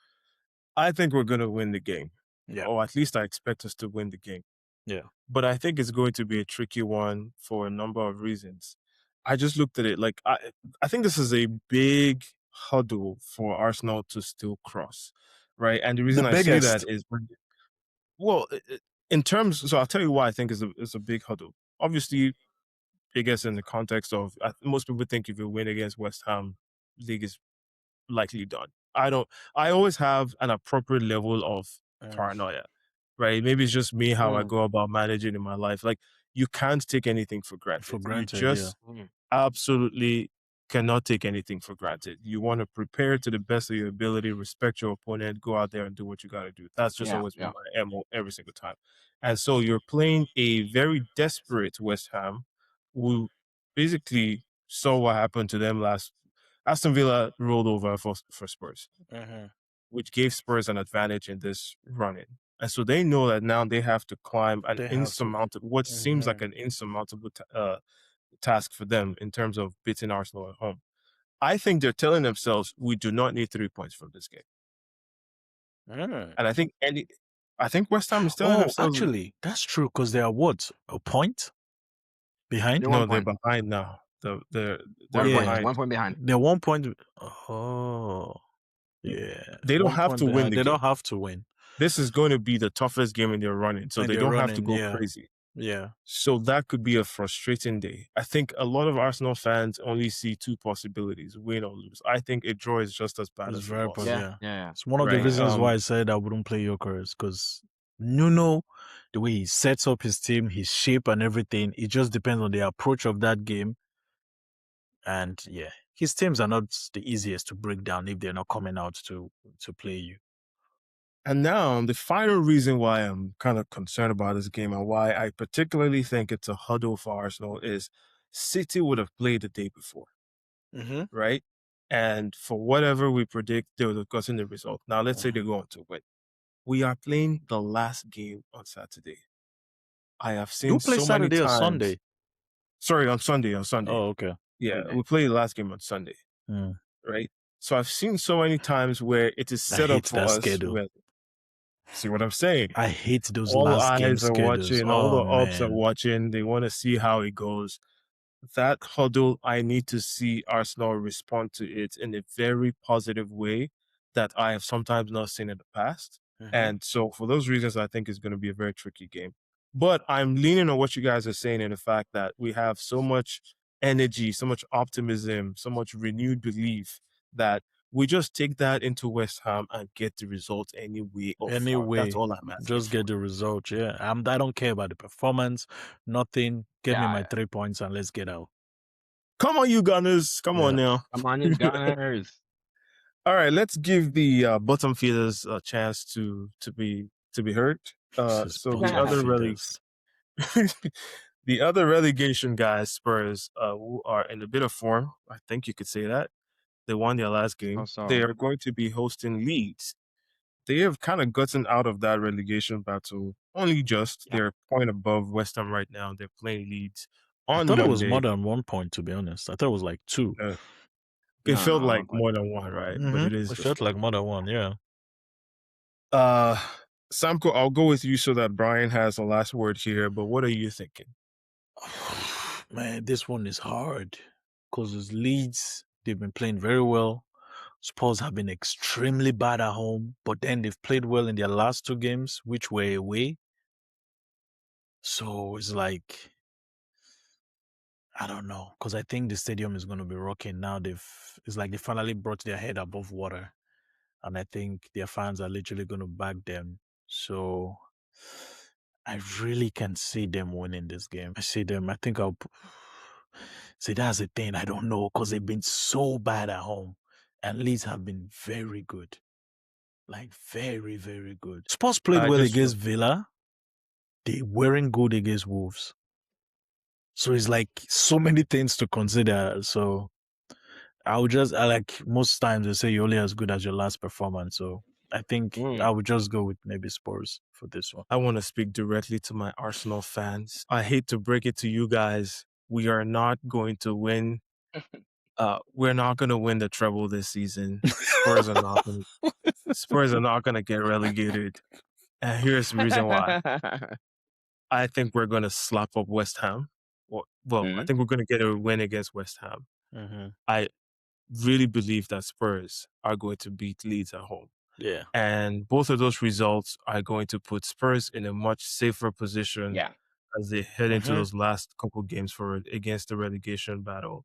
I think we're going to win the game. Yeah. Or at least I expect us to win the game. Yeah. But I think it's going to be a tricky one for a number of reasons. I just looked at it like I think this is a big hurdle for Arsenal to still cross, right? And the reason I say that is, well, in terms. So I'll tell you why I think it's a big hurdle. Obviously, biggest in the context of most people think if you win against West Ham, league is likely done. I always have an appropriate level of paranoia, right? Maybe it's just me how I go about managing in my life. Like you can't take anything for granted. You just absolutely cannot take anything for granted. You want to prepare to the best of your ability, respect your opponent, go out there and do what you got to do. That's just Yeah, always been yeah. my MO every single time. And so you're playing a very desperate West Ham, who basically saw what happened to them last. Aston Villa rolled over for Spurs, which gave Spurs an advantage in this run-in. And so they know that now they have to climb an They have to. insurmountable, what seems like an insurmountable task for them in terms of beating Arsenal at home. I think they're telling themselves, we do not need 3 points from this game. And I think West Ham is telling Oh, themselves, actually, that's true because they are what? A point behind? They're no, 1 they're point. behind now. They're 1 point. behind. 1 point behind. They're 1 point. Oh, yeah. They don't 1 have point to win behind. the They game. don't have to win. This is going to be the toughest game in their running, so And they they're don't have to running, go yeah. crazy. Yeah. So that could be a frustrating day. I think a lot of Arsenal fans only see 2 possibilities, win or lose. I think a draw is just as bad It's as a very loss. possible. Yeah. It's one of the Right. reasons why I said I wouldn't play Yokers because Nuno, the way he sets up his team, his shape and everything, it just depends on the approach of that game. And yeah, his teams are not the easiest to break down if they're not coming out to play you. And now the final reason why I'm kind of concerned about this game and why I particularly think it's a huddle for Arsenal is City would have played the day before, right? And for whatever we predict, they would have gotten the result. Now, let's say they go on to win. We are playing the last game on Saturday. I have seen You play so many Saturday or times. Sunday? Sorry, on Sunday. Oh, okay. Yeah, Sunday. we play the last game on Sunday, right? So I've seen so many times where it is set up for us. Schedule. See what I'm saying? I hate those All the last game eyes are schedules. watching, all the Oh, ups are man. watching. They want to see how it goes. That huddle, I need to see Arsenal respond to it in a very positive way that I have sometimes not seen in the past. And so for those reasons, I think it's going to be a very tricky game. But I'm leaning on what you guys are saying in the fact that we have so much energy, so much optimism, so much renewed belief that we just take that into West Ham and get the results anyway. That's all I'm asking. Just get the result. Yeah, I don't care about the performance. Nothing. Get me my 3 points and let's get out. Come on, you Gunners! Come on now. Come on, you Gunners. All right, let's give the bottom feeders a chance to be heard. So the other relegation guys, Spurs, who are in a bit of form, I think you could say that. They won their last game. They are going to be hosting Leeds. They have kind of gotten out of that relegation battle only just. They're a point above West Ham right now. They're playing Leeds on I thought Monday. it was more than 1 point, to be honest. I thought it was like 2. It felt like more than 1, right? But it is. It felt like more than 1, yeah. Samko, I'll go with you so that Bryan has the last word here. But what are you thinking? Man, this one is hard because it's Leeds. They've been playing very well. Spurs have been extremely bad at home, but then they've played well in their last 2 games, which were away. So it's like, I don't know, because I think the stadium is going to be rocking now. It's like they finally brought their head above water, and I think their fans are literally going to back them. So I really can see them winning this game. I see them. I think I'll see. That's the thing. I don't know because they've been so bad at home, and Leeds have been very good, like very, very good. Spurs played well against Villa. They weren't good against Wolves. So it's like so many things to consider. So I like most times they say you're only as good as your last performance. So I think I would just go with maybe Spurs for this one. I want to speak directly to my Arsenal fans. I hate to break it to you guys. We are not going to win. We're not going to win the treble this season. Spurs are not going to get relegated. And here's the reason why. I think we're going to slap up West Ham. I think we're going to get a win against West Ham. I really believe that Spurs are going to beat Leeds at home. Yeah. And both of those results are going to put Spurs in a much safer position as they head into those last couple games against the relegation battle.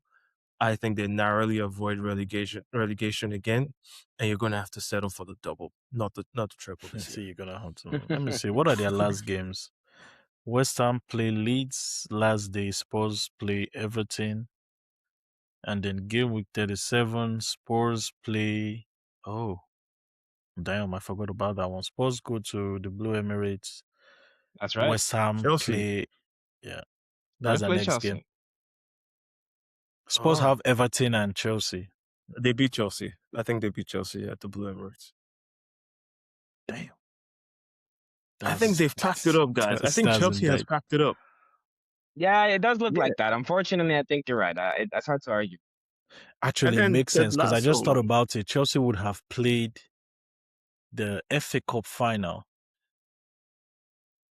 I think they narrowly avoid relegation again, and you're going to have to settle for the double, not the triple this year. You're going to have to. Let me see. What are their last games? West Ham play Leeds last day. Spurs play Everton. And then game week 37, Spurs play. Oh, damn, I forgot about that one. Spurs go to the Blue Emirates. That's right. West Ham Chelsea. play. Yeah, that's Spurs the play next game. Chelsea. Spurs Oh, have Everton and Chelsea. they beat Chelsea. I think they beat Chelsea at the Blue Emirates. Damn. I think they've packed it up, guys. I think That's Chelsea has invite. packed it up. Yeah, it does look Yeah. like that. Unfortunately, I think you're right. That's hard to argue. And Actually, it then makes Ted sense because I just thought Lasso. about it. Chelsea would have played the FA Cup final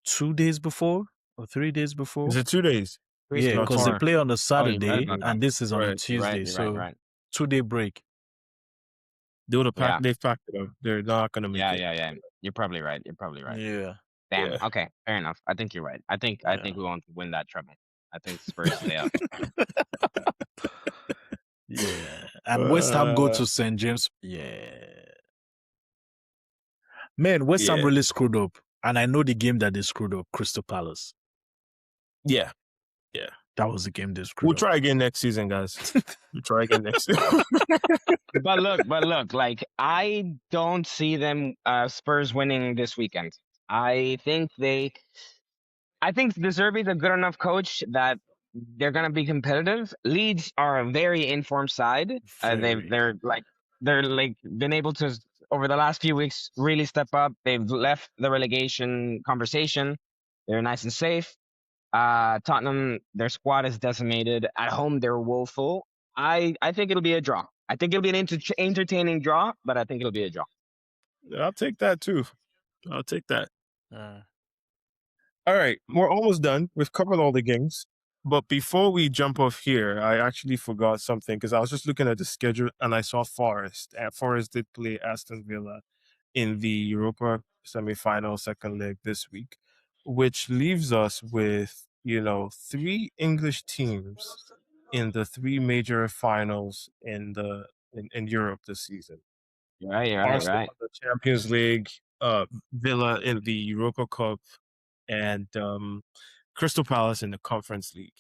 2 days before or 3 days Is before. it 2 days? Three Yeah, days No, because they two. before. play on a Oh, you're right Saturday about that. and this is on a Right. You're right. Tuesday. You're right. So Right. 2 day break. They would have Yeah. packed. They've packed it up. They're not gonna make Yeah. it. Yeah. Yeah. You're probably right. You're probably right. Yeah. Damn. Yeah. Okay. Fair enough. I think you're right. I think Yeah. we want to win that treble. I think Spurs stay up. Yeah. And West Ham go to St. James. Yeah. Man, West Ham Yeah. really screwed up. And I know the game that they screwed up, Crystal Palace. Yeah. That was the game they screwed We'll up. try again next season, guys. We'll try again next season. But look, like I don't see them Spurs winning this weekend. I think De Zerbi is a good enough coach that they're gonna be competitive. Leeds are a very informed side. Very. They're like been able to over the last few weeks really step up. They've left the relegation conversation. They're nice and safe. Tottenham, their squad is decimated. At home, they're woeful. I think it'll be a draw. I think it'll be an entertaining draw, but I think it'll be a draw. I'll take that too. I'll take that. Uh, All right, we're almost done. We've covered all the games. But before we jump off here, I actually forgot something because I was just looking at the schedule and I saw Forest. And Forest did play Aston Villa in the Europa semi-final second leg this week, which leaves us with, 3 English teams in the 3 major finals in Europe this season. You're right. Arsenal in the Champions League, Villa in the Europa Cup, and Crystal Palace in the Conference League.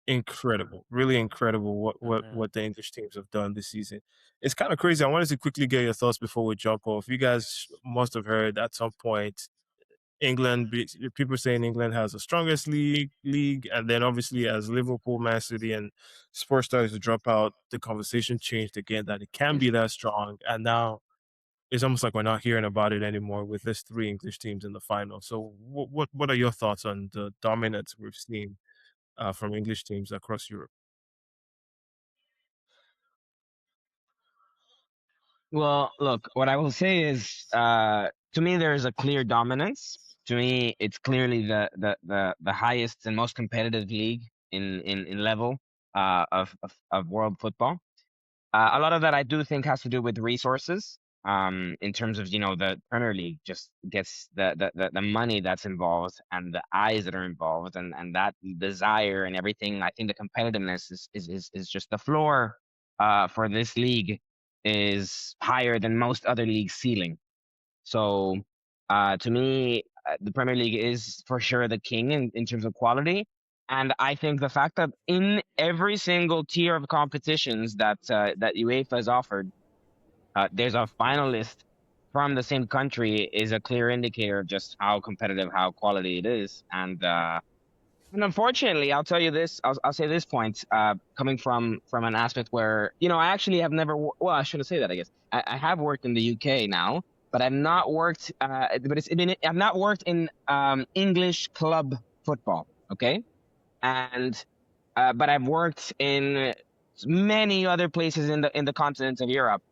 Incredible, really incredible what the English teams have done this season. It's kind of crazy. I wanted to quickly get your thoughts before we jump off. You guys must have heard at some point people saying England has the strongest league, and then obviously as Liverpool, Man City, and Spurs started to drop out, the conversation changed again that it can be that strong, and now it's almost like we're not hearing about it anymore with this 3 English teams in the final. So what are your thoughts on the dominance we've seen from English teams across Europe? Well, look, what I will say is, to me, there is a clear dominance. To me, it's clearly the highest and most competitive league in level of world football. A lot of that I do think has to do with resources. In terms of the Premier League just gets the money that's involved and the eyes that are involved and that desire and everything. I think the competitiveness is just the floor for this league is higher than most other leagues' ceiling. So to me, the Premier League is for sure the king in terms of quality. And I think the fact that in every single tier of competitions that UEFA has offered, there's a finalist from the same country is a clear indicator of just how competitive, how quality it is. And unfortunately, I'll tell you this. I'll say this point. Coming from an aspect where I actually have never. Well, I shouldn't say that. I guess I have worked in the UK now, but I've not worked. I've not worked in English club football. Okay, and but I've worked in many other places in the continent of Europe,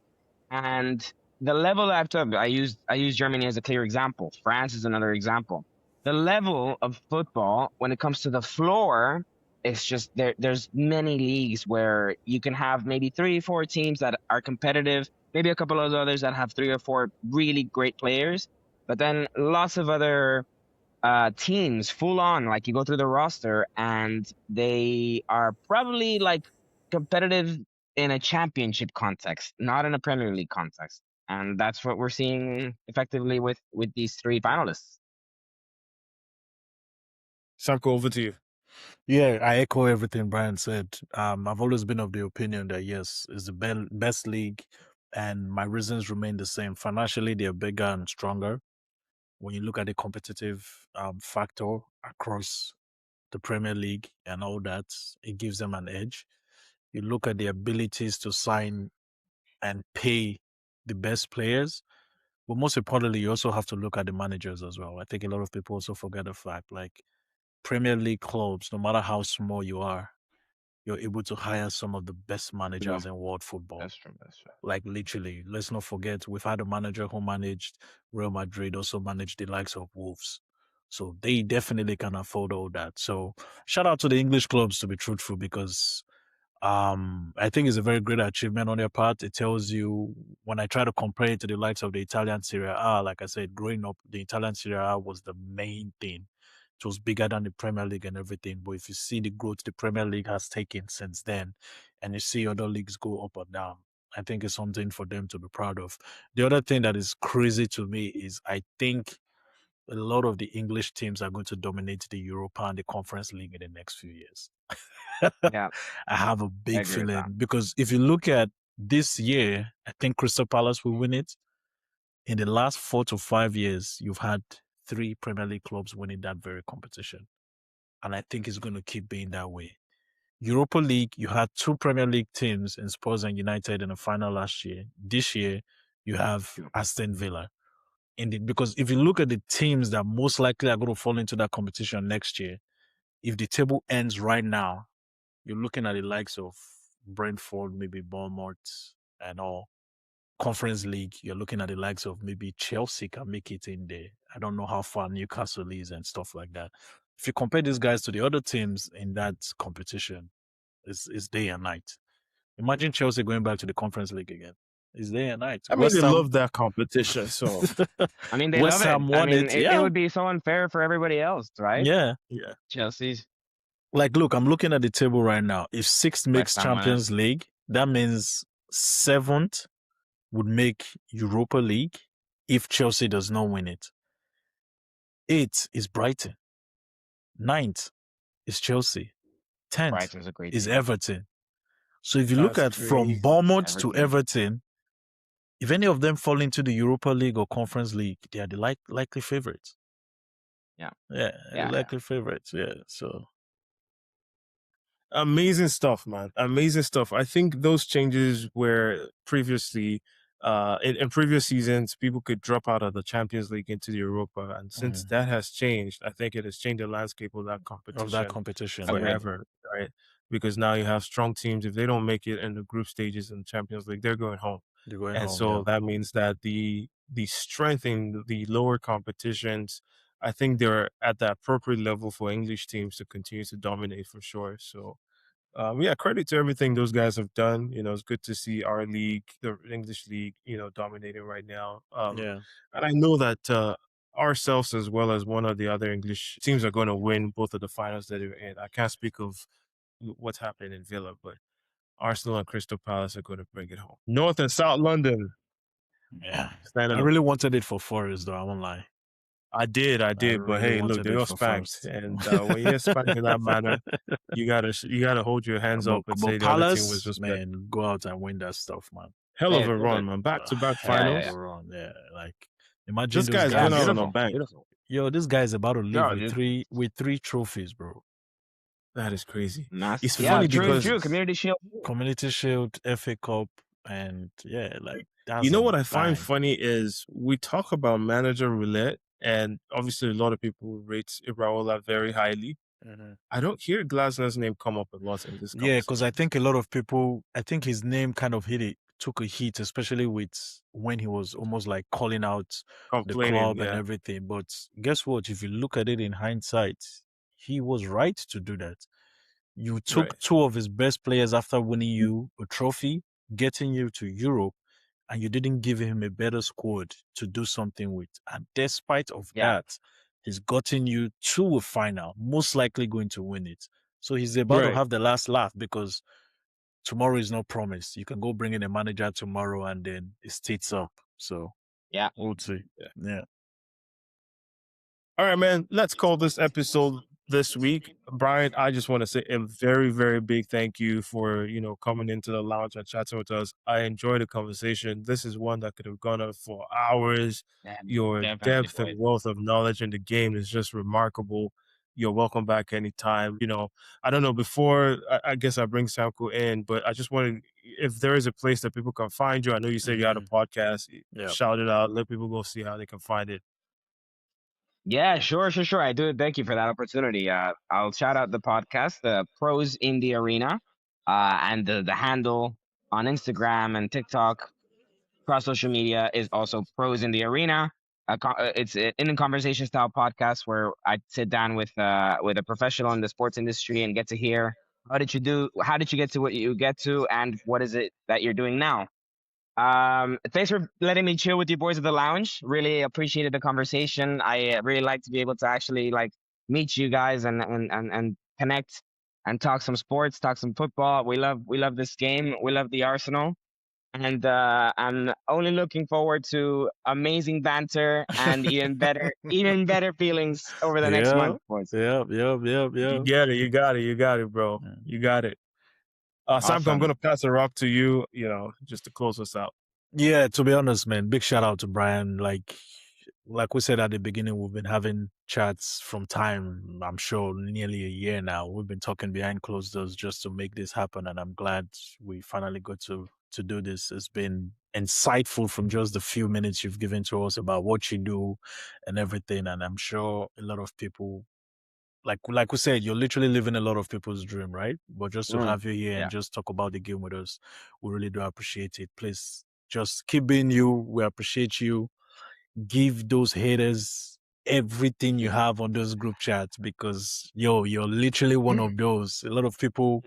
and the level after I use Germany as a clear example. France is another example. The level of football when it comes to the floor, it's just there's many leagues where you can have maybe 3 or 4 teams that are competitive, maybe a couple of others that have 3 or 4 really great players, but then lots of other teams full on. Like you go through the roster and they are probably like competitive in a championship context, not in a Premier League context. And that's what we're seeing effectively with these 3 finalists. Sanko, over to you. Yeah, I echo everything Brian said. I've always been of the opinion that yes, it's the best league, and my reasons remain the same. Financially, they're bigger and stronger. When you look at the competitive factor across the Premier League and all that, it gives them an edge. You look at the abilities to sign and pay the best players, but most importantly, you also have to look at the managers as well. I think a lot of people also forget the fact, like Premier League clubs, no matter how small you are, you're able to hire some of the best Yeah, managers in world football. that's true. That's true. Like literally, let's not forget, we've had a manager who managed Real Madrid, also managed the likes of Wolves. So they definitely can afford all that. So shout out to the English clubs, to be truthful, because I think it's a very great achievement on their part. It tells you, when I try to compare it to the likes of the Italian Serie A, like I said, growing up, the Italian Serie A was the main thing. It was bigger than the Premier League and everything. But if you see the growth the Premier League has taken since then, and you see other leagues go up or down, I think it's something for them to be proud of. The other thing that is crazy to me is I think a lot of the English teams are going to dominate the Europa and the Conference League in the next few years. Yeah, I have a I big agree with that. feeling because if you look at this year, I think Crystal Palace will win it. In the last 4 to 5 years, you've had 3 Premier League clubs winning that very competition. And I think it's going to keep being that way. Europa League, you had 2 Premier League teams in Spurs and United in the final last year. This year, you have Aston Villa. Because if you look at the teams that most likely are going to fall into that competition next year, if the table ends right now, you're looking at the likes of Brentford, maybe Bournemouth, and all. Conference League, you're looking at the likes of maybe Chelsea can make it in there. I don't know how far Newcastle is and stuff like that. If you compare these guys to the other teams in that competition, it's day and night. Imagine Chelsea going back to the Conference League again. It's day and night. I mean, they love that competition, so I mean, they love West it. Ham I won mean, it. it Yeah. would be so unfair for everybody else, right? Yeah. yeah. Chelsea's, Like, look, I'm looking at the table right now. If sixth makes West Ham won it. Champions League, that means seventh would make Europa League if Chelsea does not win it. Eighth is Brighton. Ninth is Chelsea. 10th Brighton's a great is team. Everton. So if you look That's at from crazy. Bournemouth to Everton. Everton, if any of them fall into the Europa League or Conference League, they are the likely favorites. Yeah. Yeah, the Yeah. likely favorites. Yeah. So Amazing stuff, man. Amazing stuff. I think those changes were previously, in previous seasons, people could drop out of the Champions League into the Europa. And since that has changed, I think it has changed the landscape of that of that competition competition, yeah. Agreed. forever, right? Because now you have strong teams. If they don't make it in the group stages in the Champions League, they're going home. They're going And home. so Yeah. that means that the strength in the lower competitions, I think they're at the appropriate level for English teams to continue to dominate for sure. So, yeah, credit to everything those guys have done. You know, it's good to see our league, the English league, dominating right now. Yeah. And I know that ourselves, as well as one of the other English teams, are going to win both of the finals that they're in. I can't speak of what's happening in Villa, but Arsenal and Crystal Palace are going to bring it home. North and South London. Yeah. Standing I up. really wanted it for Forest, though. I won't lie. I did, I but really hey, look, wanted they it got for spanked, Forest. and when you get spanked in that manner, you gotta hold your hands up and say But the other team was Palace, just better. man, go out and win that stuff, man. Hell of Hey, a prove run, it. man. Back to back Hell Yeah. of Yeah. a finals. run. Yeah. Like, imagine This those guy's Yeah. going guys. out on a Beautiful. bank. Beautiful. Yo, this guy's about to leave No, with dude. three trophies, bro. That is crazy. Mass. It's Yeah. funny True. because True. Community Shield. Community Shield, FA Cup, and yeah, like you that's know a what I find bang. funny is we talk about manager roulette, and obviously a lot of people rate Iraola very highly. I don't hear Glasner's name come up a lot in this Yeah, because conversation. I think a lot of people, I think his name kind of took a hit, especially with when he was almost like calling out the Complaining, club and yeah. everything. But guess what? If you look at it in hindsight, he was right to do that. You took Right. two of his best players after winning you a trophy, getting you to Europe, and you didn't give him a better squad to do something with. And despite of Yeah. that, he's gotten you to a final, most likely going to win it. So he's about to Right. have the last laugh because tomorrow is not promised. You can go bring in a manager tomorrow and then it stays up. So Yeah. we'll see. Yeah. Yeah. All right, man. Let's call this episode this week. Brian, I just want to say a very, very big thank you for, coming into the lounge and chatting with us. I enjoyed the conversation. This is one that could have gone on for hours. Your Definitely, depth and boys. wealth of knowledge in the game is just remarkable. You're welcome back anytime. I don't know, before I guess I bring Samko in, but I just wanted, if there is a place that people can find you, I know you said you had a podcast, Yeah. shout it out, let people go see how they can find it. Yeah, sure. I do. Thank you for that opportunity. I'll shout out the podcast, the Pros in the Arena, and the handle on Instagram and TikTok across social media is also Pros in the Arena. It's an in conversation style podcast where I sit down with a professional in the sports industry and get to hear how did you get to what you get to, and what is it that you're doing now. Thanks for letting me chill with you boys at the lounge. Really appreciated the conversation. I really like to be able to actually like meet you guys and connect and talk some sports, talk some football. We love this game. We love the Arsenal, and I'm only looking forward to amazing banter and even better feelings over the next Yeah. month, boys. Yeah. Yeah. Yeah. You Yeah. get it. You got it. You got it, bro. Yeah. You got it. Samko, I'm going Awesome. to pass the rock to you, just to close us out. Yeah, to be honest, man, big shout out to Bryan. Like we said at the beginning, we've been having chats from time, I'm sure nearly a year now. We've been talking behind closed doors just to make this happen, and I'm glad we finally got to do this. It's been insightful from just the few minutes you've given to us about what you do and everything, and I'm sure a lot of people, like we said, you're literally living a lot of people's dream, right? But just to have you here and Yeah. just talk about the game with us, we really do appreciate it. Please just keep being you. We appreciate you. Give those haters everything you have on those group chats, because you're literally one of those. A lot of people,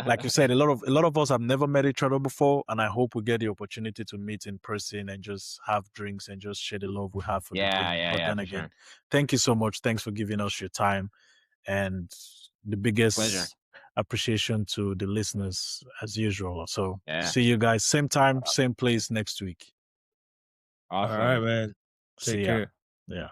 like you said, a lot of us have never met each other before, and I hope we get the opportunity to meet in person and just have drinks and just share the love we have for the Yeah, game. yeah, But yeah, then for again, sure. thank you so much. Thanks for giving us your time, and the Pleasure. biggest appreciation to the listeners as usual. So Yeah. see you guys same time, same place next week. All right, Awesome. man. Take See ya. care. Yeah.